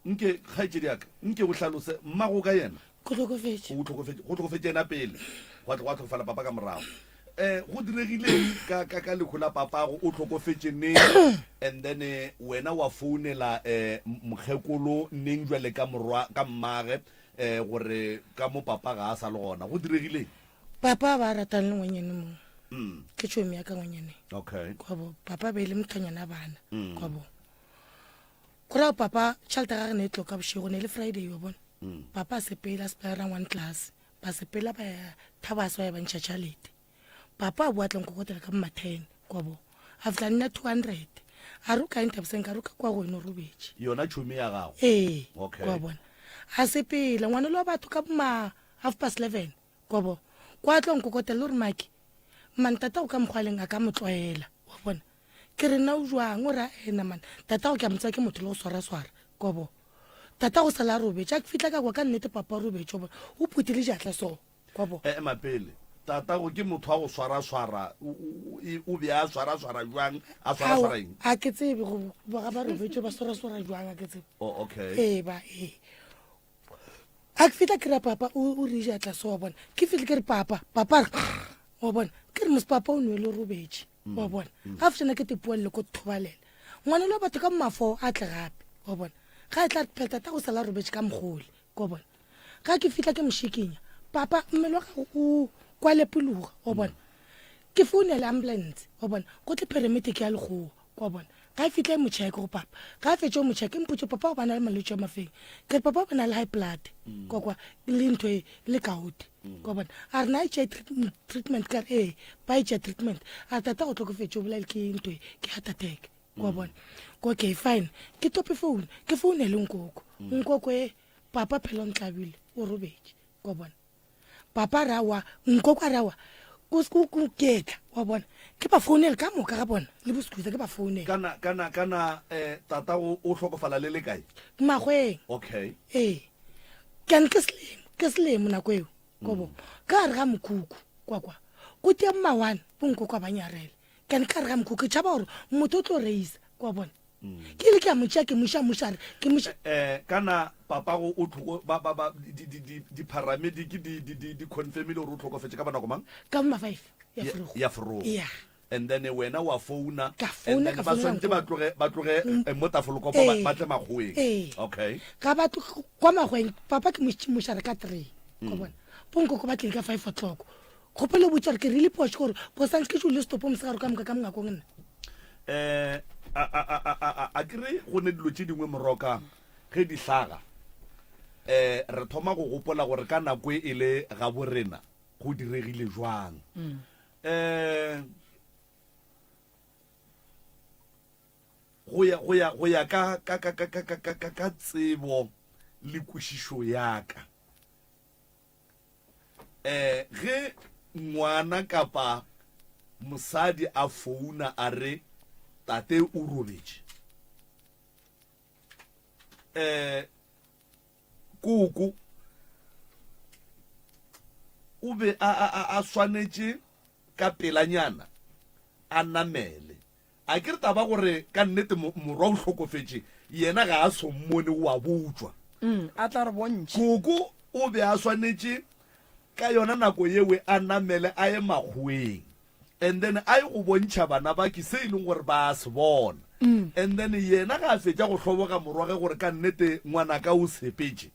A: nke kgaetsedi yaka nke o hlalose mmago ka yena
E: go
A: tlhokofetse ena pele gwa tlhokofala papa ka morago go diregileng ka lekgo la papago o tlhokofetse neng and then wena wa founela mokgekolo neng jwale ka mmage gore ka mo papa ga a sa le gona go diregileng
E: papa ba ratang le ngwenyane mongwe ke tšhomi ya ka ngwenyane
A: okay
E: kwabo papa ba ile mthonyana bana kwabo kora papa tšhalete ga re ne e tloka bošego ne le friday wa bona papa a sepela sepela one class ba sepela ba ya thabaswa ya bantšha tšhalete papa a boatleng kokotela ka mma 10 kwabo a fitla nna 200 a ruka intaboseng ka ruka kwa go eno robetše
A: yona tšhomi ya gago
E: ee
A: Okay.
E: kwa bona a sepela ngwana le wa batho ka boma 11:30 kwabo kwa tlong kokotela le gore maki mantata o ka mokgwaleng a ka motlwaela wa bona ke re nna o jwang o ra ena man tata go ke a motsa ke motho le go swara kwabo tata go sala robetše a ke fitlha ka kwa ka nnete papa robetše o phutile jatla so kwabo
A: mapele tata go ke motho wa go swara o be a swara jwang a swara eng
E: a ke tsebe ga ba robetše ba swara jwang a ke tsebe
A: okay
E: ee ba ee a ke fitlha ke ra papa o re jatla so wa bona ke fitlhe ke re papa re wa bona ke re mos papa o nwele robetše wa bona ga fetšana ke tepualele ko thobalela ngwane le wa batho ka mmafo a tle gape wa bona ga e tla phetata go sala robetše ka mogole wa bona ga ke fitlha ke mošikinya papa mmele wa gago o kwa lepologa wa bona ke founele ambulance wa bona go tle paramedic ya legoa wa bona ga e fitlha e motšheke go papa ga a fetse o motšheke mpotse papa go bana le malwetse a mafeng ke re papa ba na le high blood kwa le ntho e le kaote kwa bona a re na e tšea treatment ka re ee ba e tšea treatment a tata go tlhokofetse o bolaele ke ntho e ke heart attack kwa bona okay fine ke tope phone ke founele nkoko e papa phela ntlabile o robetse kwa bona papa rawa nkoko a rawa ko ketla wa bona ke ba founele ka moka ga bona le bosikuta ke ba founele
A: kana tata o tlhokofala le kae
E: magweng
A: okay
E: ee kan ke selemo nako eo kobo ka re ga mokhuku kwa go tia mmawana bonko kwa banyarele kan ka re ga mokhuku tšhaba gore motho o tlo reisa kwa bona ke le ke a motšea ke mošare ke moša
A: kana papa go o tlhoko di paramedic di confirmile gore o tlhokofetse ka banako mang
E: ka boma 5
A: ya foro
E: ya
A: and then wena wa founa
E: Ka founa,
A: and then
E: ka
A: ba
E: founela
A: swantse ba tloge mo tafolokopo ba tle magweng okay
E: ka batho kwa magweng papa ke mošare ka 3 go bona ponko ko batleng ka 5 o'clock go pele botsa re ke really posh gore bosang ke tshole stop mo segaro ka mga ka mga kong nna
A: a kere go ne dilo tse dingwe moroka ge di hlaga re thoma go gopola gore ka nako e le ga borena go diregile jwang go ya ka tsebo le kwešišo yaka ge ngwana kapa mosadi a founa a re tate o robetše koko o be a swanetše ka pelanyana a namele a ke re taba gore ka nnete morwa o hlokofetše yena ga a sommone wa botswa
B: a tla re bontšhe
A: koko o be a swanetše ka yona nako yewe a namele a ye magweng and then a ye go bontšha bana ba ke se e leng gore ba se bona and then yena ga a fetša go hloboga morwage gore ka nnete ngwana ka o sepetše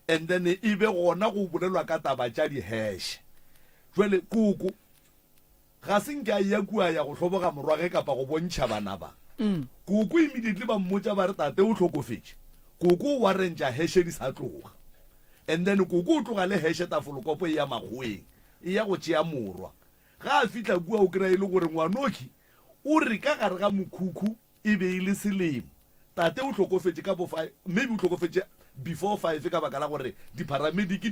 A: and then e be gona go bolelwa ka taba tša diheshe jwale koko ga se nke a ya kua ya go hloboga morwage kapa go bontšha bana ba koko immediately ba mmotša ba re tate o hlokofetše koko wa rentša heshe di sa tloga and then koko o tloga le heshe tafolokopo e ya magweng e ya go tšea morwa ga a fitla kua o kry-a e le gore ngwanoki o re ka gare ga mokhukhu e be e le selemo tate o hlokofetše ka maybe o hlokofetše before 5 ka baka la gore dipharamediki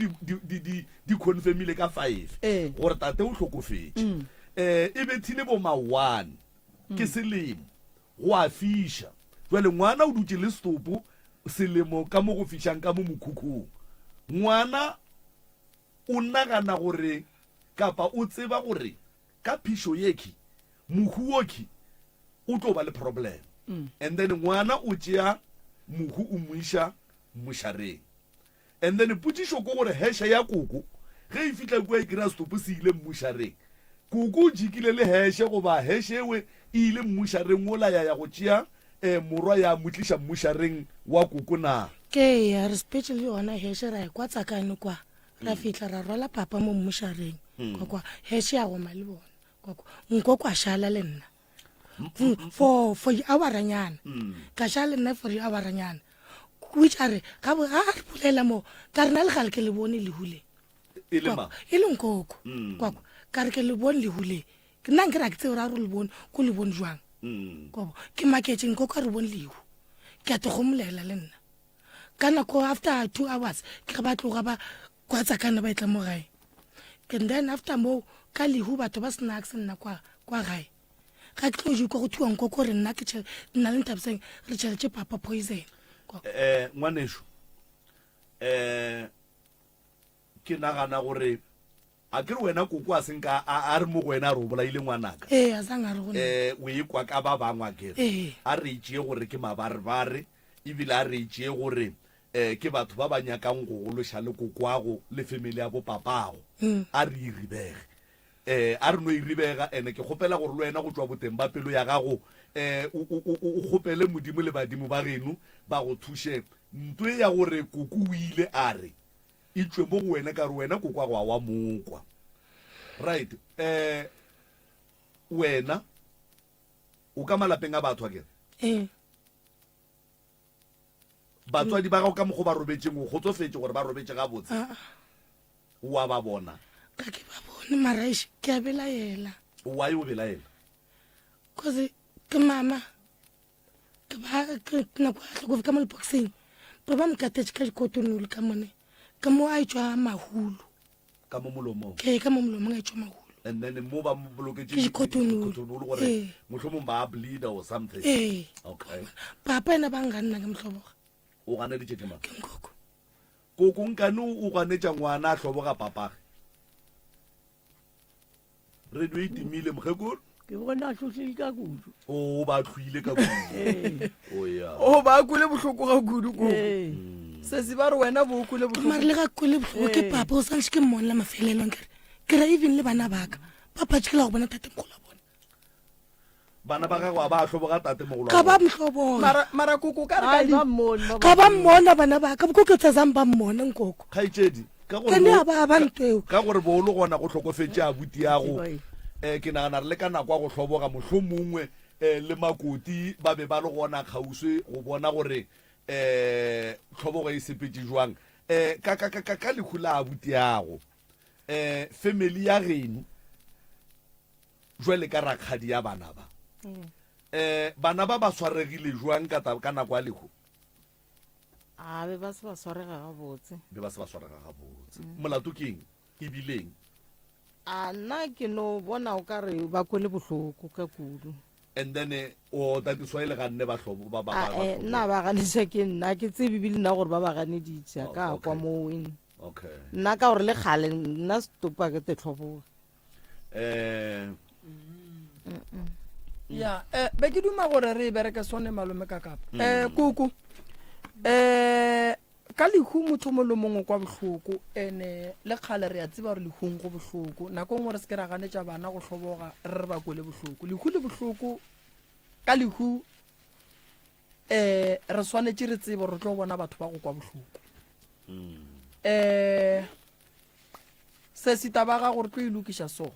A: di confirmile ka 5 gore tate o hlokofetše e be thile bo ma-1 ke selemo go a fiša jwale ngwana o dutše le stopo selemo ka mo go fišang ka mo mokhukhung ngwana o nagana gore kapa o tseba gore ka phišo yeki mohu oki o tlo ba le problem and then ngwana o tšea mohu o moiša mošareng and then potšišo ko gore heshe ya koko ge e fitlha kua e kry-a stopo se ile mmošareng koko o jikile le heshe goba heshe ewe e ile mmošareng o la ya go tšea morwa ya motliša mmošareng wa koko na
E: ke ya especially yona heshe ra kwa tsakane kwa ra fitla ra rwala papa mo mmošareng kwa heshe ya go male bona kwa nko kwa shala le nna for awaranyana ka shala nna for awaranyana which are ga bo a bolela mo ka rena le gale ke le bone le hule
A: e le ma
E: e le nkoko kwa ka re ke le bone le hule ke nna ke ra ke tseo ra ro le bone ko le bone jwang kwa ke maketeng ko ka re bone le hu ke a te go molela le nna kana ko after 2 hours ke ba tloga ba kwa tsakana ba itla mo gae and then after mo ka le hu batho ba snacks nna kwa gae ga ke tlo go thuang ko re nna ke nna le ntabseng re tšheletse papa poison
A: ngwanesho ke nagana gore a ke re wena koko a senka a re mo go wena a re o bolaile ngwanaka
E: a sanga re gona
A: o e kwa ka ba bangwe akere a re itšee gore ke mabarebare ebile a re itšee gore ke batho ba ba nyakang go gološa le kokoago le family ya bo papago a re iribege a re no iribega ene ke kgopela gore le wena go tšwa boteng ba pelo ya gago o kgopele modimo le badimo ba geno ba go thuše ntwe ya gore koko o ile a re e tšwe mo go wena ka re wena koko a go a wa mokwa right wena o ka malapeng a batho akere batswadi ba gago ka mogo ba robetseng o kgotsofetse gore ba robetse ga botse wa ba bona
E: ka ke ba bone maraish ke a belaela
A: wa o belaela
E: cause ke mama ke ba ke na kwa go ka mo boxing ba mo ka tetse ka dikotonolo ka mone ka mo a itšwa mahulu
A: ka mo molomong
E: ke ka mo molomong a itšwa mahulu
A: and then mo ba mo boloketse
E: dikotonolo
A: gore mohlomong ba bleed or something okay
E: papa ena ba nganna ke mohloboga
A: o gane ditšete ma
E: ke nkoko
A: koko nkane o ganetša ngwana a hloboga papage radio e timile mokgekolo
C: ke bona a tlotlile ka kudu
A: o ba tlhoile ka kudu
B: o ba kule bohloko ga kudu koko se se ba re wena bo kule bohloko
E: mare le ga kule bohloko ke papa o sa ke mmona mafelelong ke ra even le bana baka papa tšhela go bona tate mogolo bona
A: bana ba gagwe ba hloboga tate mogolo
E: ka ba mhloboga
B: mara koko ka
C: Ai,
B: re
C: ba mmone,
E: ka ba mmona bana ba ka ko ke tsang ba mmona nkoko
A: kgaitsedi ka
E: ke ne ba ntweo
A: ka gore bo lo gona go tlhokofetse a buti yago ke nagana re le ka nako ya go hloboga mohlomongwe le makoti ba be ba le gona kgauswe go bona gore tlhobogo e sepetse jwang ka lekhula a buti yago family ya geno jwale ka rakgadi ya bana ba bana ba swaregile jwang ka nako ya lekgo
G: a be ba se ba swarega gabotse
A: be ba se ba swarega gabotse molato keng e bileng
G: a nna ke no bona o ka re ba kwele bohloko ka kudu
A: and then o tatiswa ile ga nne ba hlobo ba
G: nna ba ganisa ke nna ke tsebe bile nna gore ba ba ganeditša ka kwa mowen
A: okay
G: nna ka gore le kgale nna stopa ke tetlhoboga
B: ya be ke duma gore re bereke sone malome ka kapa koko ka lehu motho mo le mongwe kwa bohloko ene le kgale re a tseba gore lehung go bohloko nako ngwe re se ke ra ganetša bana go hloboga re ba kwele bohloko lehu le bohloko ka lehu re swanetse re tsebe re tlo bona batho ba go kwa bohloko se sita ba ga gore tlo ilokiša so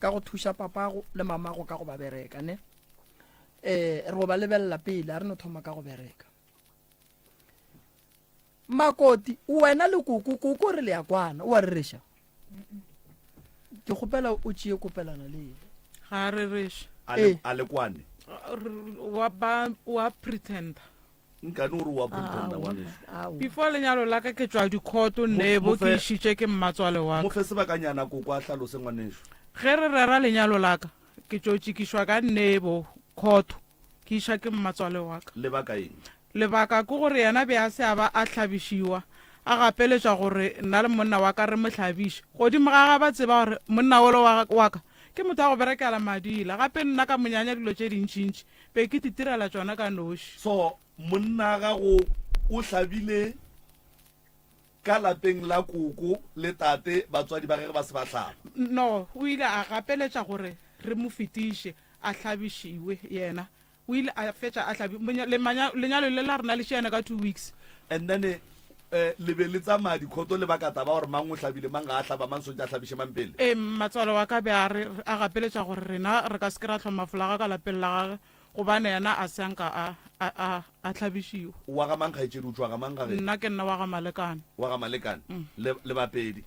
B: ka go thuša papago le mamago ka go ba bereka ne re go ba lebelela pele a re no thoma ka go bereka makoti wena le koko re le ya kwana o a re reša ke kgopela o tšee kopelana le ene
F: ga re reša
A: a le kwane
F: wa pretenda
A: nkane ore wa pretenda ngwaneso
F: before lenyalo la ka ke tswa dikhoto nebo ke išitše ke mmatswale wa
A: mo fe sebakanyana koko a hlalose ngwaneso
F: ge re rera lenyalo la ka ke tšo tšekišwa ka nebo khoto ke iša ke mmatswale wa ka
A: lebaka eng
F: lebaka ke gore yena be a se a ba a hlabišiwa a gapeletša gore nna le monna wa ka re mo hlabiše godimo ga ga ba tseba gore monna ole wa ka ke motho wa go berekela madila gape nna ka monyanya dilo tše dintšintši be ke titirela tšona ka noši
A: so monna gago o hlabile ka lapeng la koko le tate batswadi ba gege ba se ba hlaba
F: no o ile a gapeletša gore re mo fetiše a hlabišiwe yena o ile a fetša a hlabi lenyalo le la rena le šeana ka 2 weeks
A: and then le be le tsamaya dikhoto le bakata ba gore mang o hlabile mang ga a hlaba mang sontse a hlabiše mang pele
F: matswalo wa ka be a gapeletša gore rena re ka se ke ra tlhoma folaga ka lapeng la gage gobane yena a seanka a hlabišiwa
A: wa ga mang kgaetšedi o tswa ga mang gage
F: nna ke nna wa ga malekane
A: le bapedi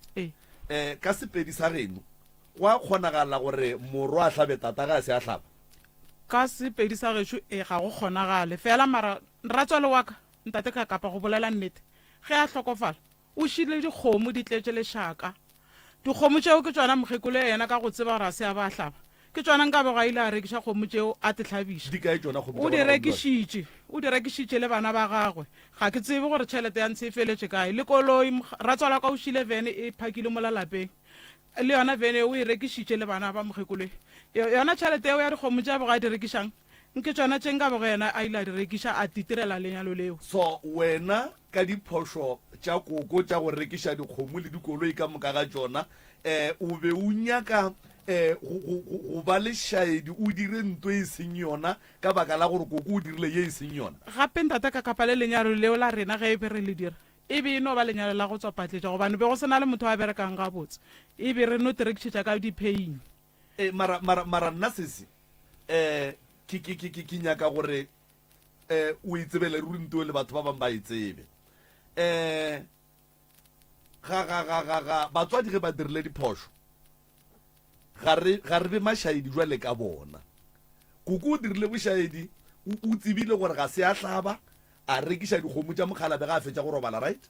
A: ka sepedi sa geno go a kgonagala gore moro a hlabe tata ga a se a hlaba
F: ka sepedi sa gešo ga go kgonagale fela mara ratswale wa ka ntate ka kapa go bolela nnete ge a hlokofala o šile dikgomo di tletše lešaka dikgomo tšeo ke tšona mokgekolo yena ka go tseba gore a se a ba hlaba ke tšona nka bego a ile a rekiša kgomo tšeo a te hlabiša o di rekišitše le bana ba gagwe ga ke tsebe gore tšhelete ya ntse e feletše kae le koloi ratswala ka o šile vene e phakile mo lalapeng le yona vene o e rekišitše le bana ba mokgekoloe yona tšhelete eo ya dikgomo tša bego a di rekišang nke tšona tše nka bego yena a ile a di rekiša a titirela lenyalo leo
A: so wena ka diphošo tša koko tša go rekiša dikgomo le dikoloi ka moka ga tšona o be o nyaka go ba le šaedi o dire ntho e seng yona ka baka la gore koko o dirile ye e seng yona
F: gape ntate ka kapa le lenyalo leo la rena ge e be re le dira e be e no ba lenyalo la go tswa patletša gobane be go sena le motho a berekang ga botse e be re no terekišetša ka dipaying
A: mara nna sese ke nyaka gore o itsebele ruri nteo le batho ba bangwe ba itsebe ga batswadi ge ba dirile diphošo ga re be mašaedi jwale ka bona koko o dirile bošaedi o tsebile gore ga se a hlaba a rekiša dikgomo tša mokgalabe ga a fetša go robala right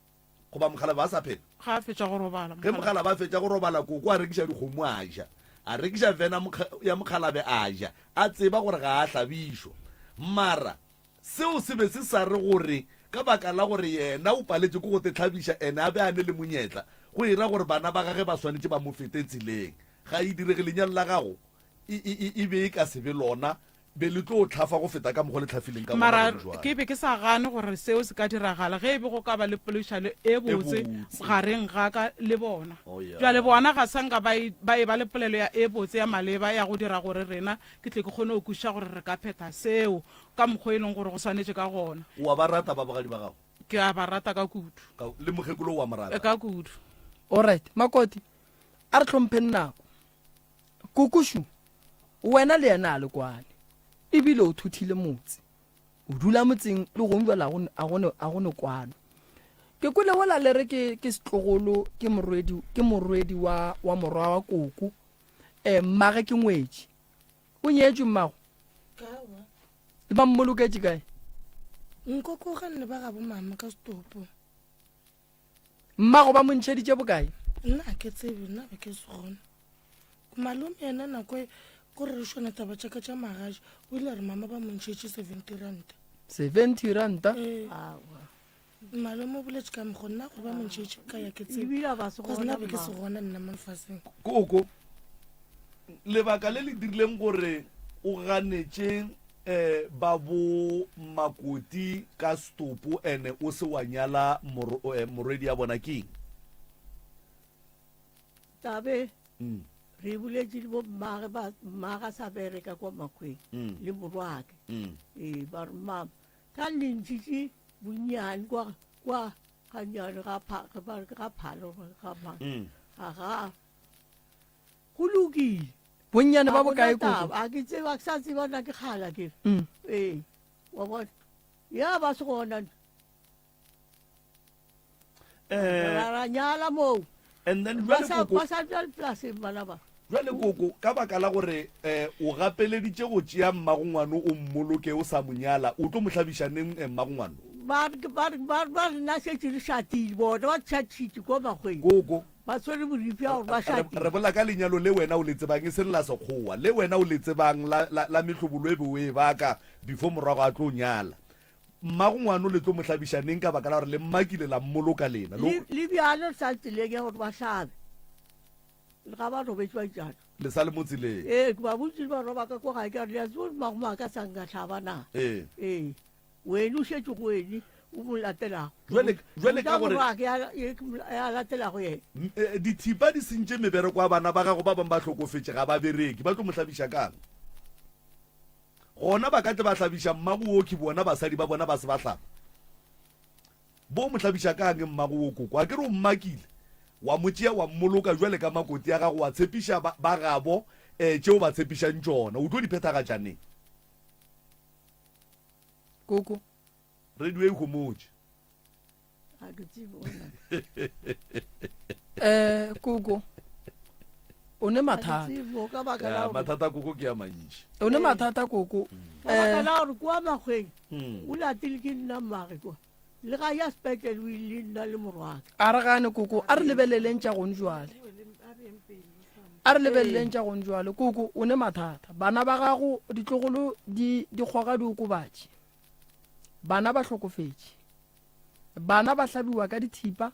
A: goba mokgalabe a sa phela
F: ga a fetša go robala
A: ge mokgalabe a fetša go robala koko a rekiša dikgomo a ja a rekiša vena ya mokgalabe a ja a tseba gore ga a hlabišo mara seo se be se sa re gore ka baka la gore yena o paletše ko go te tlhabiša ene a be a ne le monyetla go ira gore bana ba gage ba swanetše ba mo fete tseleng ga e direge lenyalo la gago e be e ka sebe lona be le tlo o tlhafa go feta ka mogo le tlhafileng ka
F: mara
A: gona jwale.
F: ke be ke sa gane gore seo se ka diragala ge e be go ka ba le polešano e botse gareng ga ka le bona
A: Oh, yeah.
F: jwale bona ga sanka ba e ba le polelo ya e botse ya maleba ya go dira gore rena ke tle ke kgone go kuša gore re ka phetha seo ka mokgwa e leng gore go swanetse ka gona
A: wa ba rata ba bogadi ba gago
F: ke a ba rata ka kudu
A: le mogekolo wa morata
F: ka kudu
B: alright makoti a re tlhompheng nako kokushu wena le yena a le kwane ebile o thuthile motse o dula motseng le gong jwala a gone kwano ke kole gola le re ke setlogolo ke morwedi wa morwa wa koko mmage ke ngwetši o nyetšwe mmago le ba mmoloketse kae
E: nkoko ga nne ba ga bo mama ka stopo
B: mmago ba montšheditše bokae
E: nna ke tsebe nna be ke se gona malome ena nako e gore re šone taba tšaka tša magaši o ile re mama ba montšhetše 70 ranta
B: 70 ranta
E: malome o boletše ka mokgo nna gore ba montšhetše ka ya ke
C: Ebile ba se
E: nna
C: gona
E: be ke se
C: mama.
E: gona nna mo lefaseng
A: koko lebaka le le dirileng gore o ganetše ba bo makoti ka stopo ene o se wa nyala morwedi ya bona keng
C: tabe re buletše bo mmaga sa bereka kwa makweng le morwake ee ba re mama ka lentšitše bonnyane kwa ganyane ga phalo ga mang aga go lokile
B: bonnyane ba bokae koko
C: a ke tseba ke sa tsebana ke kgala ke ee wa bona ya ba se gona ra nyala moo
A: and then
C: ba
A: jwale koko
C: sa bja polaseng bana ba
A: jwale koko ka baka la gore o gapeleditše go tšea mmagongwane o mmoloke o sa monyala o tlo mo tlhabišaneng mmagongwane
C: ba rena šetse re šatile bona ba tšhatšhitše ko makgweng
A: koko
C: ba tshwere boripi ya gore ba šatile
A: re bola ka lenyalo le wena o le tsebang e se lela sekgowa le wena o le tsebang la metlhobolo e be o e baka before morago a tlo nyala mmagongwane o le tlo mo tlhabišaneng ka baka la gore le mmakile la mmoloka lena
C: le bjalo re sa tseleng ya gore ba hlabe le ga ba robetse ba jalo
A: le sa le mo tseleng
C: ee ke ba botsile ba roba ka ko gae ka re leatse gore magomo a ka sanka tlhaba na ee wene o šetse go ene o mo latelago
A: jwale ka gore
C: ya latelago yena
A: dithipa di sentše mebereko ya bana ba gago ba bangwe ba tlhokofetse ga ba bereki ba tlo mo tlhabiša kang gona ba ka tle ba tlhabiša mmagooki bona basadi ba bona ba se ba tlhapa bo mo tlhabiša kang mmago o koko a ke re o mmakile wa motšea wa mmoloka jwale ka makoti ya gago wa tshepiša ba gabo tšeo ba tshepišang tšona o tlo di phethagatšaneng
B: koko
A: radio e homotse
C: a ke tsebe ona
B: koko o ne mathata
C: tsebo ka baka la gore
A: mathata koko ke ya mantši
B: o ne mathata koko
C: ka baka la gore kwa makgweng o latile ke nna mmage kwa le ga ya spetlele o ile nna le morwaka
B: a re gane koko a re lebeleleng tša gone jwale a re lebeleleng tša gone jwale koko o ne mathata bana ba gago ditlogolo di kgoga diokobatše bana ba hlokofetše bana ba hlabiwa ka dithipa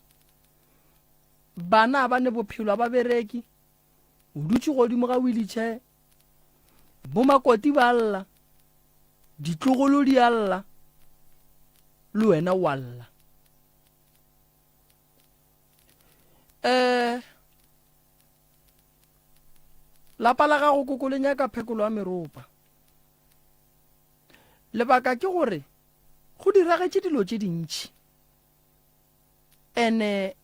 B: bana ba ne bophelo ba bereki o dutse godimo ga wheelchair bo makoti ba lla ditlogolo di alla le wena wa lla lapa la gago koko le nyaka phekolo ya meropa lebaka ke gore go diragetše dilo tše dintšhi ene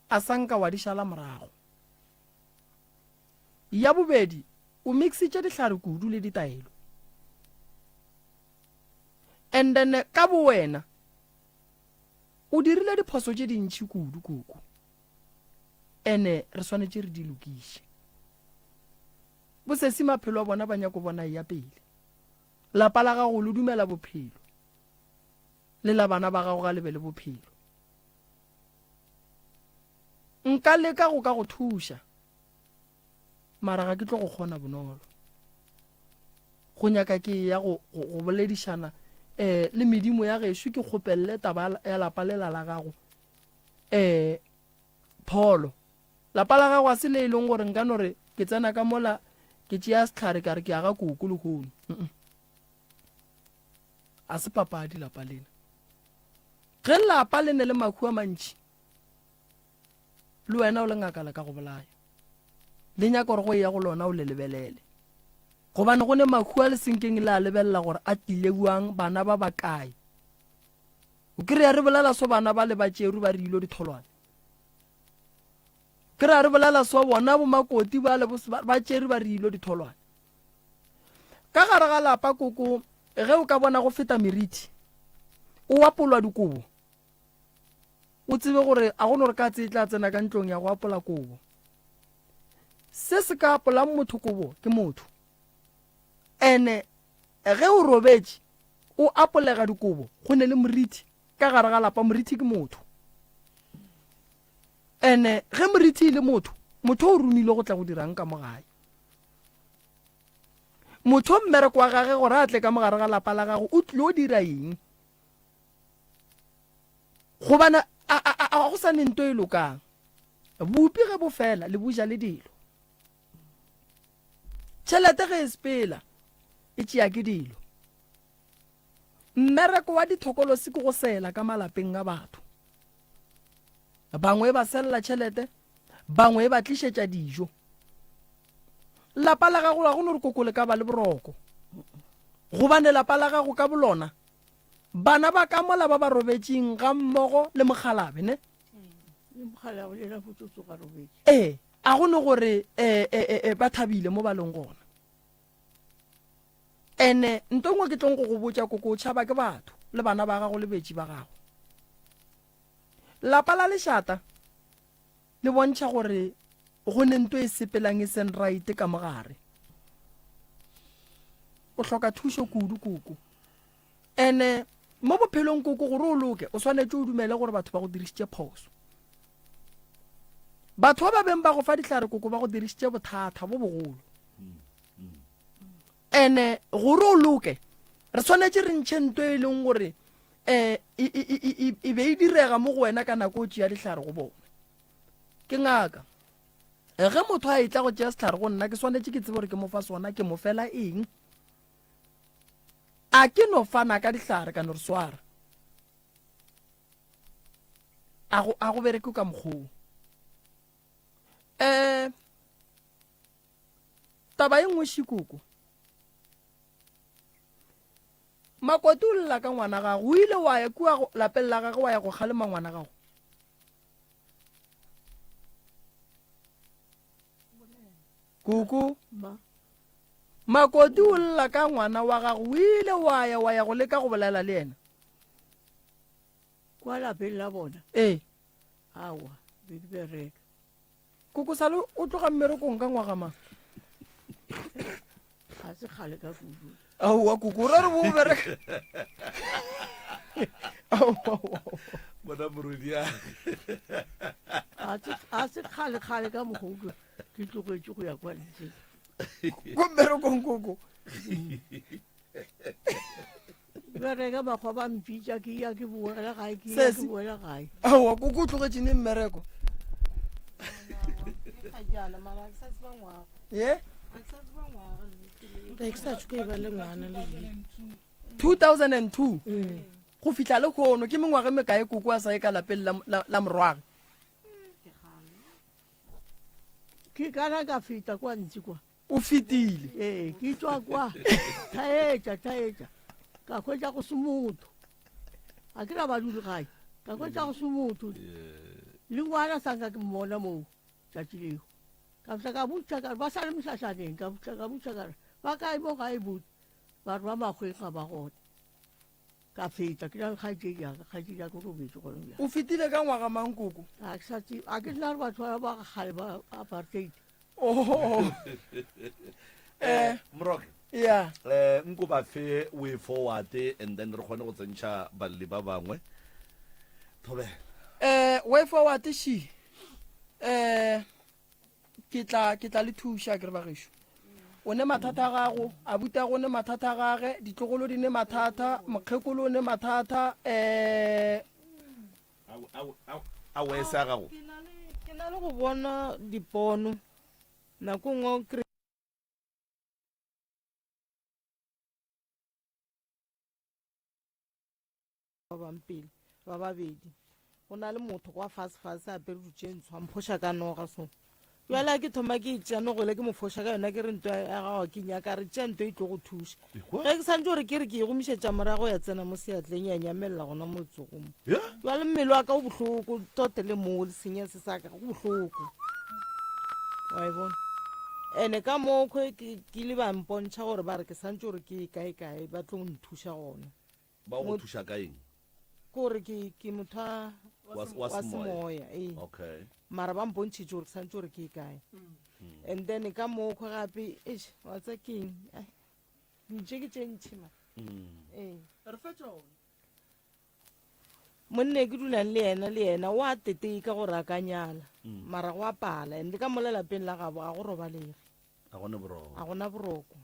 B: a sanka wa di šala morago ya bobedi o mixitše dihlare kudu le ditaelo and then ka bo wena o dirile diphoso tše dintšhi kudu koko ene re swanetše re di lokiše bosesi maphelo a bona ba nyako bona ya pele lapa la gago le dumela bophelo le la bana ba gago ga lebe le bophelo nka leka go ka go thuša mara ga ke tlo go kgona bonolo go nyaka ke ya go boledišana le medimo ya gešo ke kgopelele taba ya lapa lela la gago pholo lapa la gago a se le e leng gore nka no re ke tsena ka mola ke tšea setlhare ka re ke aga koko le kgono a se papadi lapa lena ge lapa le ne le makhu a mantši le wena o le ngakala ka go bolaya le nyaka gore go ya go lona o le lebelele gobane go ne makhu a le senkeng le a lebelela gore a tlile buang bana ba ba kae o kry-a re bolela so bana ba le batšeru ba re ilo ditholwane kry-a re bolela so bona bo makoti ba tšeri ba re ilo ditholwane ka gare ga lapa koko ge o ka bona go feta meriti o apolwa dikobo o tsebe gore a gone gore ka tsetla tsena ka ntlong ya go apola kobo se se ka apolang motho kobo ke motho ene ge o robetse o apolega dikobo go ne le moriti ka gare ga lapa moriti ke motho ene ge moriti le motho o rumile go tla go dirang ka mogae motho mmereko wa gage gore a tle ka mogare ga lapa la gago o tlile o dira eng gobana a go sa nento e lokang bopi ge bo fela le boja le dilo tšhelete ge e sepela e tšea ke dilo mmereko wa dithokolosi ke go sela ka malapeng a batho bangwe ba selela tšhelete bangwe ba tlišetša dijo lapa la gago la go ne re kokole ka ba le boroko gobane lapa la gago ka bolona bana ba ka mola ba ba robetseng ga mmogo le mogalabe ne a gone gore ba thabile mo ba leng gona ene ntongwe ke tlong go go botša koko o tšhaba ke batho le bana ba gago le betši ba gago lapa la lešata le bontšha gore go ne nto e sepelang e seng right ka mogare o hloka thušo kudu koko ene mo bophelong koko gore o loke o swanetse o dumele gore batho ba go dirisitše phoso batho ba beng ba go fa dihlare koko ba go dirisitše bothata bo bogolo ene gore o loke re swanetse re ntšhe nto e leng gore e be e direga mo go wena ka nako o tšea dihlare go bona ke ngaka ge motho a etla go tšea sehlare go nna ke swanetse ke tsebe gore ke mo fa sona ke mo fela eng a ke no fana ka dihlare ka no re swara a go bereke ka mokgwong taba e nngwe shikoko makoti o lela ka ngwana gago o ile wa ya kua lapeng la gagwe wa ya go kgalema ngwana gago koko makoti o lela ka ngwana wa gago o ile wa ya go leka go bolela le ena
C: kwa lapeng la bona
B: awa
C: be di bereka
B: koko sale o tloga mmerekong ka ngwaga mang
C: ga se kgale ka kudu
B: aowa koko ra re bo bereka
A: bona morodi a
C: se kgale ka mogodu ke tlogetse go ya kwa ntle
B: ko mmerekong koko
C: bereka bakgwa ba mpitša ke ya ke boela gae
B: aowa koko o tlogetse ne mmereko ye
E: ke sa tšhuka e ba le ngwana le
B: 2002 go fitlha le kgono ke mengwage mekae koko a sa e ka lapeng la morwage
C: ke kana ka feta kwa ntse kwa
B: o fetile
C: ke tswa kwa thaetša ka khwetša go se motho a ke ra ba dule gae ka khwetša go se motho le ngwana sanka ke mmona moo tšatši leo ka fetla ka botša ka ba sa le mohlašaneng ka fetla ka botša ka ba kae mo gae botse batho ba makgweng ga ba gona ka feta ke na le kgaetšedi yaka o robetse gone bjang
B: o fetile ka ngwaga mang koko
C: a ke tla re batho ba gale ba apartheid
A: moroke
B: ya
A: nko ba fe way forward and then re kgone go tsentšha balli ba bangwe thobela
B: way forward she ke tla le thuša ke re bagešo o ne mathata a gago a buta go ne mathata a gage ditlogolo di ne mathata mokgekolo o ne mathata
A: a wese a gago
G: ke na le go bona dipono nako nngwe ba bampele ba babedi go na le motho kwa fase a pere dutse ntshwa mphoša ka noga so jala ke thoma ke itšano gole ke mofoša ka yona ke re nto ya gago ke nyaka re tša nto e tlo go thuša ge ke santse gore ke re ke e gomišetša morago ya tsena mo seatleng ya nyamelela gona mo letsogomo jale mmele wa ka o bohloko tote le mo lesenya se sa ka go bohloko wa e bona ene ka moo ke le ba mpontšha gore ba re ke santse gore ke kae ba tlo nthuša gona
A: ba go thuša ka eng
G: kore ke motho wa semoya
A: okay
G: mara ba mpontšhitše gore ke santse gore ke kae and then ka moo kgo gape wa tsa keng ditše ke tše ntšhi ma monne ke dulang le yena wa tetei ka gore a ka nyala mara go a pala and ka mo lelapeng la gabo a go robalege a gona boroko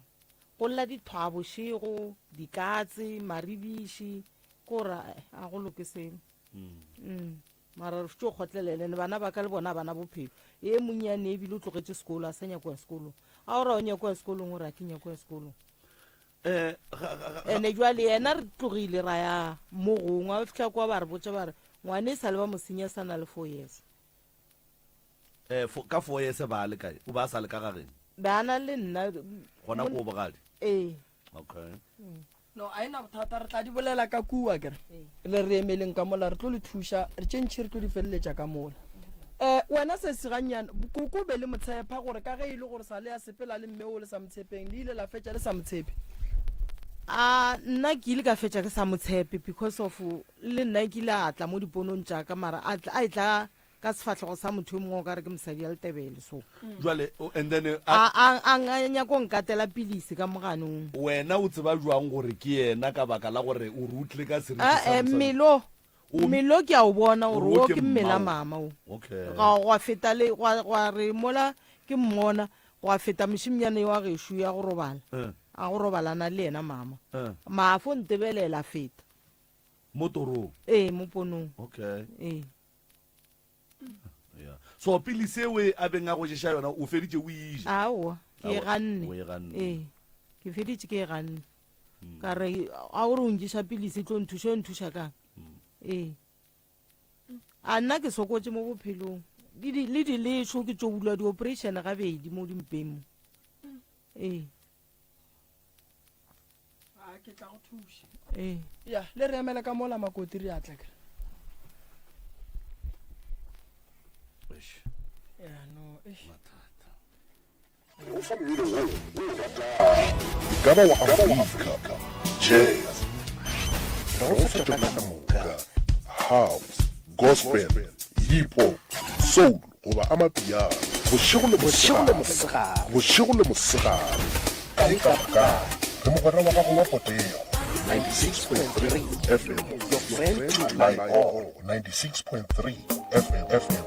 G: go lla dithwa bošego dikatse maribiši kore a go loke seno mara re fitse o kgotlelelene bana ba ka le bona bana bophelo e monnyane ebile o tlogetse sekolo a sa nyako ya sekolong a gore o nyako ya sekolong gore a ke nyako ya sekolong ene jwale yena re tlogile ra ya mo gongwe a fitlha kwa ba re botsa ba re ngwane e sa le ba mosenya sa na le 4 years
A: ka 4 years ba le kae o ba sa le ka gageng
G: bana le nna
A: gona ko bogadi okay
B: no a ena bothata re tla di bolela ka kua kere le re emeleng ka mola re tlo le thuša re tšentšhe re tlo di feleletša ka mola wena se seganyana koko be le motshepa gore ka ge e le gore sa le ya sepela le mme o le sa motshepeng le ile la fetša le sa motshepe
G: nna ke ile ka fetša ke sa motshepe because of le nna ke ile a tla mo diponong tšaka mara a e tla ka sefatlhego sa motho yo mongwe o ka re ke mosadi ya letebele so
A: jwale and then
G: a nyako nkatela pilisi ka moganong
A: wena o tseba jwang gore ke yena ka baka la gore o rutle ka
G: mmelo ke a o bona gore o ke mmela mama o ga feta le gwa re mola ke mmona gwa feta mošimnyane wa gešo ya go robala a go robalana le yena mama maafo ntebelela feta
A: mo torong
G: mo ponong
A: okay so pele sewe a beng a go ješha yona o feditše o ija
G: aowa ke ganne ke feditše ke ganne ka re a gore o nješa pilisi tlo nthuša kang a nna ke sokotse mo bophelong le dilešo ke tso bulwa di-operation gabedi mo dimpeng mo
B: ke tla go thuša ya le re emele ka mola makoti re atla kere
J: Gaba wa Afrika, jazz, Rosa Moka, house, gospel, hip hop, soul, goba amapiano, bošego le mosegare, ka le mogwera wa gago wa potego 96.3 FM, your friend like all 96.3 FM.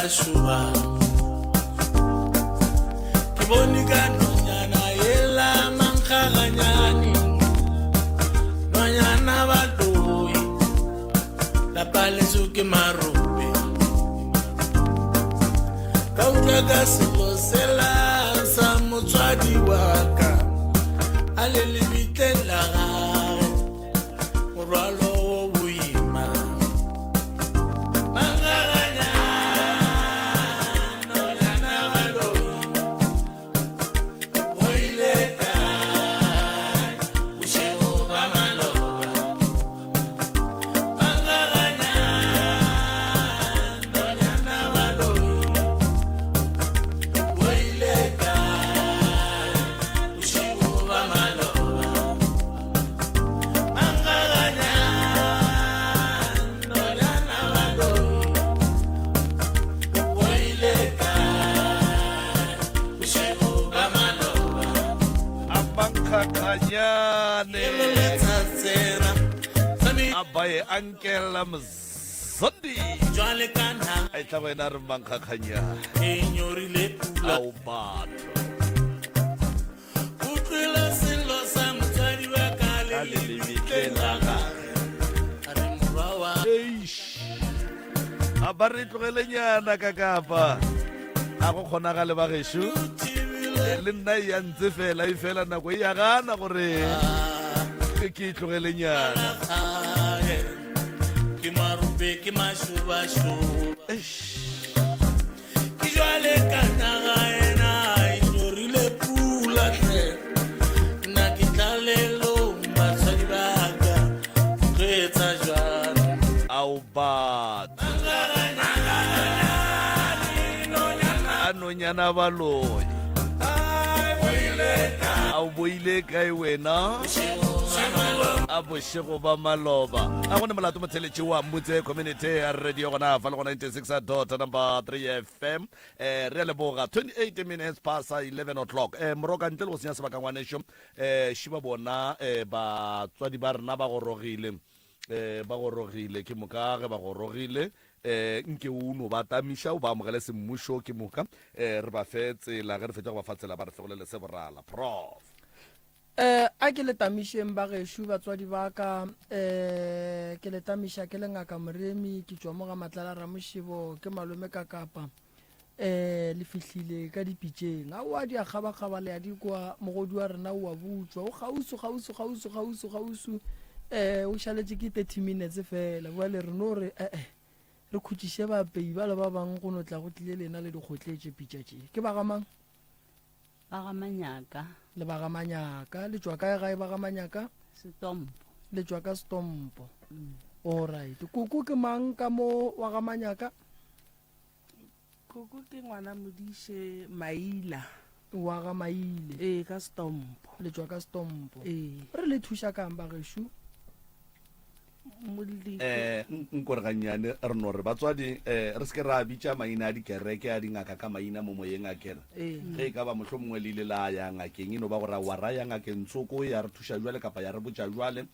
I: Shuba Kibonika nonyana yela mankaganyani Nonyana badoi La palesuke marobe Kaujaga silo sela sa motswadi waka Alelibite la gare Morwalo wo buima
A: makgakganyane abaye ankela mzondi a tla go ena re mankgakganyane ao batho ka lelebitlelaga a ba re tlogelenyana ka kapa a go kgonagale ba gešo le nna ya ntse fela e fela nako e ya gana gore ke tlogelenyana
I: ke marupe ke mašobašoba ke jwale ka naga ena e nyorile pula nna ke tlalelo basadi baka go etsa jalo
A: ao batho a nonyana baloya a boile kae wena a bošego ba maloba a gone molato motheletši wa mmutse community ya radio gona fa le go 96 number 3 fm re a leboga 28 minutes past 11 o'clock moroka ntle le go senya sebaka ngwanešo šiba bona batswadi ba rena ba gorogile ke moka ge ba gorogile nke uno ba tamiša o ba amogele semmušo ke moka re ba fe tsela ge re fetša go ba fa tsela ba re fegolele se borala prof
B: a ke le tamišeng ba gešo batswadi ba ka ke le tamiša ke le ngaka moremi ke tšwa mo ga matlala ramošebo ke malome ka kapa le fihlile ka dipitšeng a o a di a kgabakgaba le a di kwa mogodi wa rena o a butswa o gausu o šaletše ke 30 minutes fela boale re no re re khutšiše bapei ba le ba bangwe go no tla go tlile lena le dikgotletše pitšatše ke bagamang
K: bagamanyaka
B: le bagamanyaka le tšwa kae gae bagamanyaka
K: Setompo
B: le tšwa ka Setompo alright koko ke mang ka mo wagamanyaka
L: koko ke ngwana modiše Maila
B: Maile
L: ka Setompo
B: le tšwa ka Setompo re le thuša kang ba gešo
A: nkore gannyane re no re batswadi re seke ra bitša maina a dikereke a dingaka ka maina mo moyeng a kere ge ka ba motlho mongwe le ile la ya ngakeng eno ba gore wa ra ya ngakeng tsoko ya re thuša jwale kapa ya re botša jwale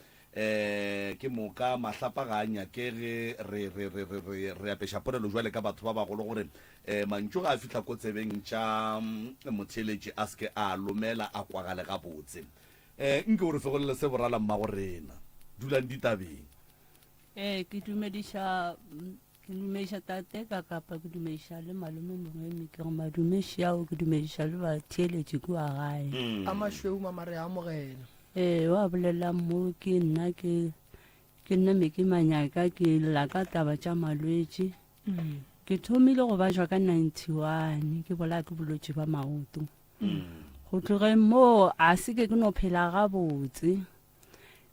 A: ke moka mahlapa ga a nyakege re apeša polelo jwale ka batho ba bagolo gore mantšu ga a fitlha ko tsebeng tša motheletši a seke a lomela a kwagale ga botse nke gore fegolele se borala mmago rena dulang ditabeng
K: ke dumediša tate ka kapa ke dumediša le malome mongwe ke go madumeši ao ke dumediša le batheeletši kua gae
B: a mašweu mamare a amogela
K: wa bolela mo ke nna me ke manyaka ke lla ka taba tša malwetši ke thomile go bajwa ka 91 ke bola ke bolwetši ba maoto go tlogeng mo a se ke no phela gabotse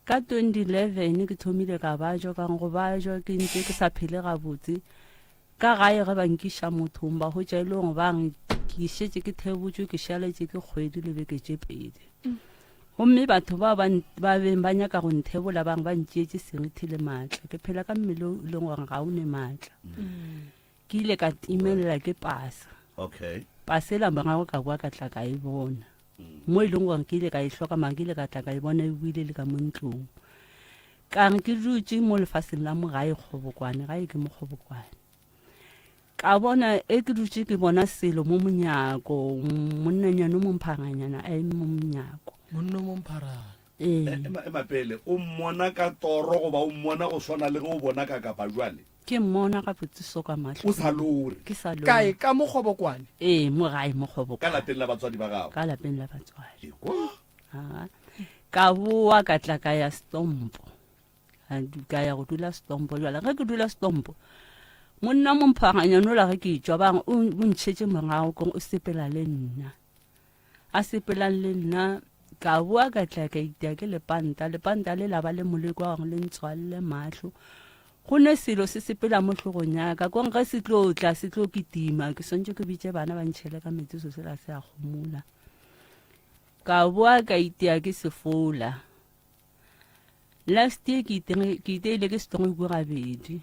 K: ka 2011 ke thomile ka bajwa ka go bajwa ke ntse ke sa phele gabotse ka gae ge ba nkiša mothong ba go tša ile go bang ke šetse ke thebotšwe ke šaletše ke kgwedi le beke tše pedi gomme batho ba beng ba nyaka go nthebola bang ba ntšeetse serithi le maatla ke phela ka mmele o leng gore ga o ne maatla ke ile ka timelela ke pasa pasela morago ka boa ka tla ka e bona mo e leng gore ke ile ka e hloka mang ke ile ka tla ka e bona e buile le ka mo ntlong ka re ke dutse mo lefaseng la mogae Kgobokwane gae ke mo Kgobokwane ka bona e ke dutse ke bona selo mo monyako monnanyana mo mpharanyana a eme mo monyako
B: monno mo mpharana
A: mapele o mmona ka toro goba o mmona go swana le go o bona ka kapa jwale
K: ke mmona ka botsiso ka mahlo
A: o sa lore
K: ke sa lore
B: kae ka mo Kgobokwane
K: mo gae mo Kgobokwane
A: ka lapeng la batswadi ba gago
K: ka lapeng la batswadi ka boa ka tla ka ya Setompo ka ya go dula Setompo jwale ge ke dula Setompo monna mo mpharanyana o la ge ke tšwa bang o ntšhetše morago kong o sepela le nna a sepelang le nna ka boa ka tla ka itea ke lepanta le la ba le moleko wa gore le ntshwalle mahlo go ne selo se sepela mo tlhogong yaka kong ge se tlo kitima ke swantse ke bitše bana ba ntšhele ka metsi so se la se a gomola ka boa ka itea ke sefola last year ke iteile ke setongo ko gabedi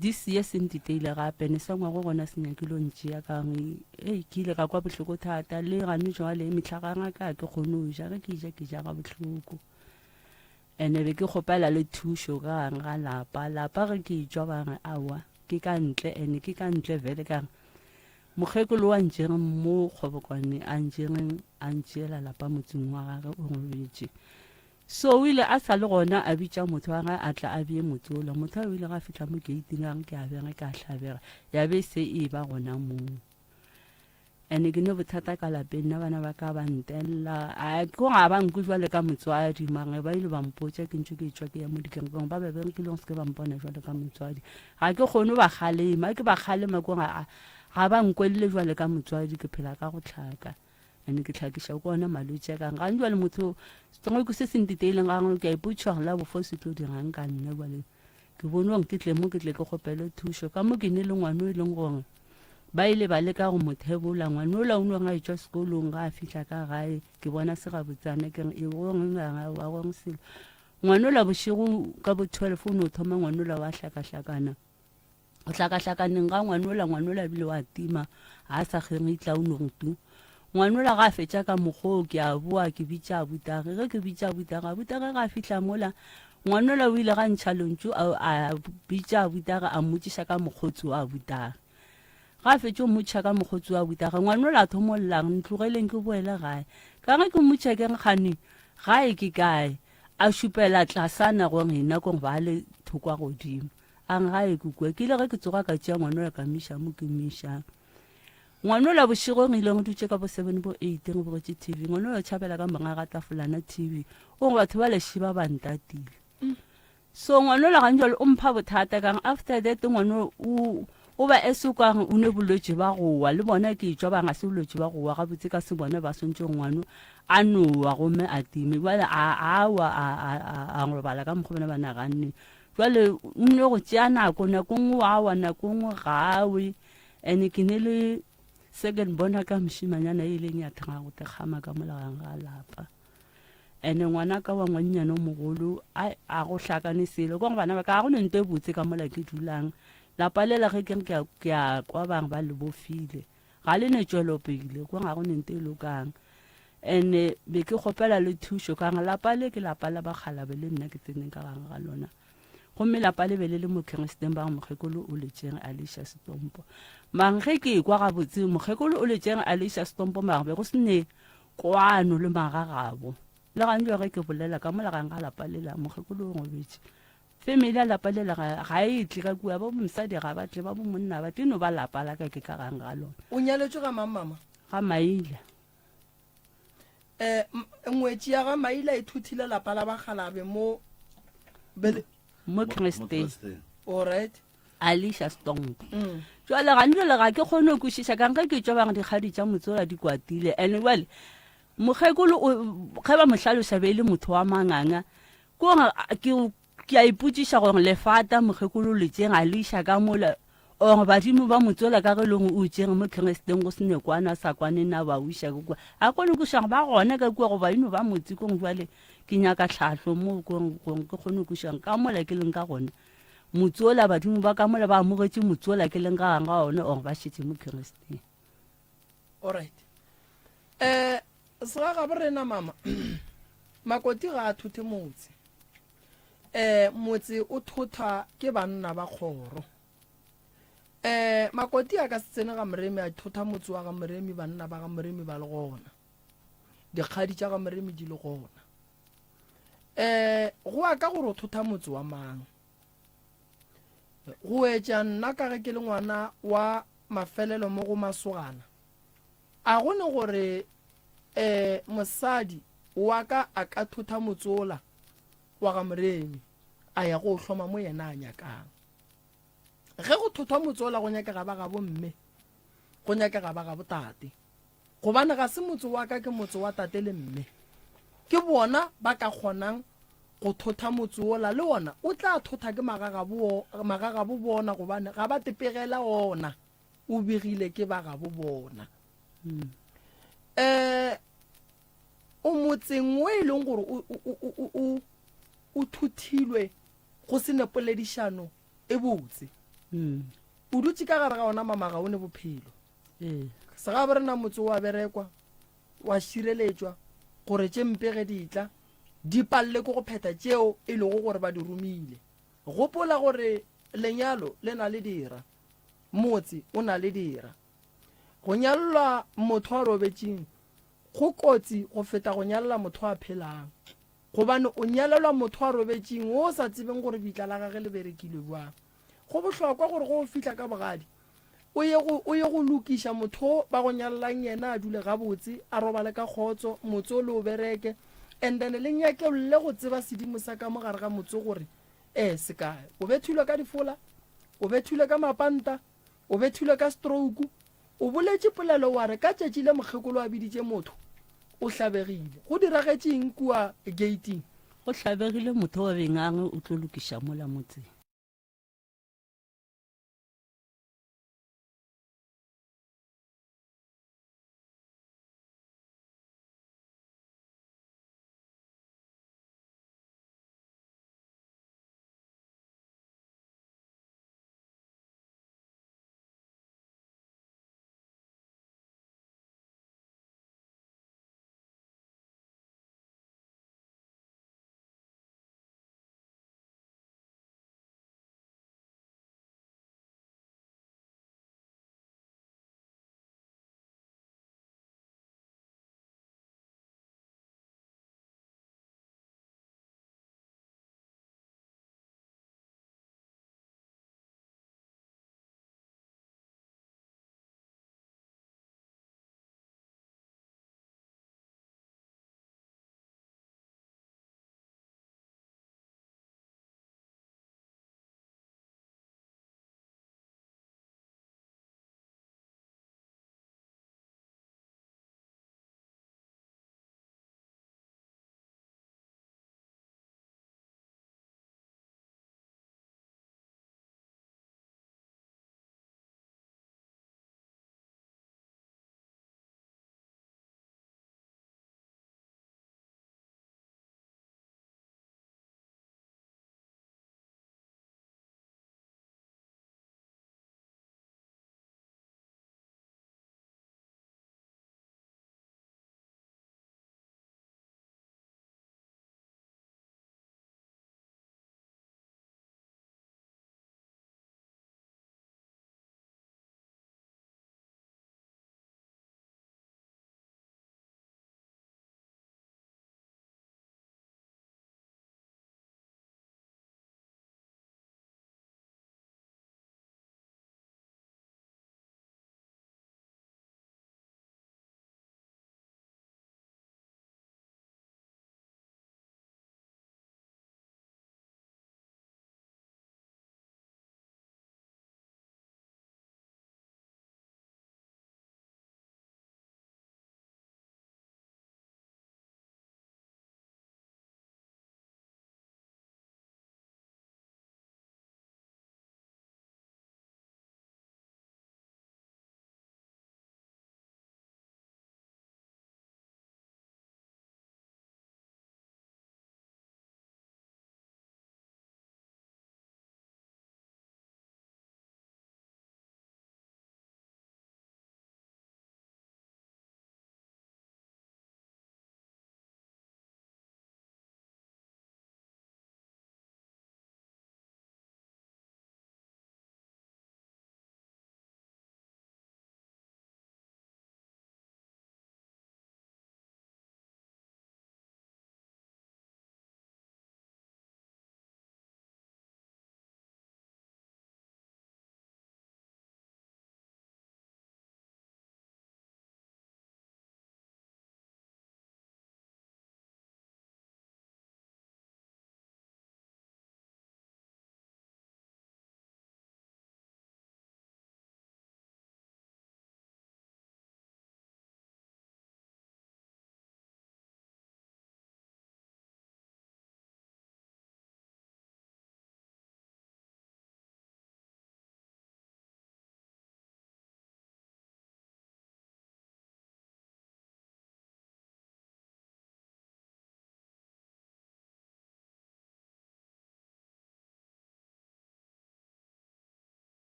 K: this year sentiteile gape ne sa ngwa go gona senyakilo ntšea kang ke ile ka kwa botlhoko thata le gane jwale metlhaganga ka ke kgone go ja ke ja ga botlhoko ene be ke kgopela le thušo ka gang ga lapa ge ke etswa bangwe awa ke ka ntle ene ke ka ntle vele kang mokgekolo wa ntšeng mo kgobokwane a ntšeela lapa motseng wa gage o ngwetse so o ile a sa le gona a bitša motho wa gae a tla a bee motsola motho o ile ga fitlha mo geiting gang ke a bega ke a tlhabega ya be se e ba gona moo ene ke ne bothata ka lapeng nna bana ba ka ba ntelela ko ga ba nko jwale ka motswadi mange ba ile ba mpotsa ke ntse ke etswa ke ya mo dikerekeng ba beberekileng se ke ba mpona jwale ka motswadi ga ke kgone ba kgalema ke ba kgalema ko ga ba nkwelele jwale ka motswadi ke phela ka go tlhaka ene ke tlhakiša ko ona malwetse kang ga jwale motho sengwe ke se se ntiteileng gang ke a ipotša la bofo se tlo dirang ka nna jwale ke bonwang ke tle ke kgopele thušo ka mo ke ne le ngwane o e leng gore ba ile ba leka go mothebola ngwane o la o nwa ga etswa sekolong ga a fitlha ka gae ke bona se gabotsana ke e wa gong selo ngwane o la bošego ka bo 12 o ne o thoma ngwane o la wa hlakahlakana o hlakahlakaneng ga ngwane o la bile wa tima ga a sa kgeng itla o nongtu ngwane o la ga a fetša ka mokgoo ke a boa ke bitša abutage ge ke bitša abutage ga a fitlha mola ngwane o la o ile ga ntšha lontšu a bitša abutage a mmotšiša ka mokgotsi wa abutage ga a fetše o mmotšiša ka mokgotsi wa abutage ngwane o la thomollang ntlogeleng ke boele gae ka ge ke mmotšiša ke nkgane gae ke kae a šupela tlasana gong ena kong ba le thokwa godimo ang gae kukwe ke ile ge ke tsoga ka tšea ngwane o la ka miša mo ke mišang ngwane o la bošegong ile go dutse ka bo 7 bo 8 go bogetse tv ngwane o la tšhabela ka manga ga tafolana tv o go batho ba lešiba ba ntatile so ngwane o la gantjalo o mpha bothata kang after that ngwane o ba esokang o ne bolwetse ba gowa le bona ke etswa ba nga se bolwetse ba gowa ga botse ka se bona ba sontse ngwane a nowa gomme a time jwale a ngobala ka mokgwa bona ba naganne jwale o ne go tšea nako nngwe wa wa nako nngwe gawe ene ke ne le second bona ka mošimanyana e ileng ya thanga go tekgama ka molagang ga lapa ene ngwana ka wa ngwannyane o mogolo a go hlakane selo kong bana ba ka go nente botse ka mola ke dulang lapa le la ge ke a kwa bang ba le bofile ga le ne tšwelopele ko ga go nente e lokang ene be ke kgopela le thušo kang lapa le ke lapa la bakgalabe le nna ke tseneng ka gang ga lona gomme lapa le be le mo Keringstone ba mokgekolo o letšeng Alicia Stompo mang ge ke kwa ga botse mokgekolo o letšeng Alicia Stompo mang be go sene kwano le magagabo le gantjwa ge ke bolela ka mola gang ga lapa le la mokgekolo o ngobetse family ya lapa le la ga e tle ka kua ba mosadi ga ba tle ba bo monna ba tino ba lapa la ka ke ka gang ga lona
B: o nyaletswe ga mama
K: ga Maila
B: ngwetši ya ga Maila e thuthile lapa la bagalabe mo
K: Keringstone
B: alright
K: Alicia Stompo jwale gantjole ga ke kgone go kwešiša kang ge ke tswa bang dikgadi tša motsola di kwatile and well mokgekolo ge ba mohlaloša be le motho wa manganga ke a ipotšiša gore lefata mokgekolo letšeng Alicia ka mola or badimo ba motsola ka ge leng o tšeng mo Keringstone go sene kwana sa kwane na ba uša ka kua a kgone kušang ba gona ka kua go baino ba motse kong jwale ke nyaka tlhahlo mo kong ke kgone kušang ka mola ke leng ka gona motsola badimo ba ka mola ba amogetše motsola ke leng ka gang ga one or ba šetse mo Keringstone
B: alright sega ga borena mama makoti ga a thuthe motse motse o thotha ke banna ba kgoro makoti a ka se tsene ga moremi a thotha motse wa ga moremi banna ba ga moremi ba le gona dikgadi tša ga moremi di le gona go a ka gore o thotha motse wa mang go etša nna ka ge ke le ngwana wa mafelelo mo go masogana a gone gore mosadi wa ka a ka thotha motsola wa ga moremi a ya go hloma mo yena a nyakang ge go thotha motsola go nyakega ba ga bomme go nyakega ba ga botate gobane ga se motse wa ka ke motse wa tate le mme ke bona ba ka kgonang go thotha motse ola le ona o tla thotha ke magagabo bona gobane ga ba tepegela ona o begile ke ba gabo bona o motseng o e leng gore o thuthilwe go se nepoledišano e botse o dutse ka gare ga ona mamaga o ne bophelo se ga bore na motse wa berekwa wa šireletswa gore tše mpe ge di tla di palle ko go pheta tšeo e lego gore ba di romile gopola gore lenyalo le na le dira motse o na le dira go nyalelwa motho a robetšeng go kotsi go feta go nyalela motho a phelang gobane o nyalelwa motho a robetšeng o sa tsebeng gore bitla la gage le berekile bjang go bohlokwa gore go fihla ka bogadi o ye go lokiša motho ba go nyalelang yena a dule gabotse a robale ka kgotso motse o le o bereke and then le nyakelolle go tseba sedimo sa ka mogare ga motse gore se kae o bethilwe ka difola o bethilwe ka mapanta o bethilwe ka stroke o boletše polelo wa re ka tšatši le mokgekolo a biditše motho o hlabegile go diragetšeng kua gating
K: go hlabegile motho wa bengange o tlo lokiša mola motseng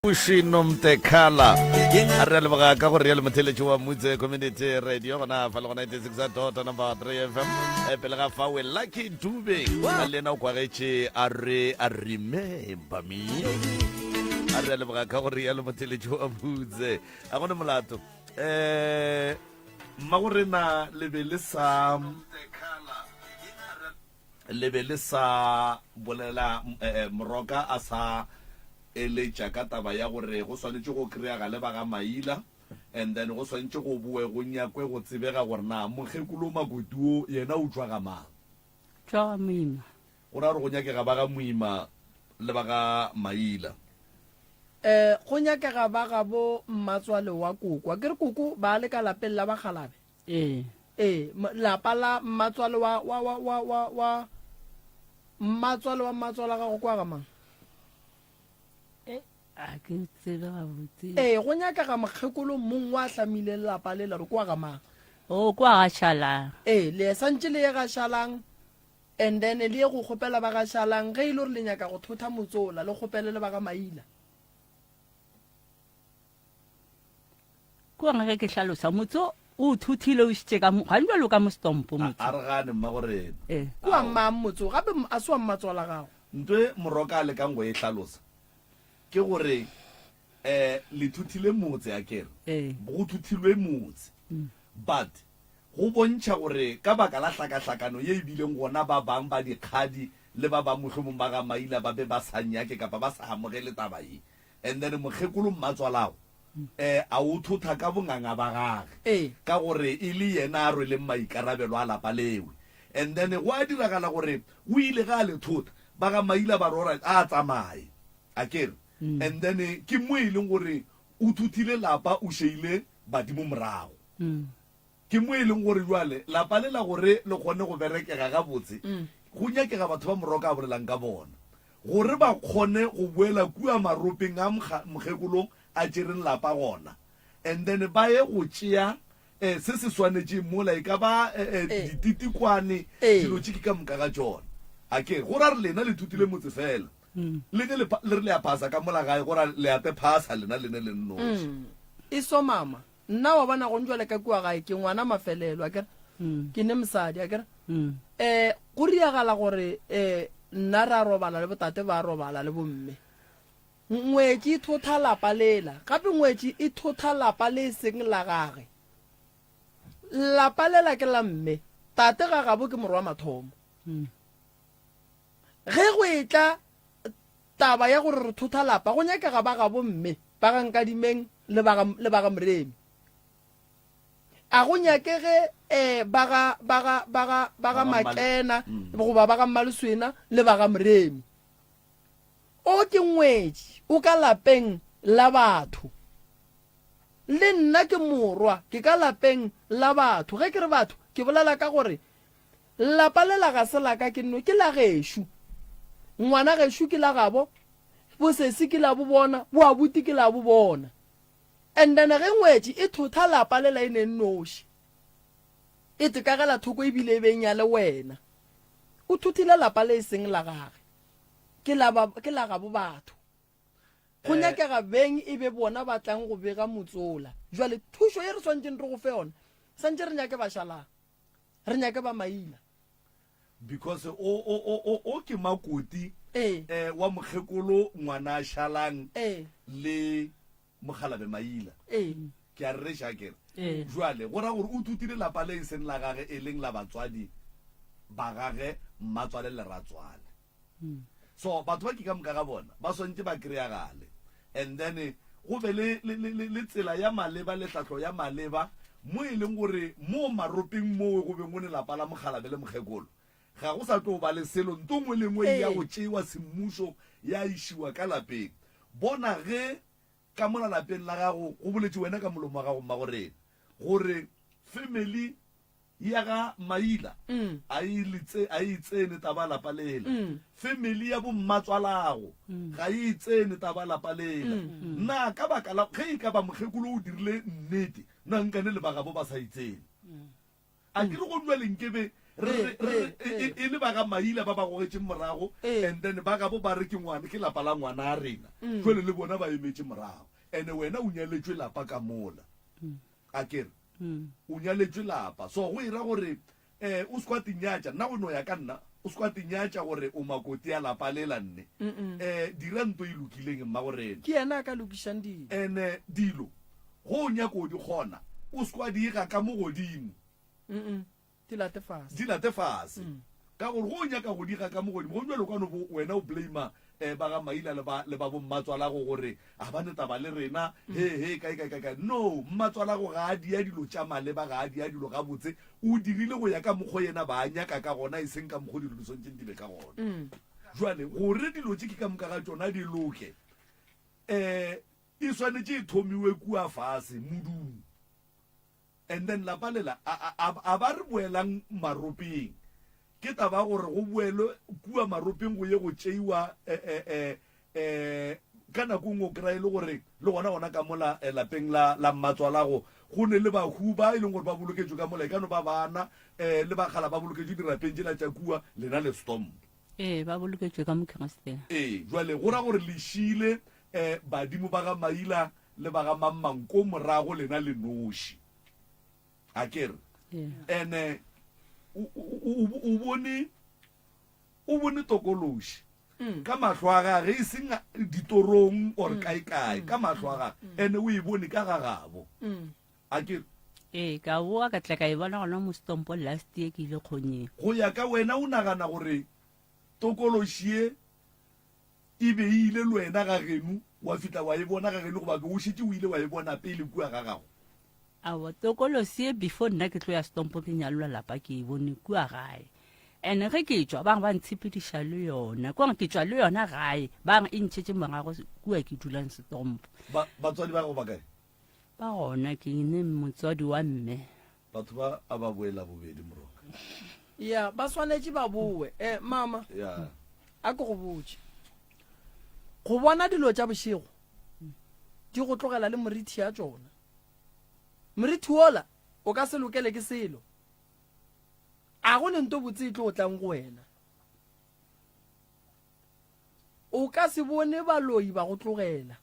A: Pushino Mtekala a re leboga ka go rialo motheletši wa Mutse Community Radio gona fa le go 96.3 FM pele ga fa we Lucky Dube a lena o kwagetše a re a remember me a re leboga ka go rialo motheletši wa Mutse a gone molato mmagorena le be le sa bolela moroka a sa eletša ka taba ya gore go swanetše go kry-aga le ba ga Maila and then go swanetše go boe go nyakwe go tsebega gore na mokgekolo Makoti yena o tšwa ga mang
K: tšwa ga Moima
A: go ra gore go nyakega ba ga Moima le ba ga Maila
B: go nyakega ba ga bo Mmatswale wa Koko ke re Koko ba le ka lapeng la Bagalabe lapa la Mmatswale wa Mmatswale ga go kwa ga mang
K: ke tsebe gabotse
B: go nyakega mokgekolo mong wa tlamile lapa le la re kwa ga mang
K: o kwa ga Shalang
B: le santse le ye ga Shalang and then le ye go kgopela ba ga Shalang ge ile re le nyaka go thotha Motsola le kgopele le ba ga Maila
K: kwa ge ke hlalosa Motso o thuthile o shitse ka ga nwa lo ka mo stompo Motso
A: a re gane mmagorena
B: kwa mang Motso gape a swa Mmatswala gago
A: ntwe moroka le ka ngo e hlalosa ke gore le thuthile motse a kere go thuthilwe motse but go bontšha gore ka baka la hlakahlakano ye e bileng gona ba bang ba dikgadi le ba ba mohlomong ba ga Maila ba be ba sa nyake kapa ba sa amogele taba ye and then mokgekolo Mmatswalago a o thotha ka bonganga ba gage ka gore e le yena a rweleng maikarabelo a lapa lewe and then go a diragala gore o ile ga a le thotha ba ga Maila ba rora a tsamaye a kere and then ke mo e leng gore o thuthile lapa o sheile badimo morago ke mo e leng gore jwale lapa le la gore le kgone go berekega ga botse go nyakega batho ba moroka a bolelang ka bona gore ba kgone go boela kua maropeng a mokgekolong a tšereng lapa gona and then ba ye go tšea se se swanetšeng mola e ka ba dititikwane dilo tše ke ka moka ga tšona a kere gore a re lena le thuthile motse fela le re le a phasa ka mola gae gore le ape phasa lena lene le nnoši
B: e so mama nna wa bona go njwale ka kua gae ke ngwana mafelelo a kere ke ne mosadi a kere go riagala gore nna ra robala le botate ba robala le bomme ngwetši e thotha lapa lela gape ngwetši e thotha lapa le seng la gage lapa lela ke la mme tate ga gabo ke morwa mathomo ge go etla taba ya gore re thotha lapa go nyakega ba ga bomme ba ga Nkadimeng le ba ga Moremi a go nyakege ba ga Makena goba ba ga Mmaleswena le ba ga Moremi o ke ngwetši o ka lapeng la batho le nna ke morwa ke ka lapeng la batho ge ke re batho ke bolela ka gore lapa le la ga se la ka ke nno ke la gešo ngwana gešo ke la gabo bosesi ke la bo bona bo abuti ke la bo bona and then ge ngwetši e thotha lapa le la ene nnoši e tekagela thoko e bile e beng ya le wena o thuthile lapa le e seng la gage ke la gabo batho go nyakega beng e be bona ba tlang go bega Motsola jwale thušo ye re swantšeng re go fe yona santse re nyake ba Shalang re nyake ba Maila
A: because o ke Makoti wa mokgekolo ngwana Shalang le Mogalabe Maila ke a re shakere jwale go ra gore o thuthile lapa le seng la gage e leng la batswadi ba gage Mmatswale le Ratswale so batho ba ke ka moka ga bona ba swantse ba kry-agale and then go be le tsela ya maleba le tlhatlho ya maleba mo e leng gore mo maropeng moo go beng o ne lapa la Mogalabe le mokgekolo ga go sa tlo ba le selo ntongwe le ngwe ya go tšewa semmušo ya išiwa ka lapeng bona ge ka mola lapeng la gago go boletše wena ka molomo wa gago mmagorena gore family ya ga Maila a itsene taba lapa lela family ya bo Mmatswalago ga e itsene taba lapa lela nna ka baka la ge e ka ba mokgekolo o dirile nnete nna nkane le bagabo ba sa itsene a ke re go nwa lenkebe e le ba ga maila ba ba gogetseng morago and then ba ga bo ba re ke ngwana ke lapa la ngwana a rena jwale le bona ba emetse morago and wena o nyaletswe lapa ka mola a kere o nyaletswe lapa so go ira gore o se kwa tinyatša nna go no ya ka nna o se kwa tinyatša gore o makoti ya lapa le la nne dira nto e lokileng mma gorena
B: ke yena a ka lokišang dilo
A: and dilo go o nyako di kgona o se kwa di ga ka mo godimo
B: di late fase
A: ka gore go o nyaka go di ga ka mo godimo go jwale kwano wena o blama ba ga maila le ba bo mmatswalago gore a ba netaba le rena he kae no mmatswalago ga a dia dilo tša maleba ga a dia dilo ga botse o dirile go ya ka mokgo yena ba a nyaka ka gona e seng ka mokgo dilo tshwantseng di be ka gona jwale gore dilo tše ke ka moka ga tsona di loke e swanetše e thomiwe kua fase modung and then lapa lela a ba re boelang maropeng ke taba gore go boelwe kua maropeng go ye go tšeiwa ka nako ngwe o kry-a e le gore le gona ka mola lapeng la mmatswalago go ne le bahu ba e leng gore ba boloketswe ka mola e kano ba bana le bagala ba boloketswe dirapeng tsela tša kua lena le storm
K: ba boloketswe ka mokristeng
A: jwale go ra gore lešile badimo ba ga maila le ba ga mammanko morago lena le noši a kere and o bone tokološi ka mahlo a gage e seng ditorong or kae ka mahlo a gage and o e bone ka gagabo a kere
K: ka boa ka tla ka e bona gona mo stompo last year ke ile kgonyeng
A: go ya ka wena o nagana gore tokološi e be ile le wena ga geno wa fitla wa e bona ga geno goba o šetse o ile wa e bona pele kua ga gago
K: awa tokolosi before nna ke tlo ya stompo ke nyalwa lapa ke e bone kua gae and ge ke tswa bangwe ba ntshepediša le yona kore ke tswa le yona gae bangwe e ntšhetše morago kua ke dulang stompo
A: batswadi ba go ba kae
K: ba gona ke ne motswadi wa mme
A: batho ba a ba boela bobedi moroka
B: ya ba swanetše ba boe mama a ke go botse go bona dilo tša bošego di go tlogela le morithi ya tsona morithi wola o ka se lokele ke selo a go ne nto botse e tlo go tlang go wena o ka se bone baloi ba go tlogela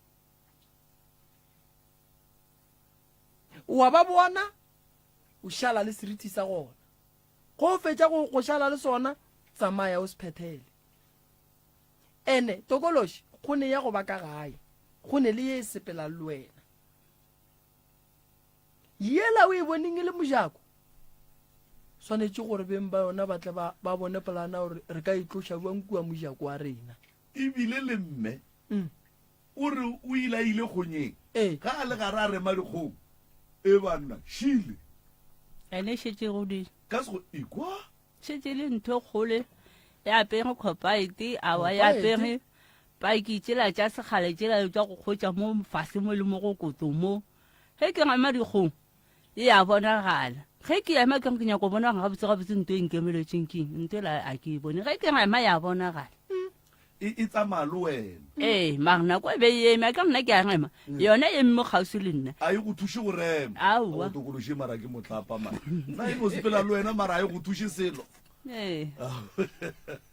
B: wa ba bona o šala le serithi sa gona go fetša go šala le sona tsamaya o sephethele ene tokološi go ne ya go ba ka gae go ne le ye sepela le wena yela o e boneng e le mojako swanetše gore beng ba yona ba tle ba bone polana gore re ka itloša buang kua mojako wa rena
A: ebile le mme o re o ile kgonyeng ga a le gare a rema dikgomo e banna šile
K: ene šetse go di
A: ka sego ekwa
K: šetse le ntho kgole e apere copaite awa e apere paiki tsela tša segale tsela tša go kgotša mo fase mo le mo go koto mo ge ke ngama dikgomo e a bonagala ge ke ema ke ke nyako bona ga botse ntho e nkemeletseng keng ntho la a ke bone ge ke ngama ya bonagala
A: e tsamaya le wena
K: magna kwa be ema ka nna ke a ngema yona e mo gausi le nna
A: a e go thuše go rema
K: aowa
A: tokološi mara ke motlapa ma nna e mo sepela le wena mara a e go thuše selo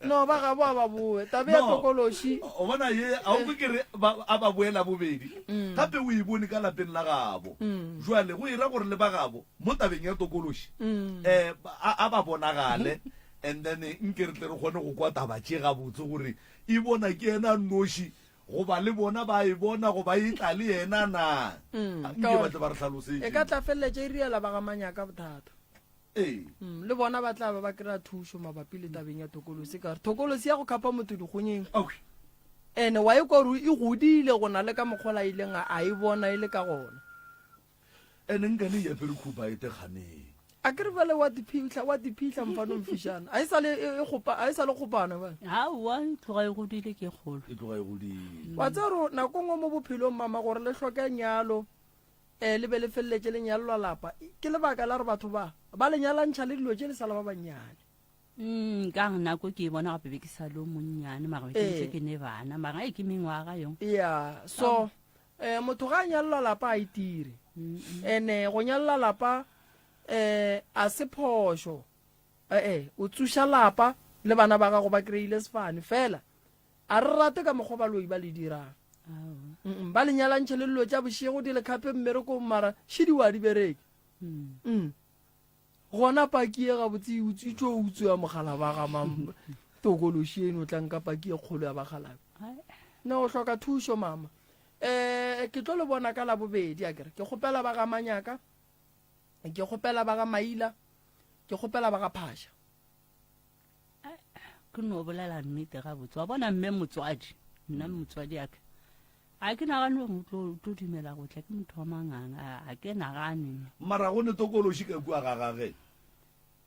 B: no ba ga ba boe tabe ya tokološi
A: o bona ye a o kere a ba boela bobedi gape o e bone ka lapeng la gabo jwale go ira gore le ba gabo mo tabeng ya tokološi a ba bonagale and then nkere tle re kgone go kwa taba tše gabotse gore e bona ke ena noši goba le bona ba e bona goba e tla le yena na nke batle ba re tlhalosetše
B: e ka tla feleletše e riela ba gamanya ka bothata le bona ba tla ba kry-a thušo mabapi le tabeng ya tokolosi ka re tokolosi ya go khapa motho dikgonyeng ande wa e kore e godile go na le ka mokgola ileng a e bona e le ka gona
A: ande nka le yapele khupa e tekganeng
B: a ke re bale wa diphitlha mfano mfišana a e sa le kgopana ba
K: aowa e tloga e godile ke kgolo
B: wa tse gore nako ngwe mo bophelong mama gore le tlhoke nyalo le be le feleletse lenyalo la lapa ke lebaka la re batho ba lenyalantšha le dilo tše le sala ba bannyane
K: ka nako ke bona gape be ke sa le monnyane mara ke ntse ke ne bana mara e ke mengwaga yong
B: ya so motho ga a nyalola lapa a itire ene go nyalola lapa a se phošo o tsuša lapa le bana ba gago ba kry-ile sefane fela a re rate ka mokgwa baloi ba le dirang ba le nyalantšhe le lelo tša bošego di le kgape mmerekong mara šhidiwa di bereke gona paki e gabotse utswitšo o utswa mogala ba ga tokološi eno o tlanka paki e kgolo ya bagalabe ne o hloka thušo mama ke tlo le bona ka la bobedi a kere ke kgopela ba ga Manyaka, ke kgopela ba ga Maila, ke kgopela ba ga Phasha.
K: ke no bolela nnete gabotse wa bona mme motswadi nna motswadi yaka a ke nagane go tlo dumela go tla ke motho wa manganga a ke nagane
A: mara go ne tokološi ka kua ga gage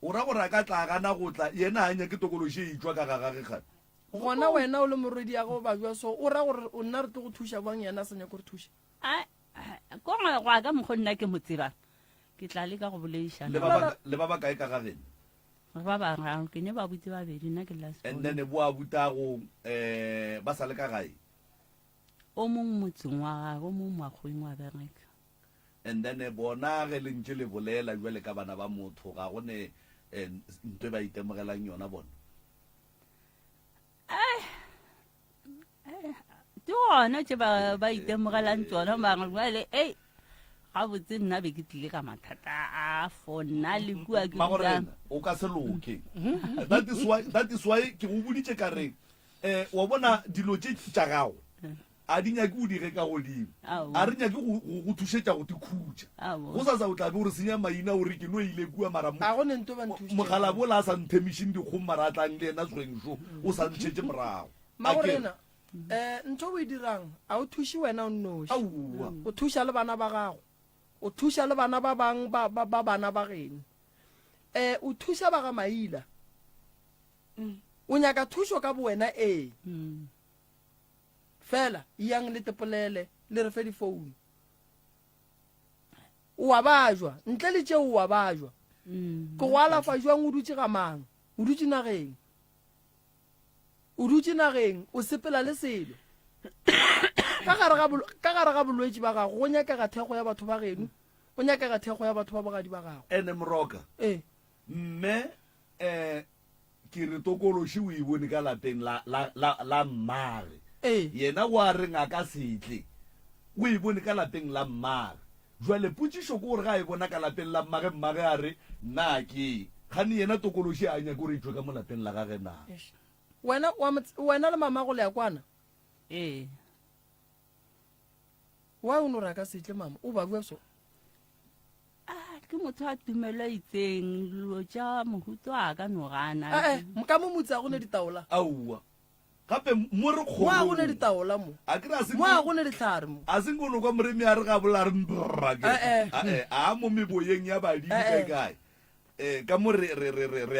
A: o ra gore a ka tla gana go tla yena a nya ke tokološi e itswa ka ga gage gane
B: gona wena o le morwedi ya go ba jwa so o ra gore o nna re tlo go thuša bang yena a senya go re thuša
K: ko go ka mokgo nna ke motsebang ke tla le ka go boleišana
A: le ba ba kae ka gagene
K: ba bangwe ke ne ba butse babedi nna ke last
A: and then bo a buta go ba sa le ka gae
K: o mong motseng wa go mo magweng wa bereka
A: and then bona ge le ntse le bolela jwale ka bana ba motho ga gone ntwe ba itemogelang yona bona
K: ke gona tse ba itemogelang tsona bangwe jwale ga botse nna be ke tlile ka mathata a fona le kua ke
A: o ka se loke that is why ke go boditse ka reng wa bona dilo tse tša gago a di nyake o dire ka godimo a re nyake go thušetša go dikhutša go sa o tlabe gore senya maina ore ke no ile kua mara mogala bola a sa nthemišeng dikgong mara a tlang le ena tsweng so o sa ntšhetse morago
B: magorena ntho o e dirang a o thuše wena o nnoši o thuša le bana ba gago o thuša le bana ba bang ba bana ba geno o thuša ba ga Maila o nyaka thušo ka bowena fela yang le tepolele le re fe difounu o a bajwa ntle le tšeo o a bajwa ke go alafa jwang o dutse ga mang o dutse nageng o sepela le selo ka gare ga bolwetse ba gago go nyakega thekgo ya batho ba geno o nyakega thekgo ya batho ba bogadi ba gago
A: ene moroka mme ke re tokološi o e bone ka lapeng la mmage yena o a reng a ka setle o e bone ka lapeng la mmage jwale potsišo ke gore ga e bona ka lapeng la mmage a re nna ke gane yena tokološi a nyake gore ithwe ka mo lapeng la gage na
B: wena le mamago le ya kwana wa o no re a ka setle mama o ba bua so
K: ke motho a tumelo itseng dilo tša mohuto a ka nogana
B: ka mo motse a gone ditaola
A: aua gape mo re
B: mo a gone ditaola mo a gone ditlhare mo
A: a seng kono kwa moremi a re ga bola re a mo meboyeng ya badimo kae ka mo re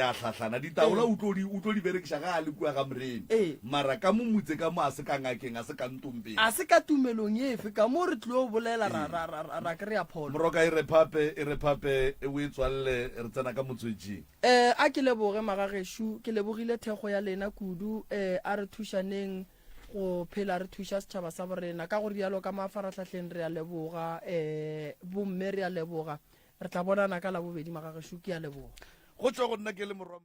A: a hlahlana ditaola o tlo di berekiša ga a le kua ga moremi mara ka mo motse ka mo a se ka ngakeng a se ka ntompeng
B: a se ka tumelong efe ka mo re tlile o bolela ra kry-a pholo
A: moroka e re phape o e tswalele re tsena ka motswetsing
B: a ke leboge magagešo ke lebogile thekgo ya lena kudu a re thušaneng go phela re thuša setšhaba sa borena ka gore dialo ka mafaratlhatlheng re a leboga bomme re a leboga re tla bonana ka la bobedi magagešo ke a leboga
A: go tswa go nna ke le morwa